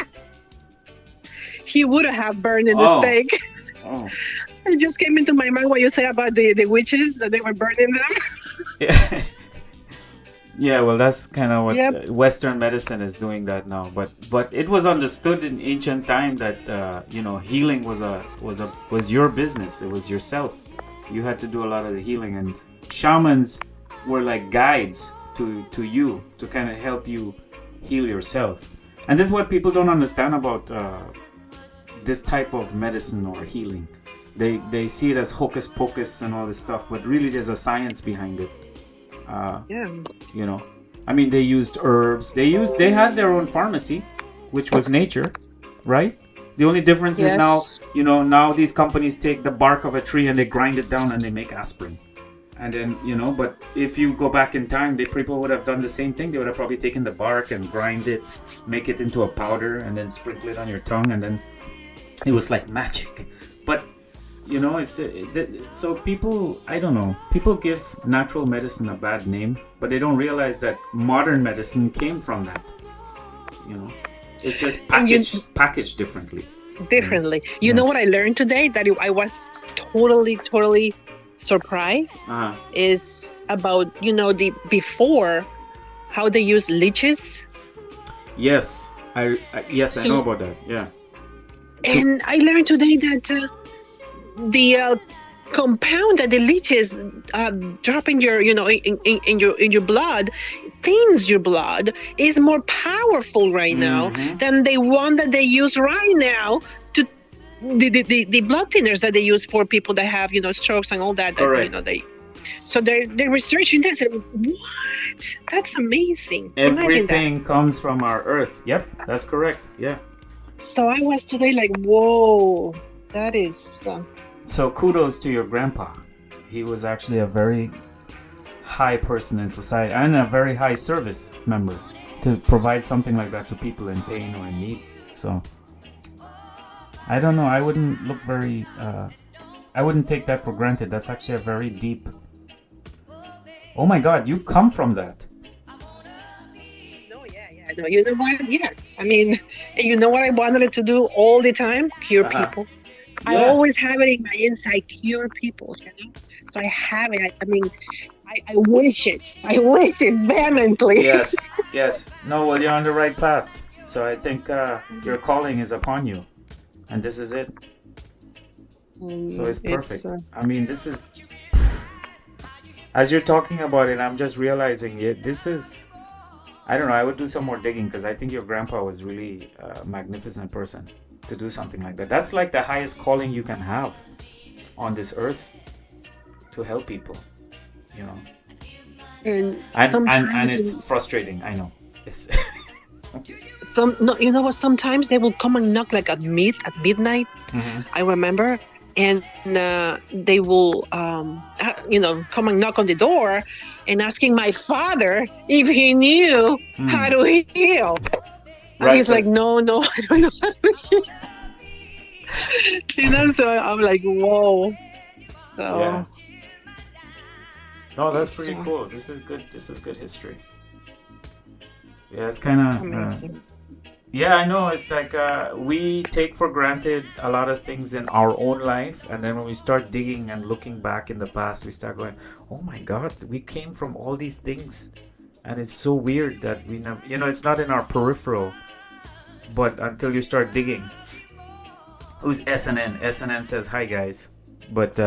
He would have burned in the steak. Oh. It just came into my mind what you say about the witches, that they were burning them. Yeah. Yeah, well, that's kind of what Western medicine is doing that now. But it was understood in ancient time that healing was your business. It was yourself. You had to do a lot of the healing, and shamans were like guides to you to kind of help you heal yourself. And this is what people don't understand about this type of medicine or healing. They see it as hocus pocus and all this stuff, but really there's a science behind it. I mean, they used herbs. They had their own pharmacy, which was nature, right? The only difference is now these companies take the bark of a tree and they grind it down and they make aspirin. And then, but if you go back in time, people would have done the same thing. They would have probably taken the bark and grind it, make it into a powder, and then sprinkle it on your tongue, and then it was like magic. But so people, I don't know, people give natural medicine a bad name, but they don't realize that modern medicine came from that. It's just packaged differently. You know what I learned today that I was totally surprised is about the before how they use leeches. Yes, I know about that. Yeah. And I learned today that the compound that the leeches drop in your in your blood thins your blood is more powerful right now than the one that they use right now to the blood thinners that they use for people that have strokes and all that. So they're researching that. What? That's amazing. Everything comes from our earth. Yep, that's correct. Yeah. So I was today like, whoa, that is So kudos to your grandpa. He was actually a very high person in society and a very high service member to provide something like that to people in pain or in need. So I don't know. I wouldn't look very. I wouldn't take that for granted. That's actually a very deep. Oh my God! You come from that. No, yeah. No, you know what? Yeah. I mean, you know what I wanted to do all the time? Cure people. I always have it in my inside. Cure people. You know. So I have it. I mean, I wish it. I wish it vehemently. Yes. Yes. No. Well, you're on the right path. So I think your calling is upon you. And this is it. So it's perfect. I mean, this is... As you're talking about it, I'm just realizing it. This is... I don't know, I would do some more digging because I think your grandpa was really a magnificent person to do something like that. That's like the highest calling you can have on this earth, to help people, you know. And it's frustrating, I know. It's you know what? Sometimes they will come and knock like at midnight. I remember, and they will, come and knock on the door, and asking my father if he knew how to heal. And he's like, no, I don't know how to heal. You know, so I'm like, whoa. So. Yeah. No, that's pretty cool. This is good. This is good history. Yeah, it's kind of... yeah, I know. It's like we take for granted a lot of things in our own life. And then when we start digging and looking back in the past, we start going, oh my God, we came from all these things. And it's so weird that we never... You know, it's not in our peripheral. But until you start digging. Who's SNN? SNN says, hi guys. But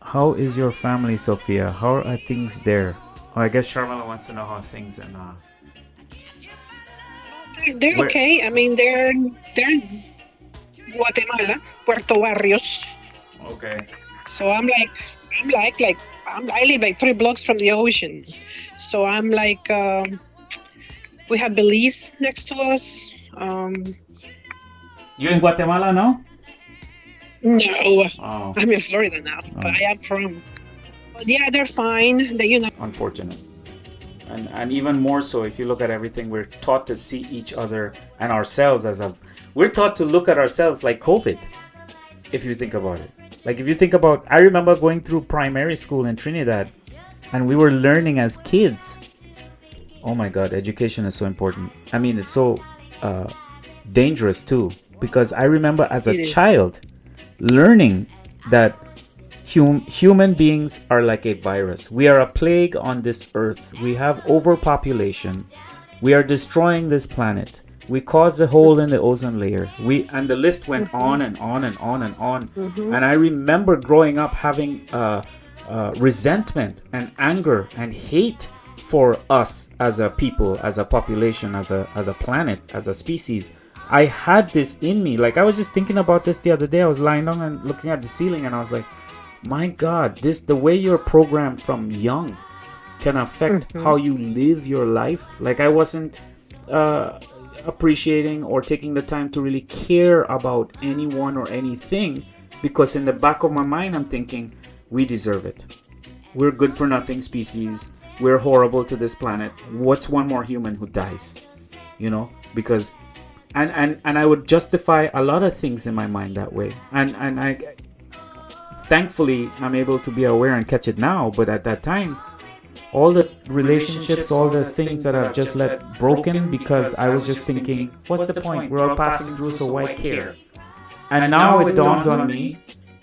how is your family, Sophia? How are things there? Oh, I guess Sharmila wants to know how things in... They're okay. I mean, they're Guatemala, Puerto Barrios. Okay. So I live like 3 blocks from the ocean. So I'm like, we have Belize next to us. You in Guatemala now? No, oh. I'm in Florida now, but I am from. But yeah, they're fine. Unfortunate. And even more so, if you look at everything, we're taught to see each other and ourselves we're taught to look at ourselves like COVID, if you think about it. Like if you think about, I remember going through primary school in Trinidad, and we were learning as kids. Oh my God, education is so important. I mean, it's so dangerous too, because I remember as a child learning that human beings are like a virus. We are a plague on this earth. We have overpopulation. We are destroying this planet. We caused a hole in the ozone layer. And the list went on and on and on and on. And I remember growing up having resentment and anger and hate for us as a people, as a population, as a planet, as a species. I had this in me. Like I was just thinking about this the other day. I was lying down and looking at the ceiling, and I was like, my God, the way you're programmed from young can affect how you live your life. Like I wasn't appreciating or taking the time to really care about anyone or anything, because in the back of my mind I'm thinking, we deserve it. We're good for nothing species. We're horrible to this planet. What's one more human who dies? You know, because and I would justify a lot of things in my mind that way. And I thankfully I'm able to be aware and catch it now, but at that time all the relationships, all the things that I've just let broken because I was just thinking, what's the point? We're all passing through, so why care? And now it dawns on me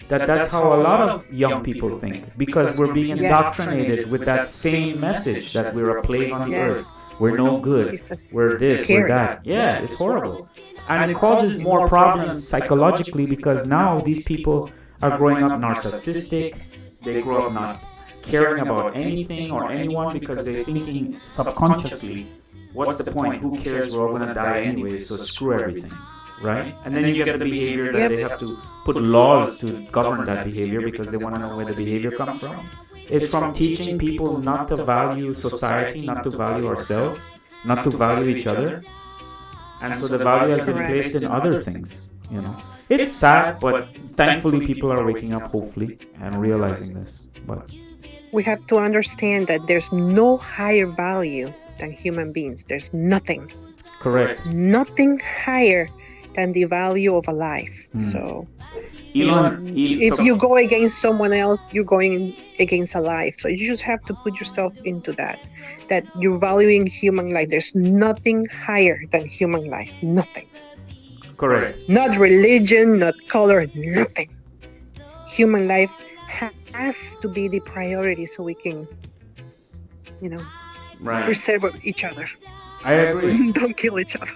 that's how a lot of young people think, because we're being indoctrinated with that same message that we're a plague on the earth. We're no good. We're this, we're that. Yeah, it's horrible. And it causes more problems psychologically, because now these people are growing up narcissistic. They grow up not caring about anything or anyone, because they're thinking subconsciously, what's the point? Who cares? We're all going to die anyway, so screw everything. Right? And then you get the behavior that they have to put laws to govern that behavior, because they want to know where the behavior comes from. It's from teaching people not to value society, not to value ourselves, not to value each other. And so the value has been placed in other things. You know, it's sad, but thankfully people are waking up, hopefully, and realizing this. But we have to understand that there's no higher value than human beings. There's nothing. Correct. Nothing higher than the value of a life. So if you go against someone else, you're going against a life. So you just have to put yourself into that you're valuing human life. There's nothing higher than human life. Nothing. Correct. Not religion, not color, nothing. Human life has to be the priority so we can, preserve each other. I agree. Don't kill each other.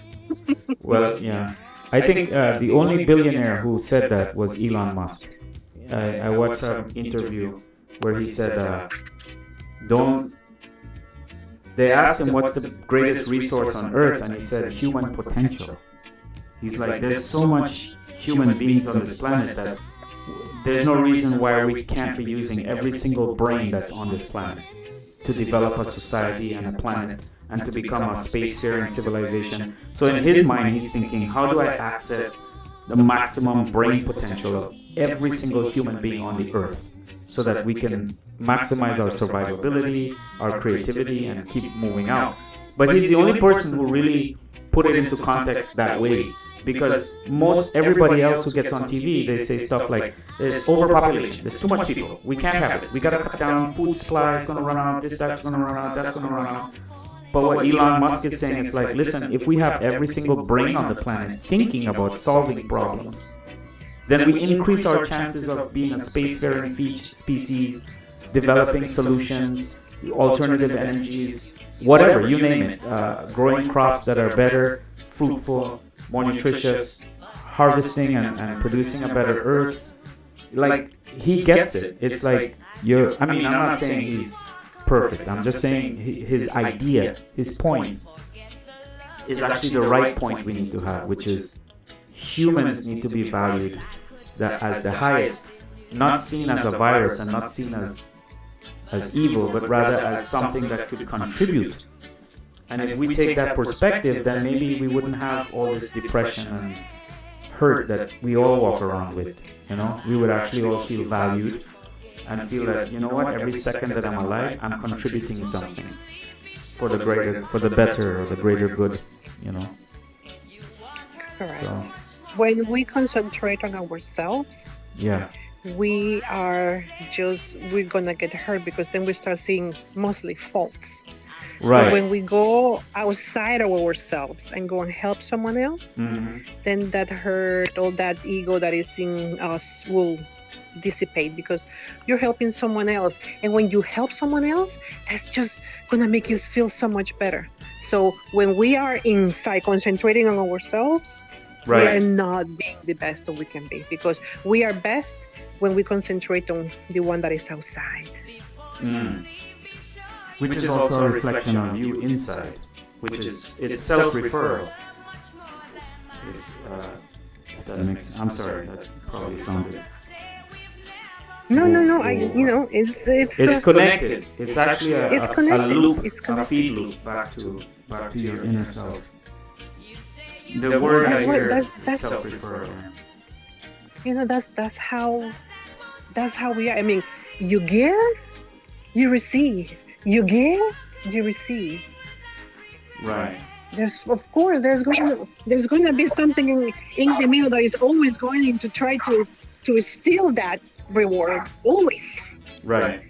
Well, yeah. I think the only billionaire who said that was Elon Musk. I watched an interview where he said, they asked him what's the greatest resource on Earth, and he said human potential. He's like, there's so much human beings on this planet that there's no reason why we can't be using every single brain that's on this planet to develop a society and a planet and to become a spacefaring civilization. So in his mind, he's thinking, how do I access the maximum brain potential of every single human being on the Earth so that we can maximize our survivability, our creativity, and keep moving out. But he's the only person who really put it into context that way. Because everybody else who gets on TV, they say stuff like, there's overpopulation, there's too much people, we can't have it, we gotta cut down, food supply is gonna run out, that's gonna run out, that's gonna run out. But what Elon Musk is saying is like, listen, if we have every single brain on the planet thinking about solving problems, then we increase our chances of being a spacefaring species, developing solutions, alternative energies, whatever, you name it, growing crops that are better, fruitful, more nutritious, harvesting and producing a better earth. Like, he gets it. It's like, I'm not saying he's perfect. I'm just saying his idea, his point, is actually the right point we need to have, which is humans need to be valued as the highest, not seen as a virus and not seen as evil, but rather as something that could contribute. And if we take that perspective, then maybe we wouldn't have all this depression and hurt that we all walk around with. We would actually all feel valued and feel that, every second that I'm alive, I'm contributing something for the better or the greater good, Correct. So, when we concentrate on ourselves, we're gonna get hurt, because then we start seeing mostly faults. Right. But when we go outside of ourselves and go and help someone else, then that hurt, all that ego that is in us will dissipate, because you're helping someone else. And when you help someone else, that's just gonna make you feel so much better. So when we are inside concentrating on ourselves, we are not being the best that we can be, because we are best when we concentrate on the one that is outside. Which is also a reflection on you inside, it's self-referral. I'm sorry, that probably sounded. No. It's connected. It's actually a loop, it's a feed loop back to your inner self. The word I hear is self-referral. That's how we are. I mean, you give, you receive. You give, you receive. Right. There's going to be something in the middle that is always going to try to steal that reward. Always. Right.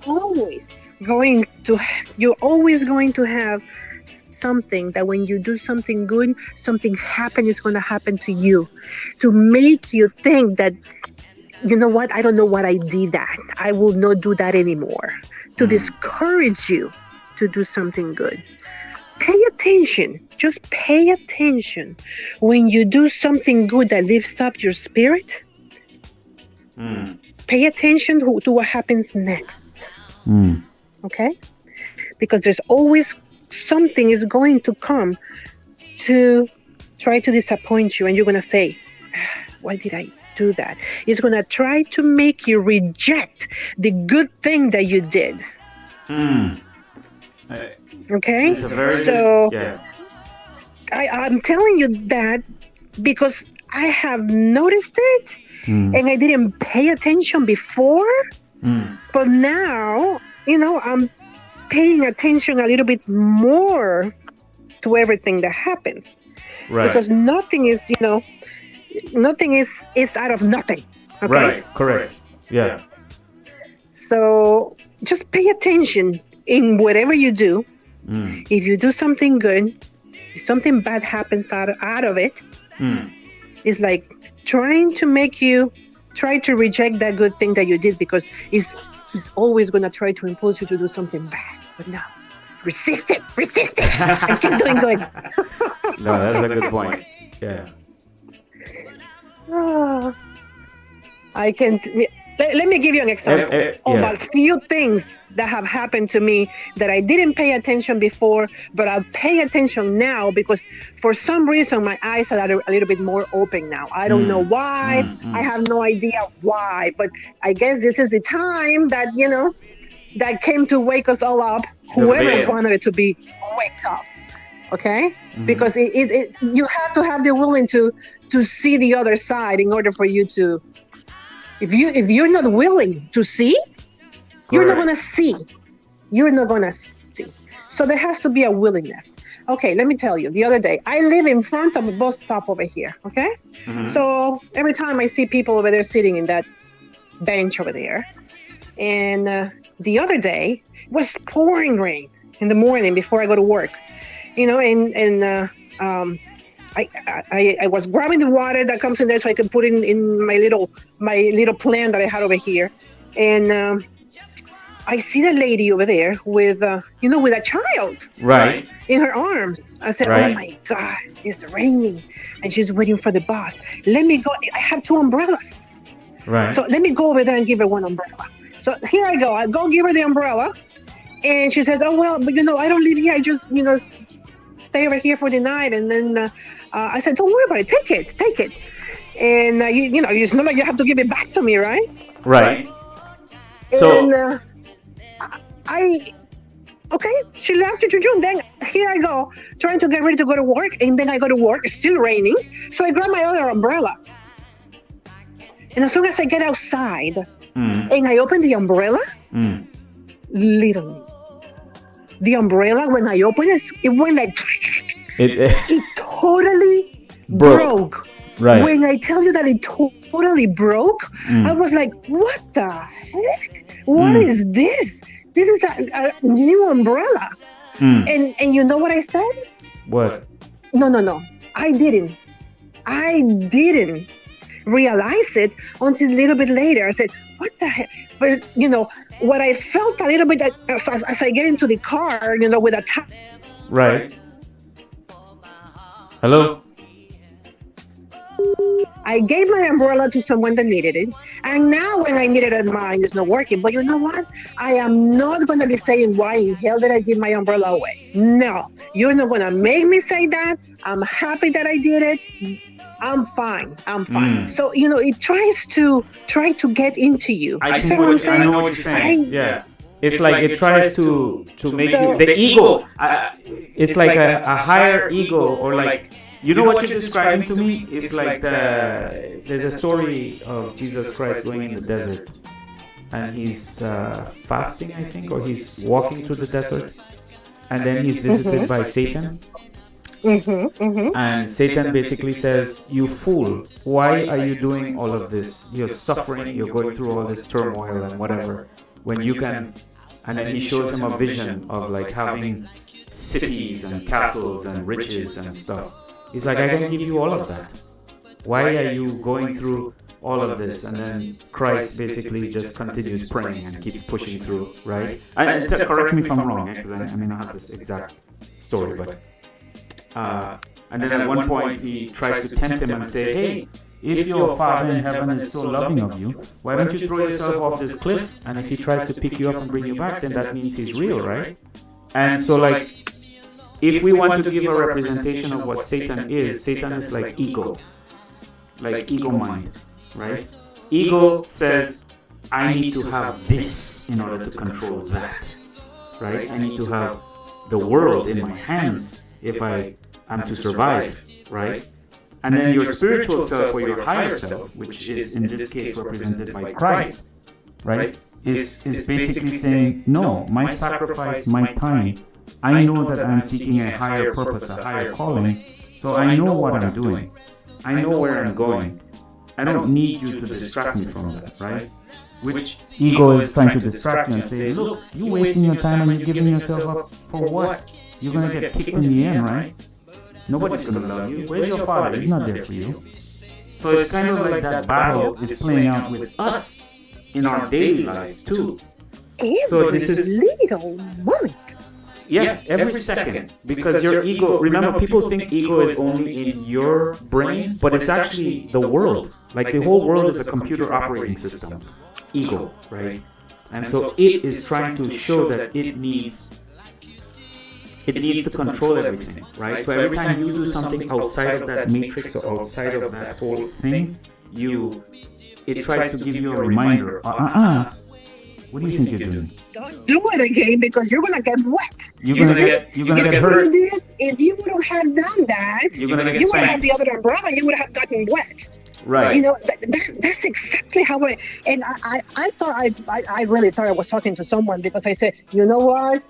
You're always going to have something that when you do something good, something is going to happen to you, to make you think that, you know what, I don't know what I did that. I will not do that anymore. To discourage you to do something good. Pay attention. Just pay attention. When you do something good that lifts up your spirit, pay attention to what happens next. Okay? Because there's always something is going to come to try to disappoint you, and you're going to say, why did I do that? It's going to try to make you reject the good thing that you did. Okay? So I'm telling you that because I have noticed it, and I didn't pay attention before, but now, I'm paying attention a little bit more to everything that happens. Right. Because nothing is, nothing is out of nothing. Okay? Right. Correct. Yeah. So just pay attention in whatever you do. If you do something good, if something bad happens out of it, it's like trying to try to reject that good thing that you did, because it's always going to try to impulse you to do something bad. But no, resist it, and keep doing good. No, that's a good point. Yeah. I can. Let me give you an example of a few things that have happened to me that I didn't pay attention before, but I'll pay attention now because for some reason my eyes are a little bit more open now. I don't know why. I have no idea why, but I guess this is the time that, that came to wake us all up, whoever wanted it to be waked up. Okay? Because you have to have the willing to see the other side in order for you to. If you're not willing to see, you're not going to see. You're not going to see. So there has to be a willingness. Okay, let me tell you. The other day, I live in front of a bus stop over here, okay? So every time I see people over there sitting in that bench over there, and the other day, it was pouring rain in the morning before I go to work, I was grabbing the water that comes in there so I can put it in my little plant that I had over here, and I see the lady over there with with a child in her arms. I said, "Oh my God, it's raining," and she's waiting for the bus. Let me go. I have 2 umbrellas, so let me go over there and give her 1 umbrella. So here I go. I go give her the umbrella, and she says, "Oh well, but I don't live here. I just stay over here for the night." And then I said, "Don't worry about it. Take it." And it's not like you have to give it back to me, right? Right. And she left it to June. Then here I go, trying to get ready to go to work, and then I go to work. It's still raining, so I grab my other umbrella. And as soon as I get outside, and I open the umbrella, literally, the umbrella, when I opened it, it went like it totally broke. Right. When I tell you that it totally broke, I was like, what the heck? What is this? This is a new umbrella. And you know what I said? What? No. I didn't realize it until a little bit later. I said, what the heck? But, what I felt a little bit as I get into the car, with a tap. Right. Hello? I gave my umbrella to someone that needed it. And now when I needed it, mine is not working. But you know what? I am not going to be saying, why in hell did I give my umbrella away? No, you're not going to make me say that. I'm happy that I did it. I'm fine. So, it tries to get into you. I know what you're saying. Yeah. It's like it tries to make you, the ego, it's like a higher ego, or like, what you're describing to me is like there's a story of Jesus Christ going in the desert, and he's fasting, I think, or he's walking through the desert, and then he's visited by Satan. And Satan basically says, "You fool, why are you doing all of this? You're suffering, you're going through all this turmoil and whatever, when you can." And then he shows him a vision of like having cities and castles and riches and stuff. He's like, I can give you all of that. Why are you going through all of this? And then Christ basically just continues praying and keeps pushing through, right? And correct me if I'm wrong, because I may not have this exact story, but and then at one point he tries to tempt him and say, hey, if your Father in heaven is so loving of you, why don't you throw yourself off this cliff? And if he tries to pick you up and bring you back, then that means he's real, right? And so like, if we want to give a representation of what Satan is like ego mind, right? Ego says, I need to have this in order to control that, right? I need to have the world in my hands if I am to survive, right? And then your spiritual self or your higher self, which is in this case represented by Christ, right, is basically saying, no, my sacrifice, my time, I know that I'm seeking a higher purpose, a higher calling, so I know what I'm doing. I know where I'm going. I don't need you to distract me from that, right? Which ego is trying to distract you and say, look, you're wasting your time and you're giving yourself up for what? You're going to get kicked in the end, right? Nobody's going to love you. Where's your father? He's not there for you. So it's kind of like that battle is playing out with us in our daily lives too. So this is little moment. Yeah, every second. Because your ego, remember, people think ego is only in your brain, but it's actually the world. Like the whole world is a computer operating system. Ego, right? And so it is trying to show that it needs to control everything, right? So every time you do something outside of that matrix or outside of that whole thing, it tries to give you a reminder. What do you think you're doing? Don't do it again because you're gonna get wet. You're gonna get hurt. If you wouldn't have done that, you would have the other umbrella. You would have gotten wet. Right. You know, that's exactly how I. And I thought I really thought I was talking to someone because I said, you know what,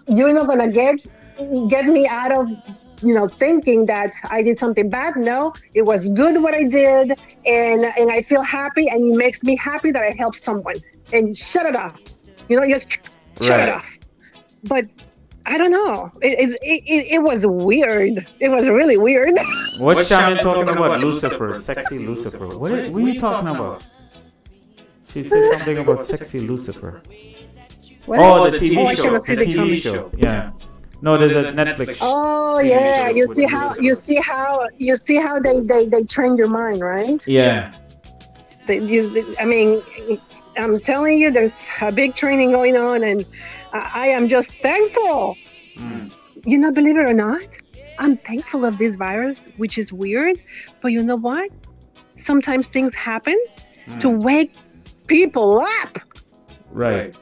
you're not gonna get me out of, thinking that I did something bad. No, it was good what I did, and I feel happy, and it makes me happy that I helped someone. And shut it off, just shut it off. But I don't know. It was weird. It was really weird. What's Shaman talking about? Lucifer, sexy Lucifer. What are you talking about? She said something about sexy Lucifer. What? The TV show. The TV show. Yeah. No, there's a Netflix. Oh yeah, you see how they train your mind, right? Yeah. I'm telling you, there's a big training going on, and I am just thankful. Believe it or not, I'm thankful of this virus, which is weird, but you know what? Sometimes things happen to wake people up. Right.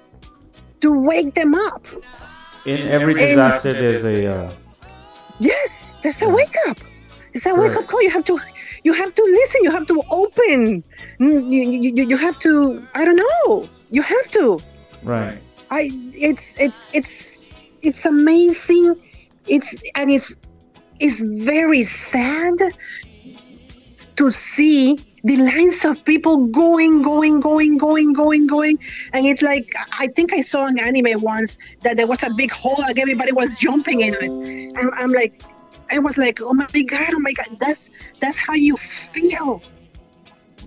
To wake them up. In every disaster, there's a... Yes, there's a wake up. It's a wake up call. You have to listen. You have to open. You have to. I don't know. You have to. Right. It's amazing. It's very sad to see the lines of people going, and it's like, I think I saw an anime once that there was a big hole, like everybody was jumping in it, and I was like, oh my god, that's how you feel,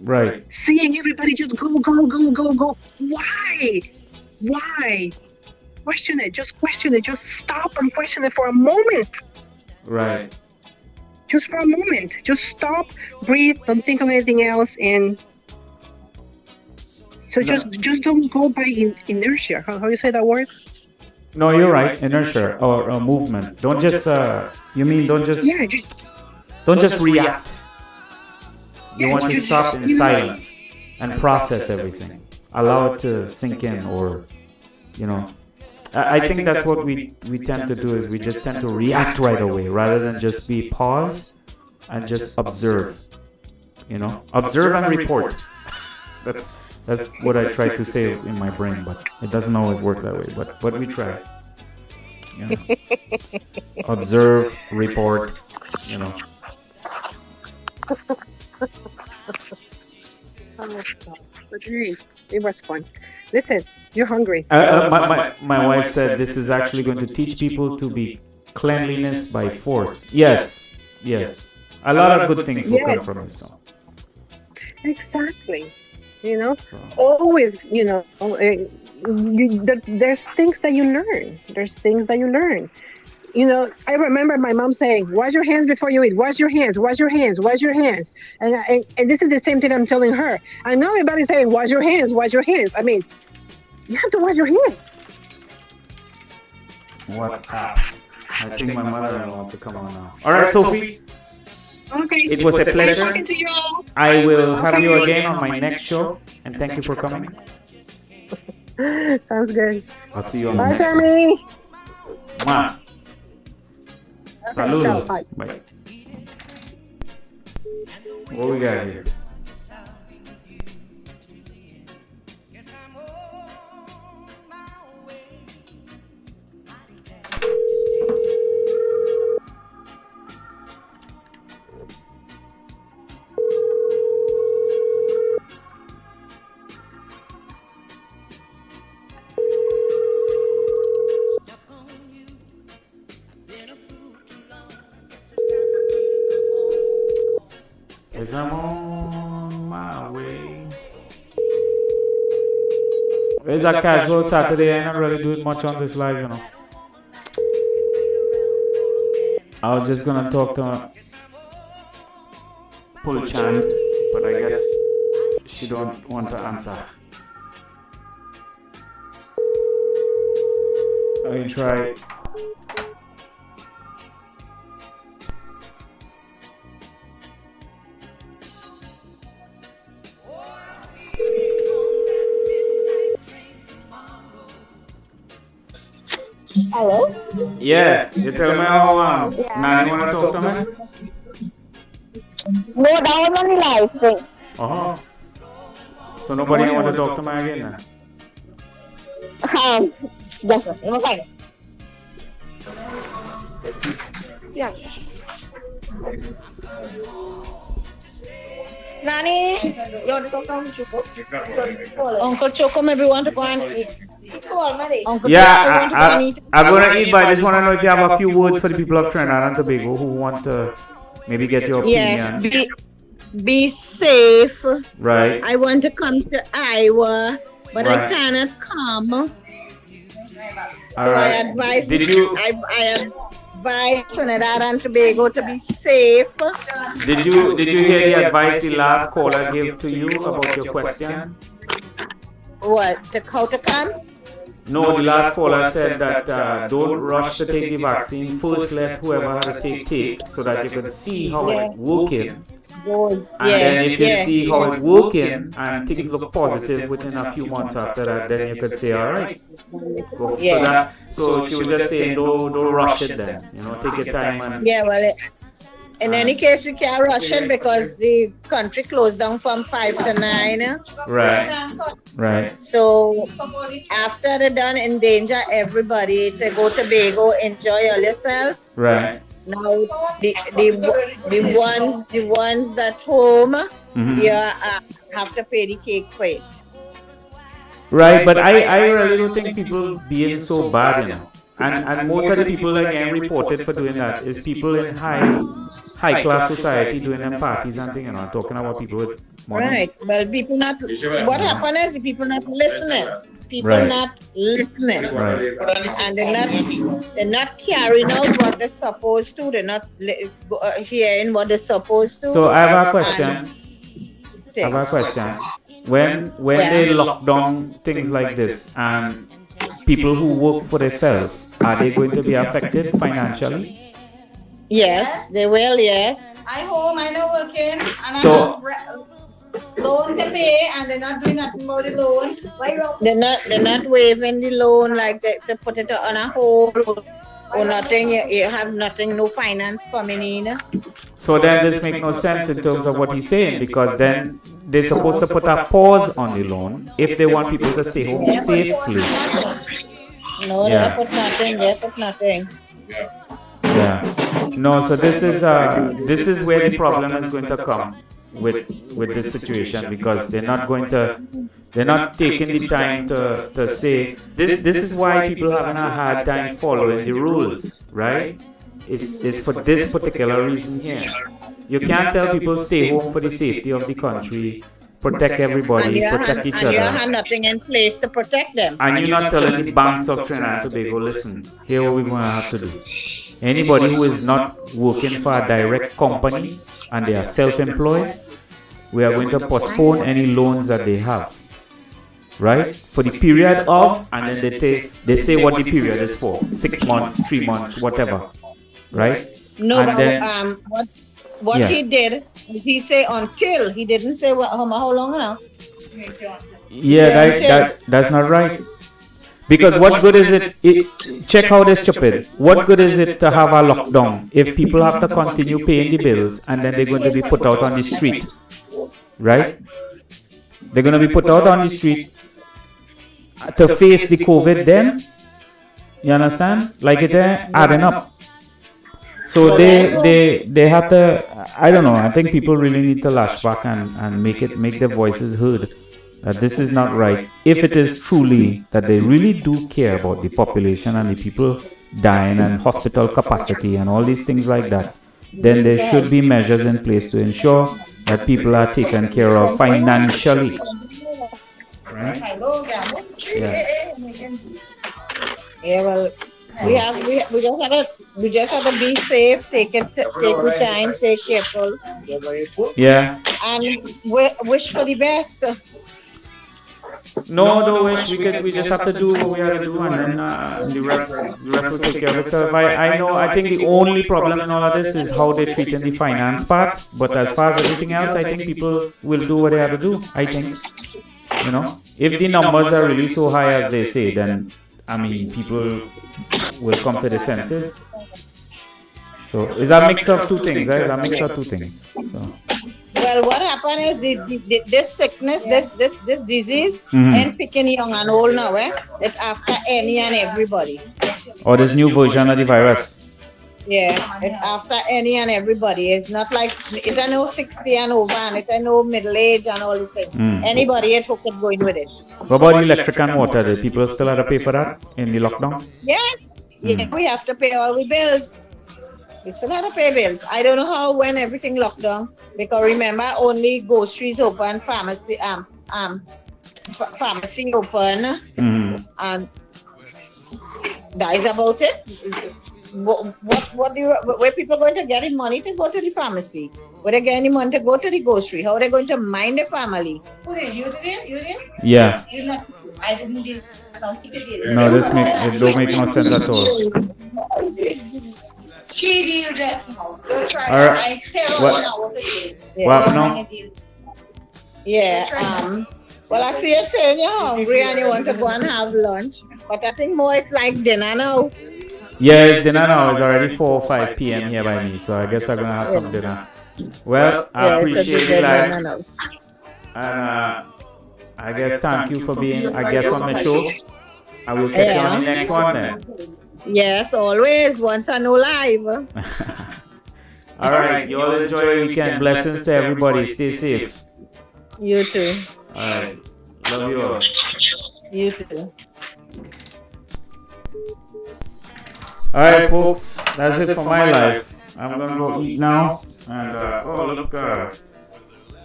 right? Seeing everybody just go. Why? Question it. Just stop and question it for a moment. Right. Just for a moment. Just stop, breathe, don't think of anything else, and so just don't go by inertia. How you say that word? No, you're right. Inertia or movement. Don't just. Don't just react. You want to stop in silence and process everything. Allow it to sink in, or I think that's what we tend to do, is we just tend to react right away rather than just be pause and just observe. Observe and report. That's what I try to say in my brain, but it doesn't always work that way. But we try. Observe, report. But hey, it was fun. Listen, you're hungry. My wife said this is actually going to teach people to be cleanliness by force. Yes. A lot of good things will come from it. So. Exactly. Always, there's things that you learn. I remember my mom saying, wash your hands before you eat. Wash your hands. And this is the same thing I'm telling her. I know everybody's saying, wash your hands. I mean, you have to wash your hands. What's up? I think my mother-in-law wants to come on now. All right, Sophie. Okay. It was a pleasure. Talking to you all. I will have you again on my next show. And thank you for coming. Sounds good. I'll see you on the next one. Bye, Charmy. Saludos. Bye. Bye. What we got here? Yes, I'm on my way. It's a casual Saturday. I'm not really doing much on this live, you know. I was just gonna talk to Pulchan, but I guess she don't want to answer. I can try. Hello? Yeah, you tell me how Nanny want to talk to me? No, that was on the live thing. Oh. So nobody want to talk to me again now? Just no fine. Yeah. Nani, you want to talk to Uncle Choco? Uncle Choco maybe want to go and eat. Yeah, I'm gonna eat, but I just want to know if you have a few words for the people of Trinidad and Tobago who want to maybe get your opinion. Yes, be safe. Right. I want to come to Iowa, but I cannot come. So I advise I advise Trinidad and Tobago to be safe. Did you hear the advice the last caller gave to you about your question? What? How to come? No, the last caller said that don't rush to take the vaccine. First, let whoever has to take so that you can see how it's working. And then if you see how it's working and things look positive within a few months after that, then you could say, all right, go for that. So she was just saying, don't rush it then. You know, take your time. And in any case, we can't rush it because the country closed down from 5 to 9. Right. So after they're done, endanger everybody to go to Tobago, enjoy all yourself. Right. Now the ones that home, you have to pay the cake for it. Right, but I really don't think people being so bad, you know. And most of the people again reported for doing that is people in high class society doing them parties and things, you know, talking about people with money. Right. Well, people not. What happened is people not listening. People not listening. And they're not carrying out what they're supposed to. They're not hearing what they're supposed to. So I have a question. When they lock down things like this and people who work for themselves, are they going to be affected financially? Yes, they will, yes. I home, I not working, and I have loan to pay, and they're not doing nothing about the loan. They're not waiving the loan, like they put it on a hold or nothing. You have nothing, no finance coming in. So then this makes no sense in terms of what he's saying, because then they're supposed to put a pause on the loan if they want people to stay home safely. No, they put nothing. They put nothing. Yeah. No, so this is where the problem is going to come with this situation, because they're not taking the time to say this is why people having a hard time following the rules, right? It's for this particular reason here. You can't tell people stay home for the safety of the country, protect everybody, protect each other. And you have nothing in place to protect them. And you're not telling the banks of Trinidad and Tobago, listen, here what we're going to have to do. Anybody who is not working for a direct company and they are self-employed, we are going to postpone any loans that they have. Right? For the period of, and then they say what the period is for. 6 months, 3 months, whatever. Right? No, and then, what he did is he say until. He didn't say how long now. Yeah, that's not right. Because what good is it? Check how they're stupid. What good is it to have a lockdown if people have to continue paying the bills and then they're going to be put out on the street, right? They're going to be put out on the street to face the COVID then. You understand? Like it's adding up. So they have to, I don't know, I think people really need to lash back and make their voices heard. That this is not right. If it is truly that they really do care about the population and the people dying and hospital capacity and all these things like that, then there should be measures in place to ensure that people are taken care of financially. Right? Yeah, well, we just have to be safe, take your time, take careful. Yeah. And wish for the best. No, don't wish. We just have to do what we have to do, and then the rest will take care of itself. I think the only problem in all of this is how they treat in the finance part. But as far as everything else, I think people will do what they have to do. I think, if the numbers are really so high as they say, then people will come to their senses. So it's a mix of two things, right? It's a mix of two things. So. Well, what happened is this sickness, this disease, ain't picking young and old now, It's after any and everybody. Or this new version of the virus. Yeah, it's after any and everybody. It's not like, it's a no 60 and over, and it's a no middle age and all the things. Anybody at home can go in with it. What about electric and water? Do people still have to pay for that in the lockdown? Yes, yeah, we have to pay all the bills. We still have to pay bills. I don't know how when everything locked down, because remember only groceries open, pharmacy open, and that is about it. Where people going to get the money to go to the pharmacy? Where they get the money to go to the grocery? How are they going to mind the family? Who did you did? You did? Yeah. I didn't do. No, it don't make no sense at all. She did just now. Alright. What now? Yeah. Well, I see you saying you're hungry and you want to go and have lunch, but I think more it's like dinner now. Yeah, it's dinner now. It's already 4 or 5 p.m. here by me, so I guess I'm gonna have some dinner. Well, I appreciate you guys, and I guess thank you for being a guest on my show. I will catch you on the next one then. Yes, always. Once I know live. All right, you all enjoy your weekend. Blessings to everybody. Stay safe. You too. All right, love you all. You too. All right, folks, that's it for my life. I'm gonna go eat now. And oh look,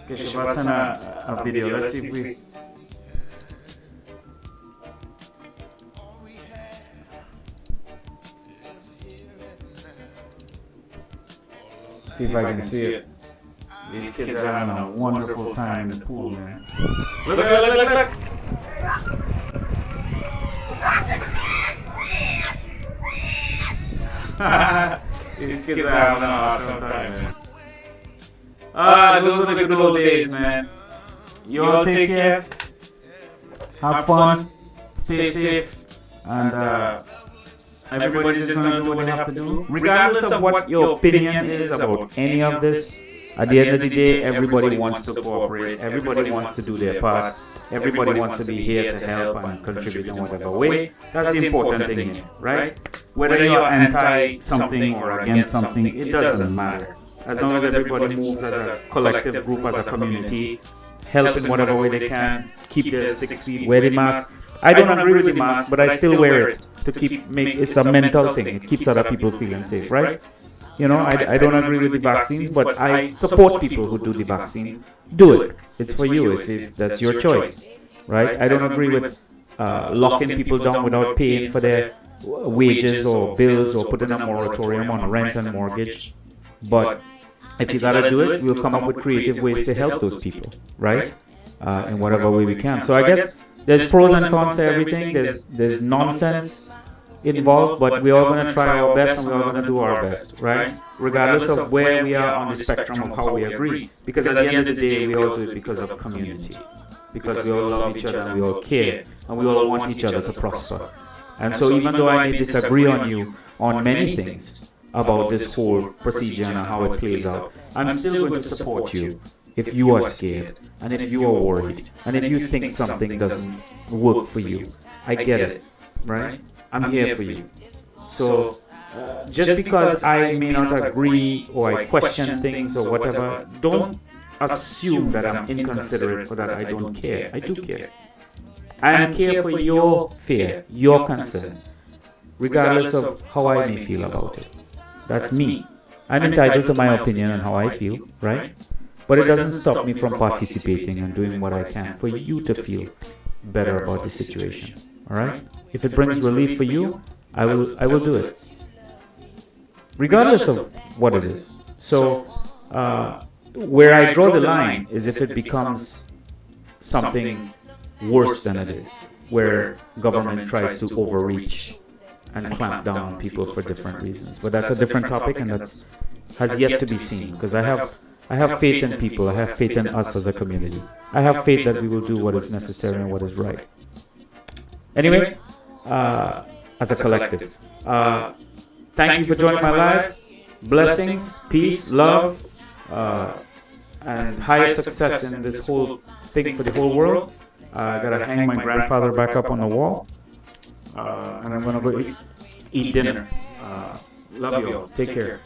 Keshav sent a video. Let's see if we. See if I can see it. These kids are having a wonderful time in the pool, man. Look. These kids are having an awesome time, man. Those are the good old days, man. You all take care. Have fun. Stay safe. And everybody's just gonna do what they have to do. Regardless of what your opinion is about any of this, at the end of the day, everybody wants to cooperate. Everybody wants to do their part. Everybody wants to be here to help and contribute in whatever way. That's the important thing here, right? Whether you're anti something or against something, it doesn't matter. As long as everybody moves as a collective group, as a community, help in whatever way they can, keep their 6 feet, wear the mask. I don't agree with the mask, but I still wear it to it's a mental thing. It keeps other people feeling safe, right? I don't agree with the vaccines, but I support people who do the vaccines. Do it. It's for you if that's your choice, right? I don't agree with locking people down without paying for their wages or bills or putting a moratorium on rent and mortgage. But if you gotta do it, we'll come up with creative ways to help those people, right? In whatever way we can. So I guess there's pros and cons to everything. There's nonsense involved, but we're all going to try our best and we're all going to do our best, right? Regardless of where we are on the spectrum of how we agree. Because at the end of the day, we all do it because of community. Because we all love each other and we all care and we all want each other to prosper. And so even though I may disagree on you on many things about this whole procedure and how it plays out, I'm still going to support you if you are scared and if you are worried and if you think something doesn't work for you. I get it, right? I'm here for you. So just because I may not agree or I question things or whatever, don't assume that I'm inconsiderate or that I don't care. I do care. I care for your fear, your concern, regardless of how I may feel about it. That's me. I'm entitled to my opinion on how I feel, right? But it doesn't stop me from participating and doing what I can for you to feel better about the situation. All right? If it brings relief for you, I will do it, regardless of what it is. So, where I draw the line is if it becomes something worse than it is, where government tries to overreach and clamp down on people for different reasons. But that's a different topic, and that has yet to be seen. Because I have faith in people. I have faith in us as a community. I have faith that we will do what is necessary and what is right. Anyway, as a collective, thank you for joining my live. Blessings, peace, love, and higher success in this whole thing for the whole world. I gotta hang my grandfather back up on the wall, and I'm gonna go eat dinner. Love you all. Take care.